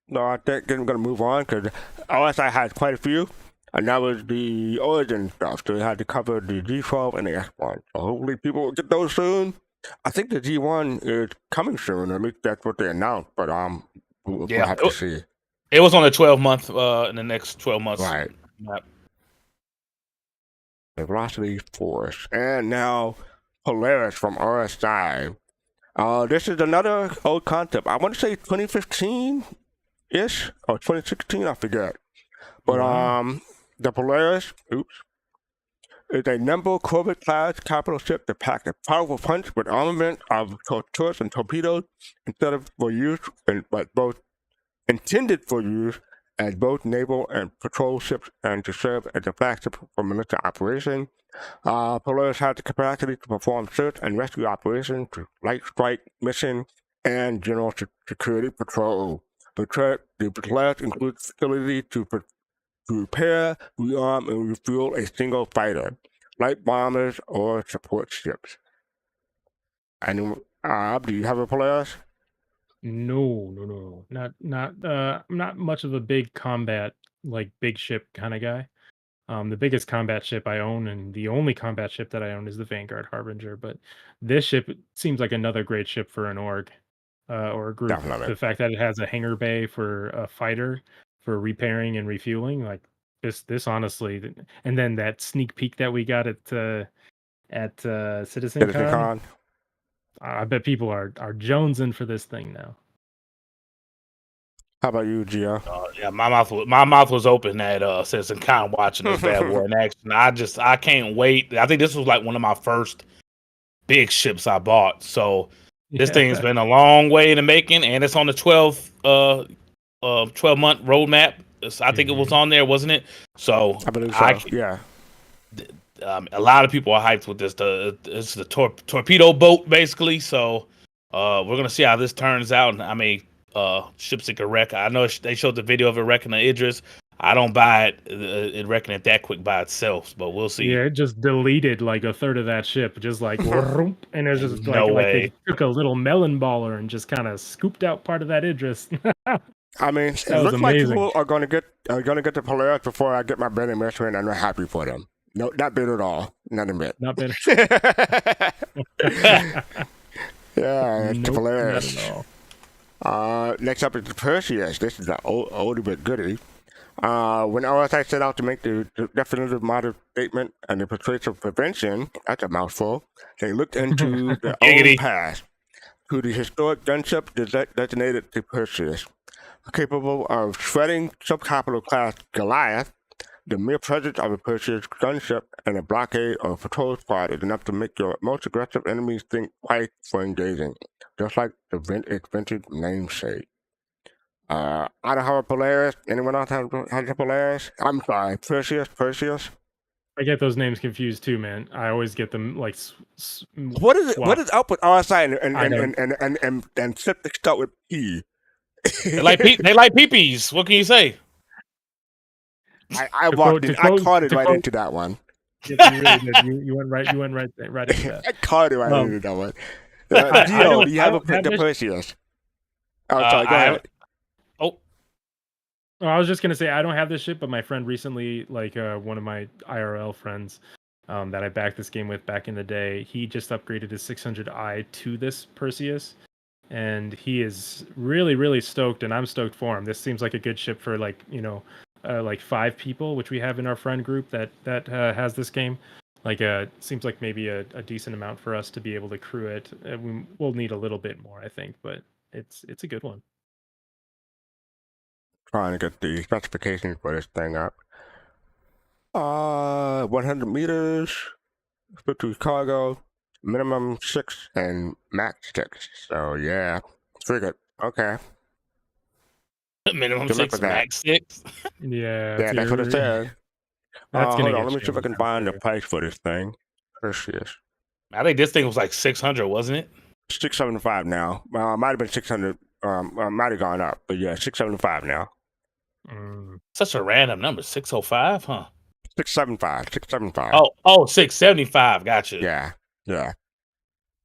No, I think I'm going to move on because OSI had quite a few, and that was the Origin stuff. So they had to cover the G12 and the X1. So hopefully people will get those soon. I think the G1 is coming soon. At least that's what they announced, but we'll have to see. It was on a 12-month, in the next 12 months. Right. Yep. The Velocity Force. And now Polaris from RSI. This is another old concept. I want to say 2015-ish or 2016, I forget. But the Polaris, is a nimble Corvette-class capital ship that packed a powerful punch with armament of turrets and torpedoes intended for use as both naval and patrol ships and to serve as a flagship for military operation. Polaris has the capacity to perform search and rescue operations, light strike mission, and general security patrol. The Polaris includes facility to repair, rearm, and refuel a single fighter, light bombers, or support ships. And do you have a Polaris? No. Not I'm not much of a big combat, like big ship kind of guy. The biggest combat ship I own, and the only combat ship that I own, is the Vanguard Harbinger. But this ship seems like another great ship for an org or a group. Definitely. The fact that it has a hangar bay for a fighter for repairing and refueling, like this honestly, and then that sneak peek that we got at CitizenCon. I bet people are jonesing for this thing now. How about you, Gio? Yeah, my mouth was open at CitizenCon watching this bad boy in action. I can't wait. I think this was like one of my first big ships I bought. So this thing's been a long way in the making, and it's on the 12-month roadmap. I think it was on there, wasn't it? So I believe so. Yeah. A lot of people are hyped with this. It's the torpedo boat, basically. So we're gonna see how this turns out. I mean, ships that can wreck. I know they showed the video of it wrecking the Idris. I don't buy it reckon it that quick by itself, but we'll see. Yeah, it just deleted like a third of that ship, just like, and it's just No like way. they took a little melon baller and just kind of scooped out part of that Idris. I mean, it looks like people are gonna get the Polaris before I get my Ben and Messer, and I'm not happy for them. No, not bit at all. Not a bit. Not better. Yeah, it's the Nope, Polaris. not at all. Next up is the Perseus. This is the oldie but goodie. When OSI set out to make the definitive model statement and the persuasive prevention, that's a mouthful, they looked into the old past to the historic gunship designated the Perseus. Capable of shredding subcapital class Goliath, the mere presence of a Perseus gunship and a blockade or patrol squad is enough to make your most aggressive enemies think twice for engaging, just like its vintage namesake. I don't have a Polaris. Anyone else has a Polaris? I'm sorry, Perseus. I get those names confused too, man. I always get them like. What is it? What is up with RSI and Septic start with P? They like peepees. What can you say? I caught it right into that one. Yeah, you really did. You went right into that. I caught it right into that one. Gio, do you have a Perseus? Oh, sorry, go ahead. I was just gonna say I don't have this ship, but my friend recently, like one of my IRL friends that I backed this game with back in the day, he just upgraded his 600i to this Perseus, and he is really, really stoked, and I'm stoked for him. This seems like a good ship for like 5 people, which we have in our friend group that has this game. Like seems like maybe a decent amount for us to be able to crew it. We'll need a little bit more, I think, but it's a good one. Trying to get the specifications for this thing up. 100 meters, 50 cargo, minimum 6 and max 6. So yeah, figured. Okay. Minimum 6, max 6. Yeah, that's what it says. Hold on, let me see if I can find the price for this thing. Perseus. I think this thing was like 600, wasn't it? 675 now. Might have been 600. Might have gone up, but yeah, 675 now. Such a random number, 605, huh? 675. Oh, 675. Gotcha. Yeah.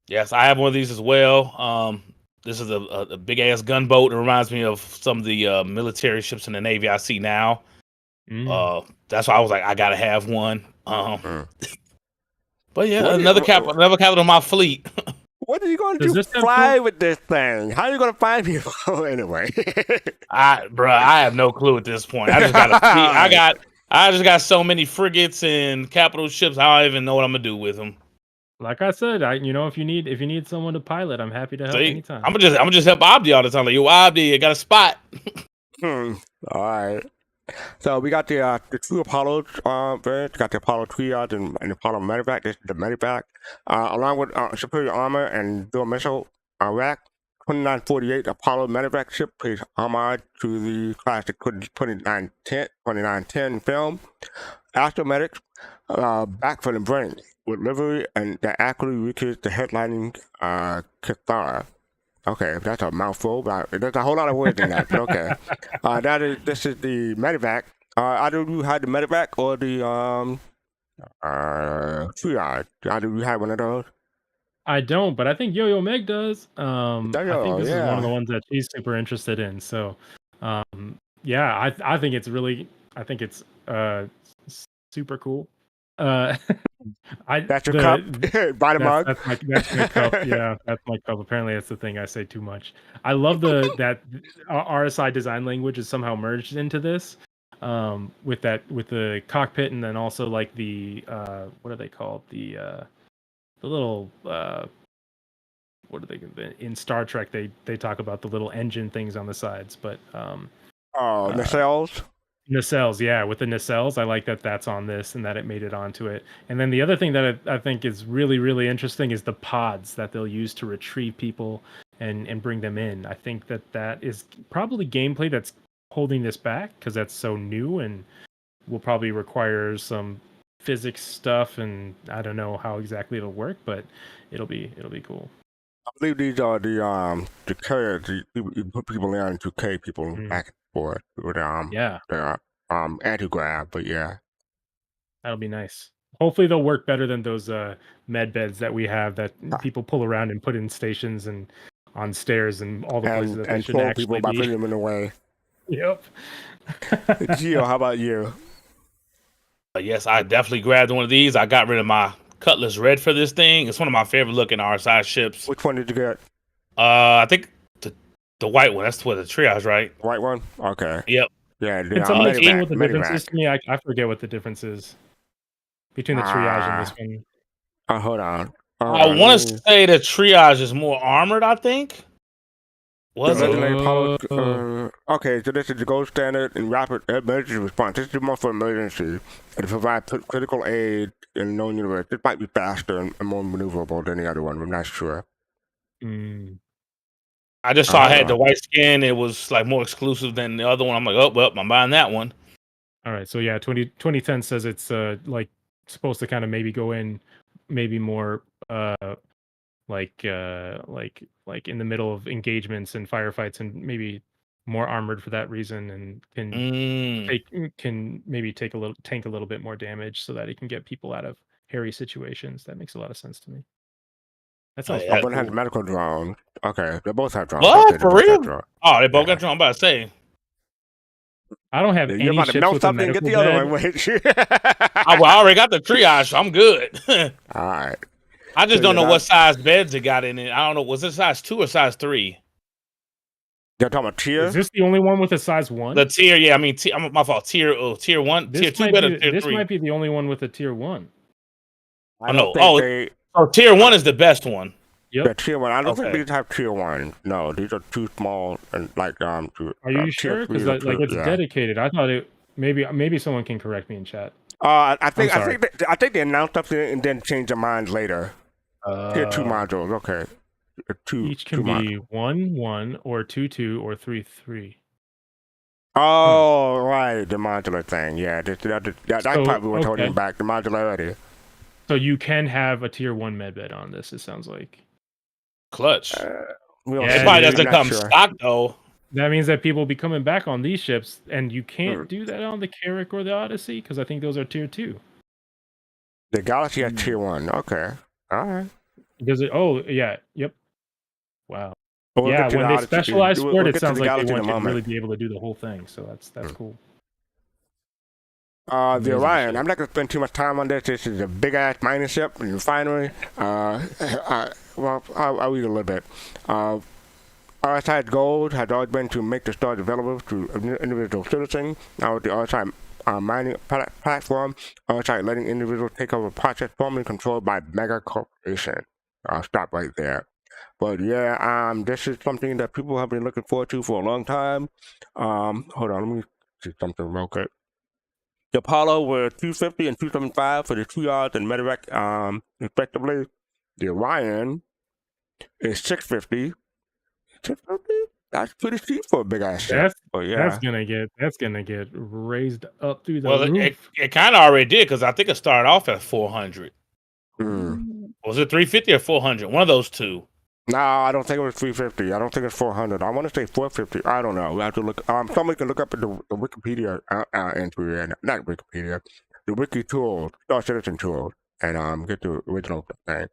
Yes, I have one of these as well. This is a big ass gunboat. It reminds me of some of the military ships in the Navy I see now. That's why I was like, I gotta have one. But yeah, another captain on my fleet. What are you going to do? Fly with this thing? How are you going to find people anyway? I have no clue at this point. I just got so many frigates and capital ships. I don't even know what I'm gonna do with them. Like I said, if you need someone to pilot, I'm happy to help anytime. I'm gonna just help Abdi all the time. Like, yo, Abdi, I got a spot. All right. So we got the 2 Apollos variants. Got the Apollo Triage and the Apollo Medevac. This is the Medevac, along with superior armor and dual missile rack. 2948 Apollo Medevac ship pays homage to the classic 2910 film. Astromedics, back for the brain with livery and that accurately reaches the headlining Cathara. Okay, that's a mouthful, but there's a whole lot of words in that. But okay, this is the Medevac. Either you had the Medevac or the Triage. Either you had one of those. I don't, but I think Yo-Yo Meg does. I think this is one of the ones that she's super interested in. So, yeah, I think it's super cool. That's your cup. Buy the mug. That's my cup. Yeah, that's my cup. Apparently, that's the thing I say too much. I love that RSI design language is somehow merged into this. With the cockpit, and then also like the what are they called? The little what are they in Star Trek? They talk about the little engine things on the sides, but nacelles. Nacelles, yeah, with the nacelles, I like that that's on this and that it made it onto it. And then the other thing that I think is really, really interesting is the pods that they'll use to retrieve people and bring them in. I think that is probably gameplay that's holding this back because that's so new and will probably require some physics stuff, and I don't know how exactly it'll work, but it'll be cool. I believe these are the carriers you put people in to carry people back and forth. Yeah. anti-grav, but yeah. That'll be nice. Hopefully they'll work better than those med beds that we have that people pull around and put in stations and on stairs and all the places that they shouldn't troll actually people by be. putting them in the way. Yep. Gio, how about you? Yes, I definitely grabbed one of these. I got rid of my Cutlass Red for this thing. It's one of my favorite looking RSI ships. Which one did you get? I think the white one. That's what the triage, right? White one? Okay. Yep. Yeah. Can someone explain what the difference is to me? I forget what the difference is between the triage and this one. Hold on. I want to say the triage is more armored, I think. Was it? Okay, so this is the gold standard in rapid emergency response. This is more for emergency. It provides critical aid in the known universe. This might be faster and more maneuverable than the other one. I'm not sure. I just saw I had the white skin. It was like more exclusive than the other one. I'm like, oh, well, I'm buying that one. All right, so yeah, 2010 says it's like supposed to kind of maybe go in, maybe more like in the middle of engagements and firefights, and maybe more armored for that reason, and can maybe tank a little bit more damage so that it can get people out of hairy situations. That makes a lot of sense to me. That sounds. One has a medical drone. Okay, they both have drones. What, okay, for real? Oh, they both got drones. I'm about to say. I don't have any You're about to ships melt with a something and get medical the bed. other one. Wait. I already got the triage, so I'm good. All right. I just don't know what size beds it got in it. I don't know. Was it size 2 or size 3? You're talking about tier? Is this the only one with a size 1? The tier, yeah. I mean, my fault. Tier 1, tier 2 better than tier 3. This might be the only one with a tier 1. I know. Oh, tier 1 is the best one. Yep. Yeah, tier 1. I don't think these have tier 1. No, these are too small and like Are you sure? Because like it's dedicated. I thought it. Maybe someone can correct me in chat. I think they announced something and then changed their minds later. Tier 2 modules. Okay. Each can be 1-1 or 2-2 or 3-3. Oh, right, the modular thing. Yeah, that's probably what's holding back the modularity. So you can have a tier 1 medbed on this. It sounds like clutch. It probably doesn't come stock though. That means that people will be coming back on these ships, and you can't do that on the Carrack or the Odyssey because I think those are tier 2. The Galaxy has tier 1. Okay, all right. Does it? Oh, yeah. Yep. Wow. Yeah, when they specialize for it, it sounds like they want you to really be able to do the whole thing. So that's cool. The Orion. I'm not going to spend too much time on this. This is a big ass mining ship and refinery. I'll read a little bit. RSI goal has always been to make the stars available to individual citizens. Now with the RSI mining platform, RSI letting individuals take over projects formerly controlled by mega corporation. I'll stop right there. But yeah, this is something that people have been looking forward to for a long time. Hold on, let me see something real quick. The Apollo were 250 and 275 for the triage and medevac, respectively. The Orion is 650. 650? That's pretty cheap for a big ass ship. That's gonna get raised up through the roof. It kind of already did because I think it started off at 400. Was it 350 or 400? One of those two. No, I don't think it was 350. I don't think it's 400. I want to say 450. I don't know. We have to look. Somebody can look up at the Wikipedia entry, not Wikipedia, the Wiki tool, Star Citizen tool, and get the original thing.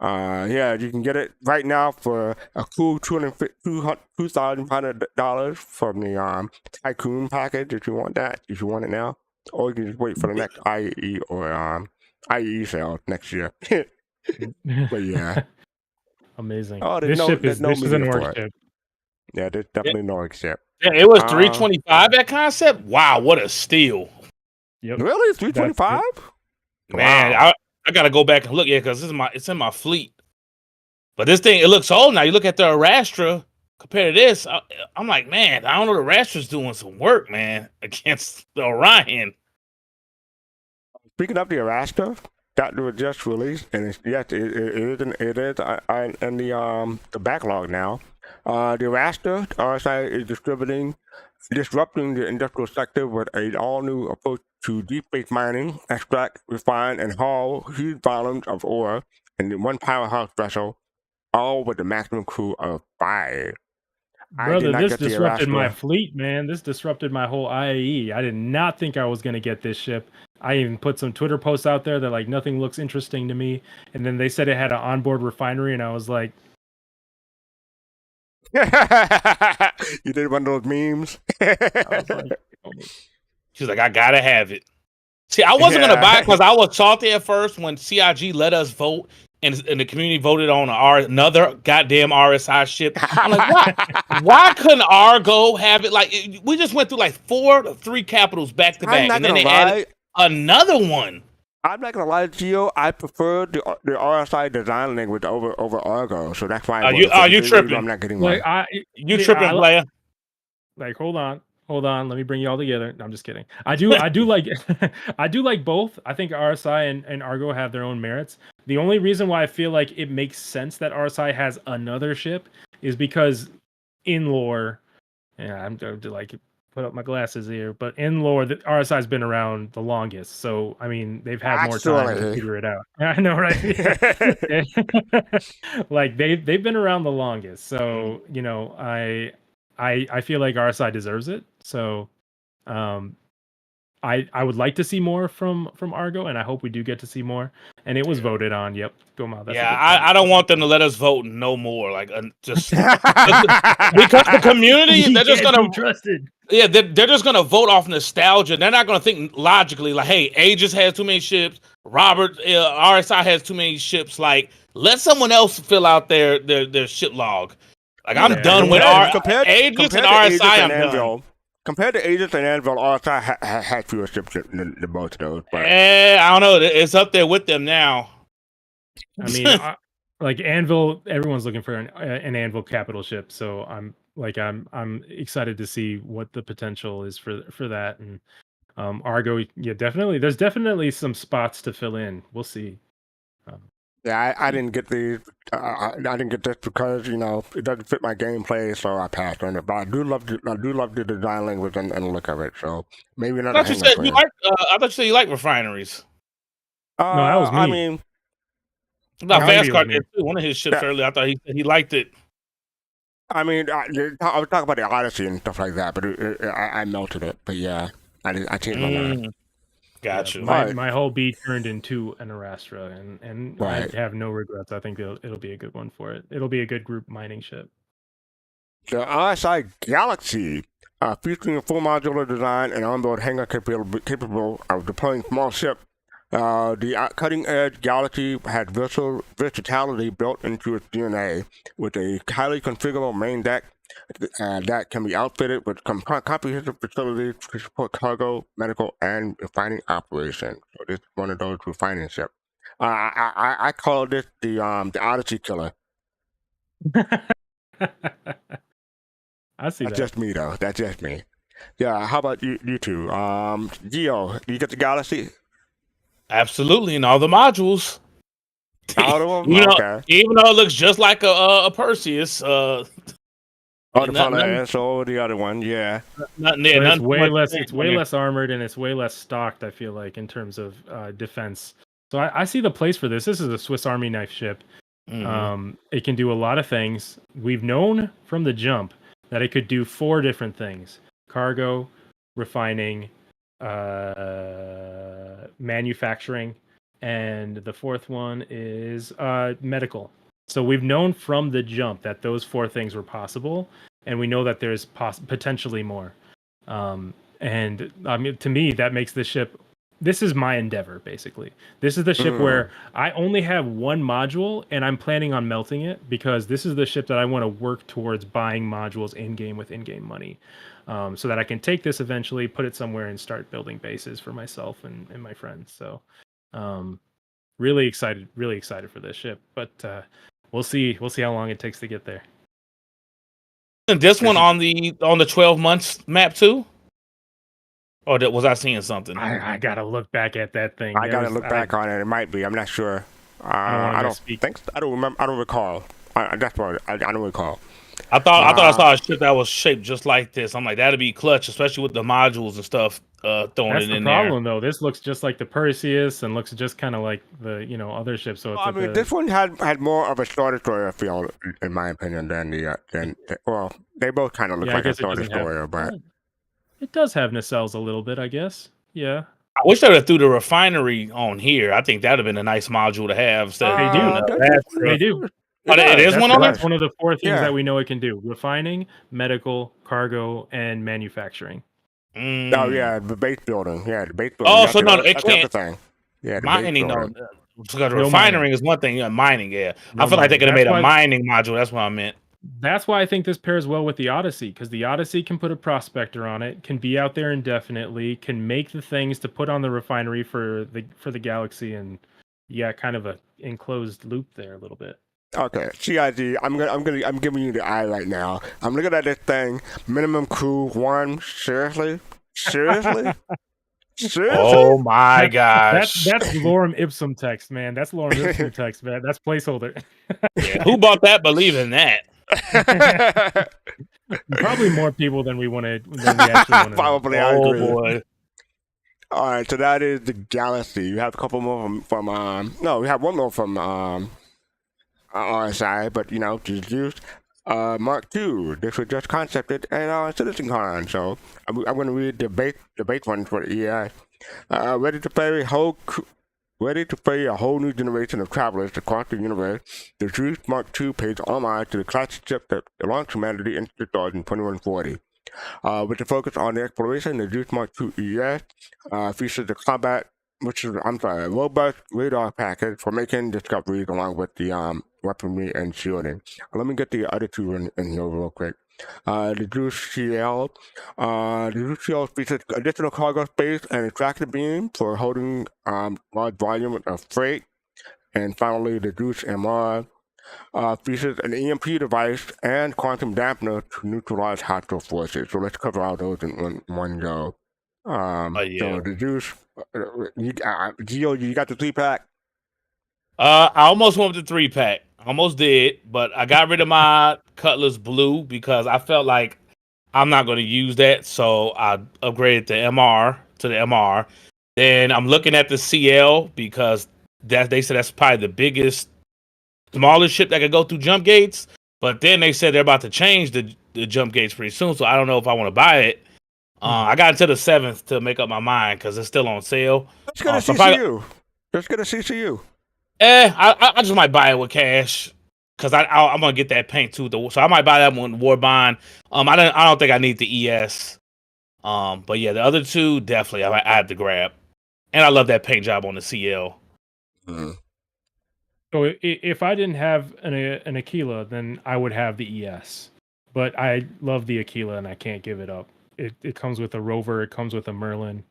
Yeah, you can get it right now for a cool $2,500 from the Tycoon package if you want that. If you want it now, or you can just wait for the next IEE or IEE sale next year. But yeah. Amazing. Oh, this is an org ship. Yeah, there's definitely an org ship. Yeah, it was 325 that concept. Wow, what a steal! Yep. Really, 325? Man, wow. I gotta go back and look. Yeah, because it's in my fleet. But this thing, it looks old now. You look at the Arastra compared to this. I'm like, man, I don't know. The Arastra's doing some work, man, against the Orion. Speaking of the Arastra, that was just released, and it is in the backlog now. The Arastra RSI is disrupting the industrial sector with an all-new approach to deep space mining, extract, refine, and haul huge volumes of ore in one powerhouse vessel, all with a maximum crew of 5. Brother, this disrupted my fleet, man. This disrupted my whole IAE. I did not think I was going to get this ship. I even put some Twitter posts out there that like nothing looks interesting to me. And then they said it had an onboard refinery, and I was like... You did one of those memes? I was like, oh. She's like, I gotta have it. See, I wasn't gonna buy it because I was salty at first when CIG let us vote and the community voted on another goddamn RSI ship. I'm like, why couldn't Argo have it? Like, we just went through like 3 capitals back to back, and then they added another one. I'm not gonna lie to you. I prefer the RSI design language over Argo, so that's why. Are you tripping? I'm not getting one. You tripping, player? Like, hold on. Let me bring you all together. No, I'm just kidding. I do like I do like both. I think RSI and Argo have their own merits. The only reason why I feel like it makes sense that RSI has another ship is because in lore, I'm like put up my glasses here, but in lore, the RSI's been around the longest. So I mean, they've had more time to figure it out. I know, right? Like they've been around the longest. So you know, I feel like RSI deserves it. So I would like to see more from Argo, and I hope we do get to see more. And it was voted on. Yep. Go on. I don't want them to let us vote no more. Like just because the community, they're just gonna trusted. Yeah, they're just gonna vote off nostalgia. They're not gonna think logically. Like, hey, Aegis has too many ships. Robert RSI has too many ships. Like, let someone else fill out their ship log. Like, I'm done with Aegis and RSI. I'm done. Compared to Aegis and Anvil, RSI had fewer ships than both of those. But. I don't know. It's up there with them now. I mean, like Anvil, everyone's looking for an Anvil capital ship. So I'm excited to see what the potential is for that. And Argo, yeah, definitely. There's definitely some spots to fill in. We'll see. Yeah, I didn't get I didn't get this because it doesn't fit my gameplay, so I passed on it. But I do love the design language and the look of it. So maybe not. I thought you said you like refineries. No, that was me. I mean, Fastcart did too. One of his ships earlier, I thought he liked it. I mean, I was talking about the Odyssey and stuff like that, but I melted it. But yeah, I changed my mind. Gotcha. My whole B turned into an Arastra, and I have no regrets. I think it'll be a good one for it. It'll be a good group mining ship. The RSI Galaxy, featuring a full modular design and onboard hangar capable of deploying small ship. The cutting-edge Galaxy had versatility built into its DNA, with a highly configurable main deck that can be outfitted with comprehensive facilities to support cargo, medical, and refining operations. So this is one of those refining ships. I call this the Odyssey killer. I see That's that. just me, though. That's just me. Yeah, how about you two? Gio, do you get the Galaxy? Absolutely, and all the modules. All of them? Even though it looks just like a Perseus. The front end, so the other one, yeah. It's way less armored, and it's way less stocked, I feel like, in terms of defense. So I see the place for this. This is a Swiss Army knife ship. Mm-hmm. It can do a lot of things. We've known from the jump that it could do 4 different things: cargo, refining, manufacturing, and the 4th one is medical. So we've known from the jump that those 4 things were possible, and we know that there's potentially more. And I mean, to me, that makes this ship. This is my endeavor, basically. This is the ship where I only have 1 module, and I'm planning on melting it because this is the ship that I want to work towards buying modules in-game with in-game money, so that I can take this eventually, put it somewhere, and start building bases for myself and my friends. So, really excited for this ship, but. We'll see how long it takes to get there. And this one on the 12 months map too? Or was I seeing something? I gotta look back at that thing. I gotta look back on it. It might be. I'm not sure. I don't remember. I don't recall. That's what I don't recall. I thought I saw a ship that was shaped just like this. I'm like, that'd be clutch, especially with the modules and stuff throwing That's it the in problem, though. This looks just like the Perseus and looks just kind of like the other ships. So it's this one had more of a Star Destroyer feel, in my opinion, than well, they both kind of look like a Star Destroyer, but it does have nacelles a little bit, I guess. Yeah. I wish they would have threw the refinery on here. I think that'd have been a nice module to have. They do. It is one on it? That's one of the 4 things that we know it can do: refining, medical, cargo, and manufacturing. Oh yeah, the base building. Yeah, the base building. Oh, so no, it can't. Yeah, mining though. Because refining is one thing. Mining, yeah. I feel like they could have made a mining module. That's what I meant. That's why I think this pairs well with the Odyssey, because the Odyssey can put a prospector on it, can be out there indefinitely, can make the things to put on the refinery for the galaxy, and kind of a enclosed loop there a little bit. Okay, CIG, I'm giving you the eye right now. I'm looking at this thing. Minimum crew 1. Seriously? Oh my gosh! That's lorem ipsum text, man. That's lorem ipsum text, man. That's placeholder. Who bought that? Believe in that. Probably more people than we wanted. Probably, I agree. Boy. All right, so that is the Galaxy. You have a couple more from we have one more from RSI, but just used Mark II. This was just concepted at CitizenCon, so I'm going to read the base one for the EI. Ready to ferry a whole new generation of travelers across the universe, the Zeus Mark II pays homage to the classic ship that launched humanity into the stars in 2140. With the focus on the exploration, the Zeus Mark II ES features the robust radar package for making discoveries along with the weaponry and shielding. Let me get the other two in here real quick. The Zeus CL. The Zeus CL features additional cargo space and a tractor beam for holding large volume of freight. And finally, the Zeus MR features an EMP device and quantum dampener to neutralize hostile forces. So let's cover all those in one go. So the Zeus, Gio, you got the 3-pack? I almost went with the 3-pack. Almost did, but I got rid of my Cutlass Blue because I felt like I'm not going to use that, so I upgraded the MR to the MR. Then I'm looking at the CL because they said that's probably the smallest ship that could go through jump gates. But then they said they're about to change the jump gates pretty soon, so I don't know if I want to buy it. I got into the 7th to make up my mind because it's still on sale. Let's get a CCU. Let's get a CCU. I just might buy it with cash because I'm gonna get that paint too. So I might buy that one War Bond. I don't think I need the ES. But yeah, the other two definitely I have to grab, and I love that paint job on the CL. Mm-hmm. So if I didn't have an Aquila, then I would have the ES. But I love the Aquila and I can't give it up. It comes with a Rover. It comes with a Merlin.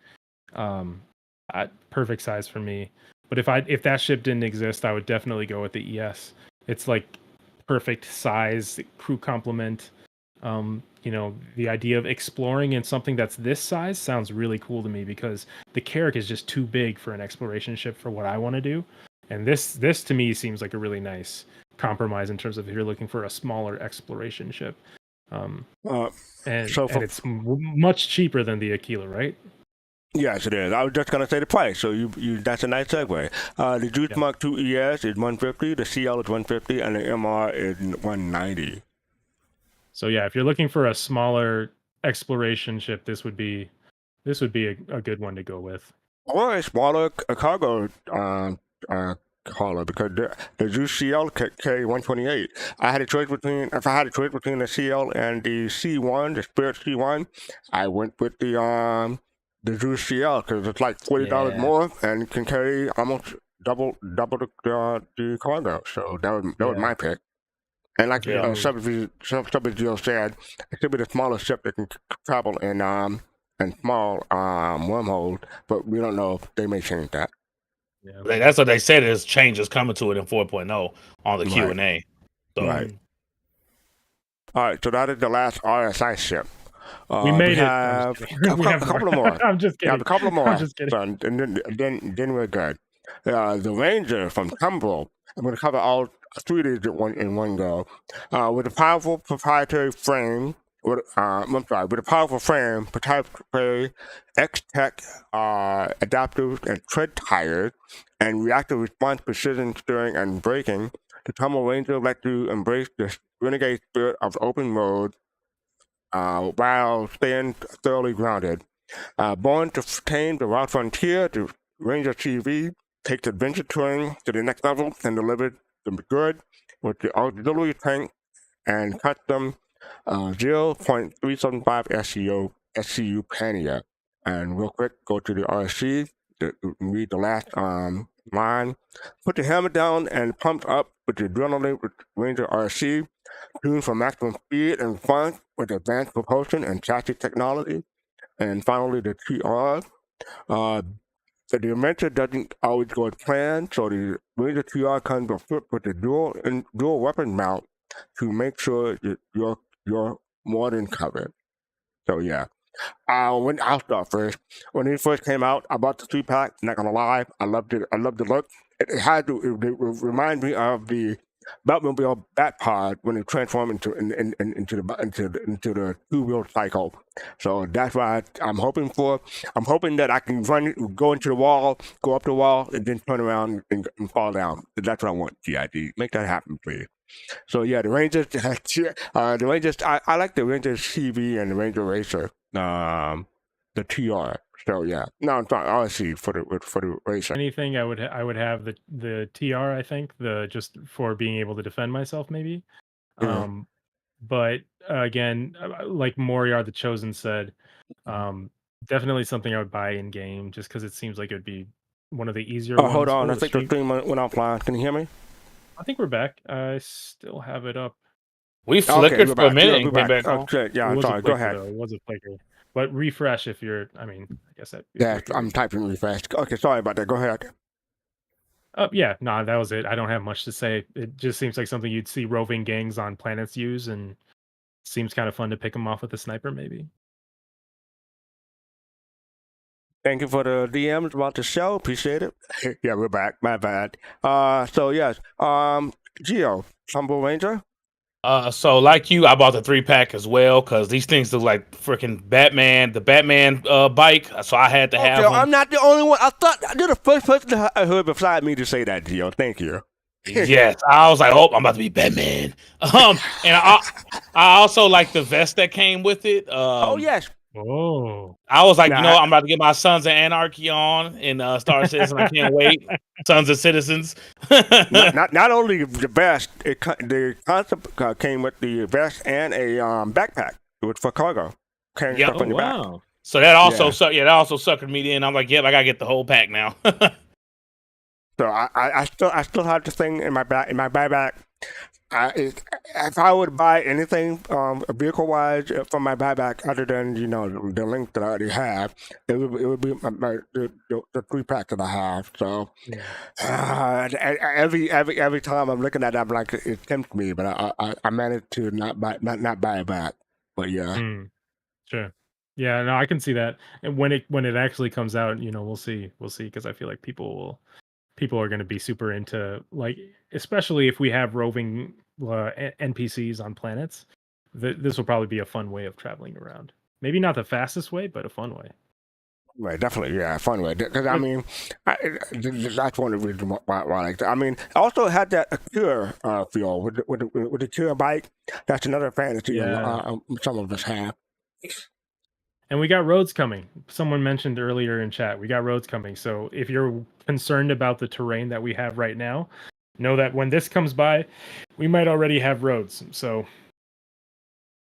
Perfect size for me. But if that ship didn't exist, I would definitely go with the ES. It's like perfect size, crew complement. The idea of exploring in something that's this size sounds really cool to me because the Carrack is just too big for an exploration ship for what I want to do. And this to me seems like a really nice compromise in terms of if you're looking for a smaller exploration ship. And it's much cheaper than the Aquila, right? Yes, it is. I was just gonna say the price, so you that's a nice segue. The Zeus Mark II ES is $150, the CL is $150, and the MR is $190. So yeah, if you're looking for a smaller exploration ship, this would be a good one to go with. Or a smaller cargo hauler, because the Zeus CL carry 128. If I had a choice between the CL and the C1, the Spirit C1, I went with the Zeus CL because it's like $40 more and can carry almost double the cargo. So that was my pick. And like SubVeGio said, it should be the smallest ship that can travel in small wormholes, but we don't know if they may change that. Yeah, that's what they said. Is changes coming to it in 4.0 on the Q&A. So. Right. All right. So that is the last RSI ship. We made it. We have a couple of more. I'm just kidding. We have a couple of more. I'm just kidding. So, and then we're good. The Ranger from Tumbrel. I'm going to cover all 3 of these in one go. With a powerful proprietary frame, with a powerful frame, proprietary X-Tech adapters and tread tires, and reactive response precision steering and braking, the Tunnel Ranger let you embrace the renegade spirit of open road while staying thoroughly grounded. Born to tame the wild frontier, the Ranger TV takes adventure touring to the next level and delivers the good with the auxiliary tank and custom 0.375 SCU Pania. And real quick, go to the RSC, read the last line. Put the helmet down and pump up with the adrenaline with Ranger RSC, tuned for maximum speed and fun with advanced propulsion and chassis technology. And finally, the TR. The adventure doesn't always go as planned, so the Ranger TR comes equipped with a dual weapon mount to make sure that you're more than covered. So yeah. I'll start first. When it first came out, I bought the 3-pack. Not gonna lie, I loved it. I loved the look. It remind me of the Batmobile Batpod when it transformed into the 2-wheel cycle. So that's what I'm hoping for. I'm hoping that I can go into the wall, go up the wall, and then turn around and fall down. That's what I want. GID, make that happen, please. So yeah, the Rangers. I like the Rangers TV and the Ranger Racer. The TR. So yeah, no, it's not RC for the racer. Anything I would have the TR. I think just for being able to defend myself, maybe. Mm-hmm. But again, like Moriar the Chosen said, definitely something I would buy in game, just because it seems like it would be one of the easier ones. Hold on, I think the stream went offline. Can you hear me? I think we're back. I still have it up. We flickered for a minute and came back. Okay, yeah, I'm sorry. Go ahead. It was a flicker. But refresh if you're. I mean, I guess that. Yeah, I'm typing refresh. Okay, sorry about that. Go ahead. Yeah, no, that was it. I don't have much to say. It just seems like something you'd see roving gangs on planets use, and seems kind of fun to pick them off with a sniper, maybe. Thank you for the DMs about the show. Appreciate it. Yeah, we're back. My bad. So yes. Geo, Humble Ranger. So like you, I bought the 3-pack as well because these things look like freaking Batman, the Batman bike. So I had to have them. I'm not the only one. I thought you're the first person I heard beside me to say that, Gio. Thank you. Yes, I was like, oh, I'm about to be Batman. And I also like the vest that came with it. Oh yes. Oh, I was like, I'm about to get my Sons of Anarchy on in Star Citizen. I can't wait. Sons of Citizens. not only the vest, the concept came with the vest and a backpack for cargo. Carrying stuff on your back. So that also suckered me in. I'm like, yep, I gotta get the whole pack now. So I still have the thing in my backpack. If I would buy anything vehicle wise from my buyback other than the link that I already have, it would be the 3-pack that I have. So every time I'm looking at it, I'm like, it tempts me, but I managed to not buy it back. But yeah, sure, yeah, no, I can see that. And when it actually comes out, we'll see, because I feel like people are going to be super into, like, especially if we have roving NPCs on planets. This will probably be a fun way of traveling around. Maybe not the fastest way, but a fun way. Right, definitely, yeah, fun way. Because I mean, that's one of the reasons why I like that. I mean, I also had that Acura feel with the Acura bike. That's another fantasy some of us have. And we got roads coming. Someone mentioned earlier in chat, we got roads coming. So if you're concerned about the terrain that we have right now, know that when this comes by, we might already have roads. So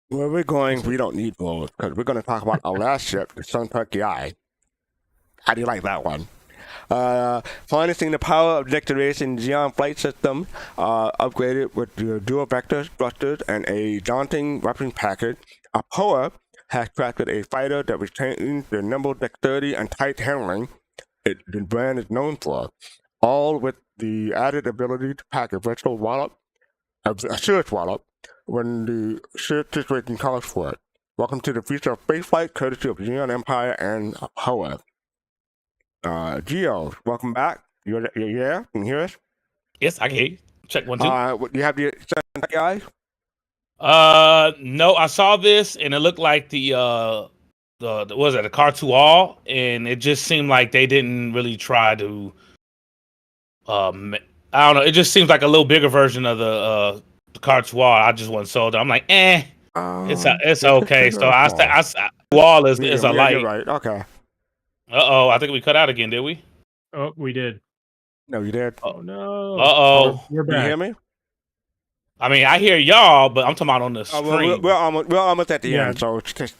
where we're going, we don't need roads because we're going to talk about our last ship, the Suntucky Eye. How do you like that one? Harnessing the power of next-generation Xeon flight system, upgraded with the dual vector thrusters and a daunting weapons package, APOA has crafted a fighter that retains the nimble dexterity and tight handling the brand is known for, all with the added ability to pack a virtual wallop, a serious wallop, when the serious situation calls for it. Welcome to the future of spaceflight, courtesy of Xeon Empire and APOA. Geo, welcome back. You're there? Can you hear us? Yes, I can hear you. Check 1 2. You have the guy? No, I saw this and it looked like the what was it, a Cartual, and it just seemed like they didn't really try to I don't know, it just seems like a little bigger version of the Cartual. I just wasn't sold. I'm like, it's okay. So I wall is a light. You're right. Okay. I think we cut out again, did we? Oh, we did. No, you did. Oh no. We're back. You hear me? I mean, I hear y'all, but I'm talking about on the screen. We're almost at the end, so just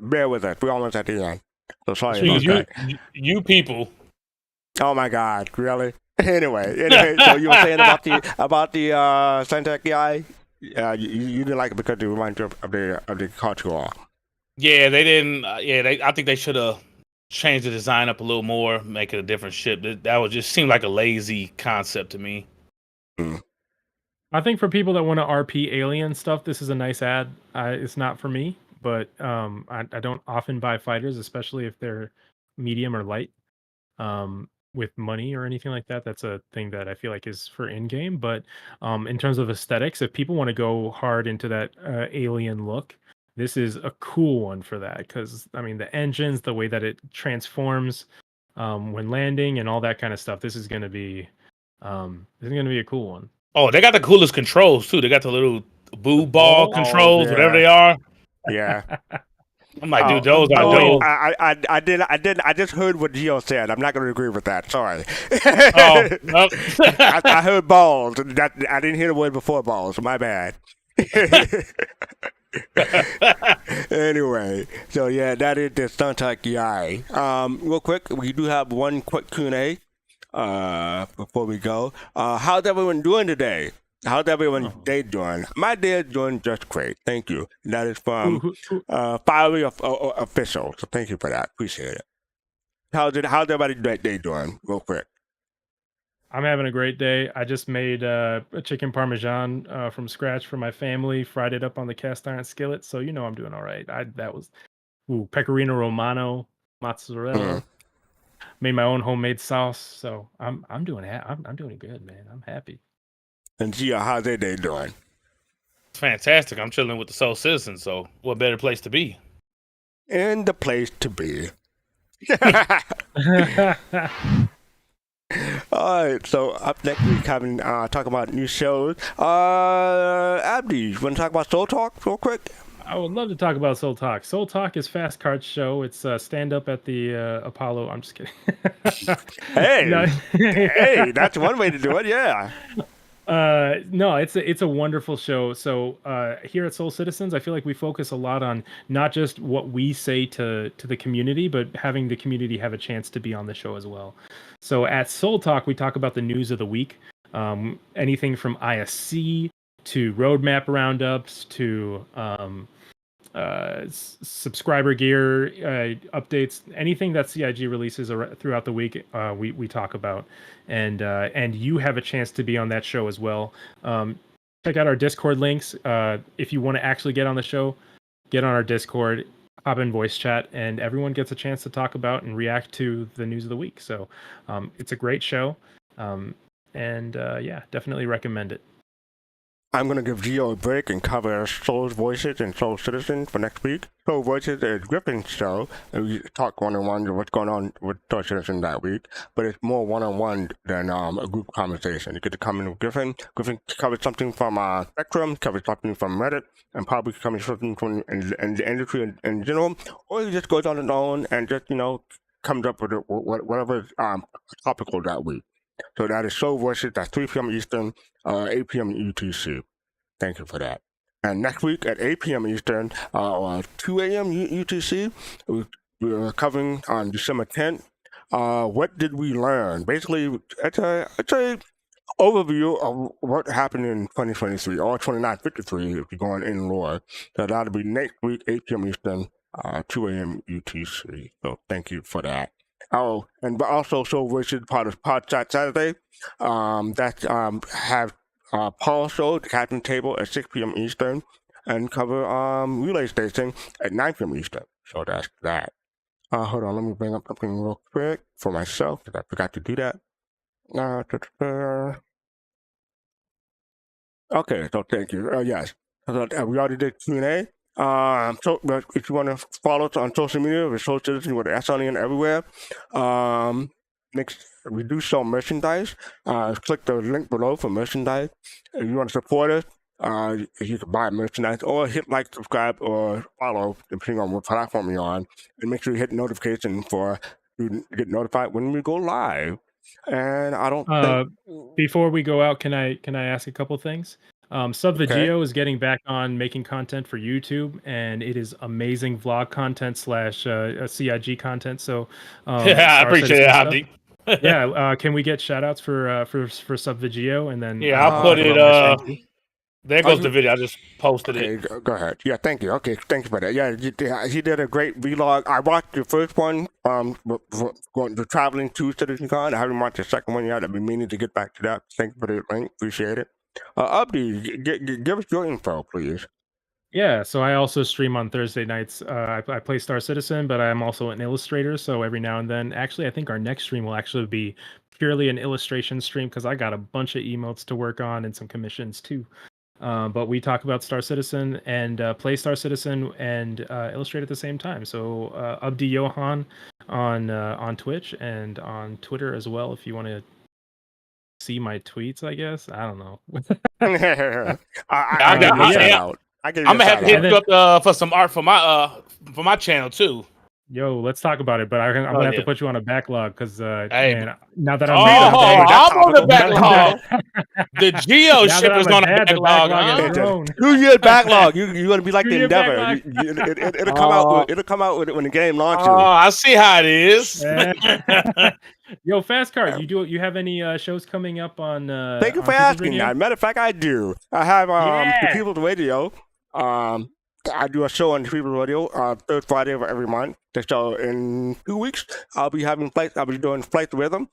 bear with us. We're almost at the end. So sorry about that. You people. Oh my God, really? Anyway, so you were saying about the Syntech guy? You didn't like it because it reminds you of the Cartual. Yeah, they didn't. I think they should have changed the design up a little more, make it a different ship. That would just seem like a lazy concept to me. I think for people that want to RP alien stuff, this is a nice ad. It's not for me, but I don't often buy fighters, especially if they're medium or light, with money or anything like that. That's a thing that I feel like is for in-game. But in terms of aesthetics, if people want to go hard into that alien look, this is a cool one for that. Because, I mean, the engines, the way that it transforms when landing and all that kind of stuff, this is going to be a cool one. Oh, they got the coolest controls too. They got the little boo ball controls, whatever they are. Yeah. I'm like, dude, those are dope. I just heard what Gio said. I'm not going to agree with that. Sorry. Nope. I heard balls. I didn't hear the word before balls. My bad. Anyway, so yeah, that is the Stuntech guy. Real quick, we do have one quick Q&A. Before we go, how's everyone doing today? How's everyone's day doing? My day is doing just great. Thank you. That is from Fiery Official. So thank you for that. Appreciate it. How's everybody's day doing? Real quick. I'm having a great day. I just made a chicken parmesan from scratch for my family. Fried it up on the cast iron skillet. So I'm doing all right. That was pecorino romano, mozzarella. Made my own homemade sauce, so I'm doing good, man. I'm happy. And Gia, how's their day doing? It's fantastic. I'm chilling with the Soul Citizens, so what better place to be? And the place to be. All right, so up next we're talk about new shows. Abdi, you want to talk about Soul Talk real quick? I would love to talk about Soul Talk. Soul Talk is Fast Cart's show. It's stand up at the Apollo. I'm just kidding. Hey, that's one way to do it. Yeah. No, it's a wonderful show. So here at Soul Citizens, I feel like we focus a lot on not just what we say to the community, but having the community have a chance to be on the show as well. So at Soul Talk, we talk about the news of the week, anything from ISC to roadmap roundups to subscriber gear updates, anything that CIG releases throughout the week, we talk about, and you have a chance to be on that show as well. Check out our Discord links. If you want to actually get on the show, get on our Discord, hop in voice chat, and everyone gets a chance to talk about and react to the news of the week. So it's a great show, and definitely recommend it. I'm going to give Gio a break and cover Soul Voices and Soul Citizens for next week. Soul Voices is Griffin's show, and we talk one-on-one what's going on with Soul Citizens that week, but it's more one-on-one than a group conversation. You get to come in with Griffin. Griffin covers something from Spectrum, covers something from Reddit, and probably covers something from in the industry in general, or he just goes on his own and just, comes up with whatever is topical that week. So that is Soul Voices. That's 3 p.m. Eastern, 8 p.m. UTC. Thank you for that. And next week at 8 p.m. Eastern, 2 a.m. UTC, we're covering on December 10th. What did we learn? Basically, it's a overview of what happened in 2023 or 2953 if you're going in lore. So that'll be next week, 8 p.m. Eastern, 2 a.m. UTC. So thank you for that. Oh, and also Soul Voices part of Pod Chat Saturday. Have Paul show the captain table at 6 p.m. Eastern and cover Relay Station at 9 p.m. Eastern. So that's that. Hold on, let me bring up something real quick for myself because I forgot to do that. Okay, so thank you. Yes, we already did Q&A. So but if you want to follow us on social media, we're Soul Citizen with S on the end everywhere. Next, we do sell merchandise. Click the link below for merchandise. If you want to support us, you can buy merchandise or hit like, subscribe, or follow, depending on what platform you're on. And make sure you hit notification for you to get notified when we go live. And I don't think before we go out, can I ask a couple things? SubVeGio is getting back on making content for YouTube, and it is amazing vlog content / CIG content. So I appreciate it, Abdi. Yeah, can we get shout outs for SubVeGio, and then I'll put it there goes the video. I just posted it. Go ahead. Yeah, thank you. Okay, thank you for that. Yeah, he did a great vlog. I watched the first one, going to traveling to CitizenCon. I haven't watched the second one yet. I've been meaning to get back to that. Thank you for the link. Appreciate it. Abdi, give us your info, please. Yeah, so I also stream on Thursday nights. I play Star Citizen, but I'm also an illustrator. So every now and then, actually, I think our next stream will actually be purely an illustration stream because I got a bunch of emotes to work on and some commissions too. But we talk about Star Citizen and play Star Citizen and illustrate at the same time. So AbdiYohan on Twitch and on Twitter as well. If you want to see my tweets, I guess I don't know. I'm gonna have to hit you up for some art for my channel too. Yo, let's talk about it. But I'm gonna have to put you on a backlog because now that I'm on the backlog. The Geo ship is on a backlog. 2 year backlog. You're gonna be like the Endeavor. It'll come out. It'll come out when the game launches. Oh, I see how it is. Yo, Fastcart, you have any shows coming up on? Thank you for asking that. Matter of fact, I do. I have the People's Radio. I do a show on People's Radio third Friday of every month. So in 2 weeks, I'll be doing Flight Rhythm,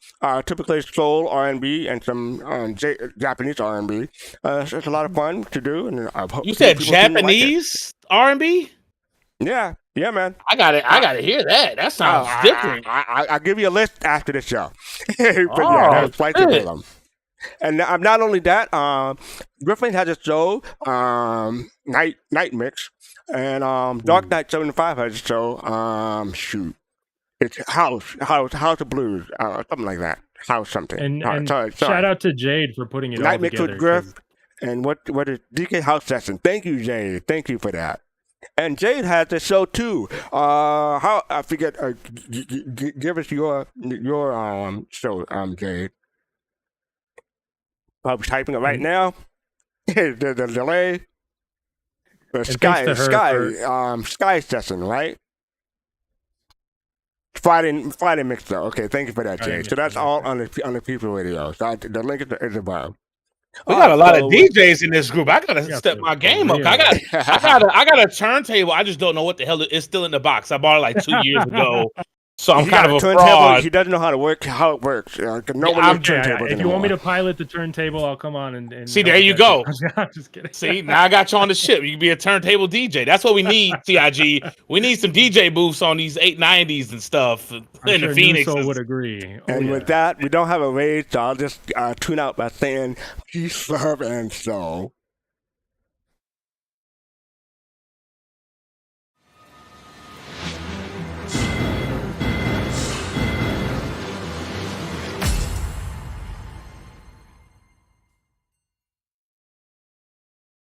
typically soul R&B and some Japanese R&B. It's a lot of fun to do. And you said Japanese R&B? Yeah, man. I gotta hear that. That sounds different. I'll give you a list after the show. But that's Flight Rhythm. And not only that, Griffin has a show, Night Mix, and Dark Knight 75 has a show. It's House of Blues, something like that. House something. And shout out to Jade for putting it Night all Mix together. with Griff, and what is DK House Session? Thank you, Jade. Thank you for that. And Jade has a show too. How I forget? Give us your show, Jade. I'm typing it right now. the delay. Sky session, right? Friday mix though. Okay, thank you for that, Jay. So that's all on the People Radio. So the link is above. We got a lot of DJs in this group. I gotta step my game up. I got a turntable. I just don't know what the hell it's still in the box. I bought it like 2 years ago. So I'm kind of a fraud. He doesn't know how it works. If you want me to pilot the turntable, I'll come on and see. There you go. I'm just kidding. See, now I got you on the ship. You can be a turntable DJ. That's what we need. CIG. We need some DJ booths on these 890s and stuff. In the Phoenix. So would agree. With that, we don't have a raid, so I'll just tune out by saying peace, love, and soul.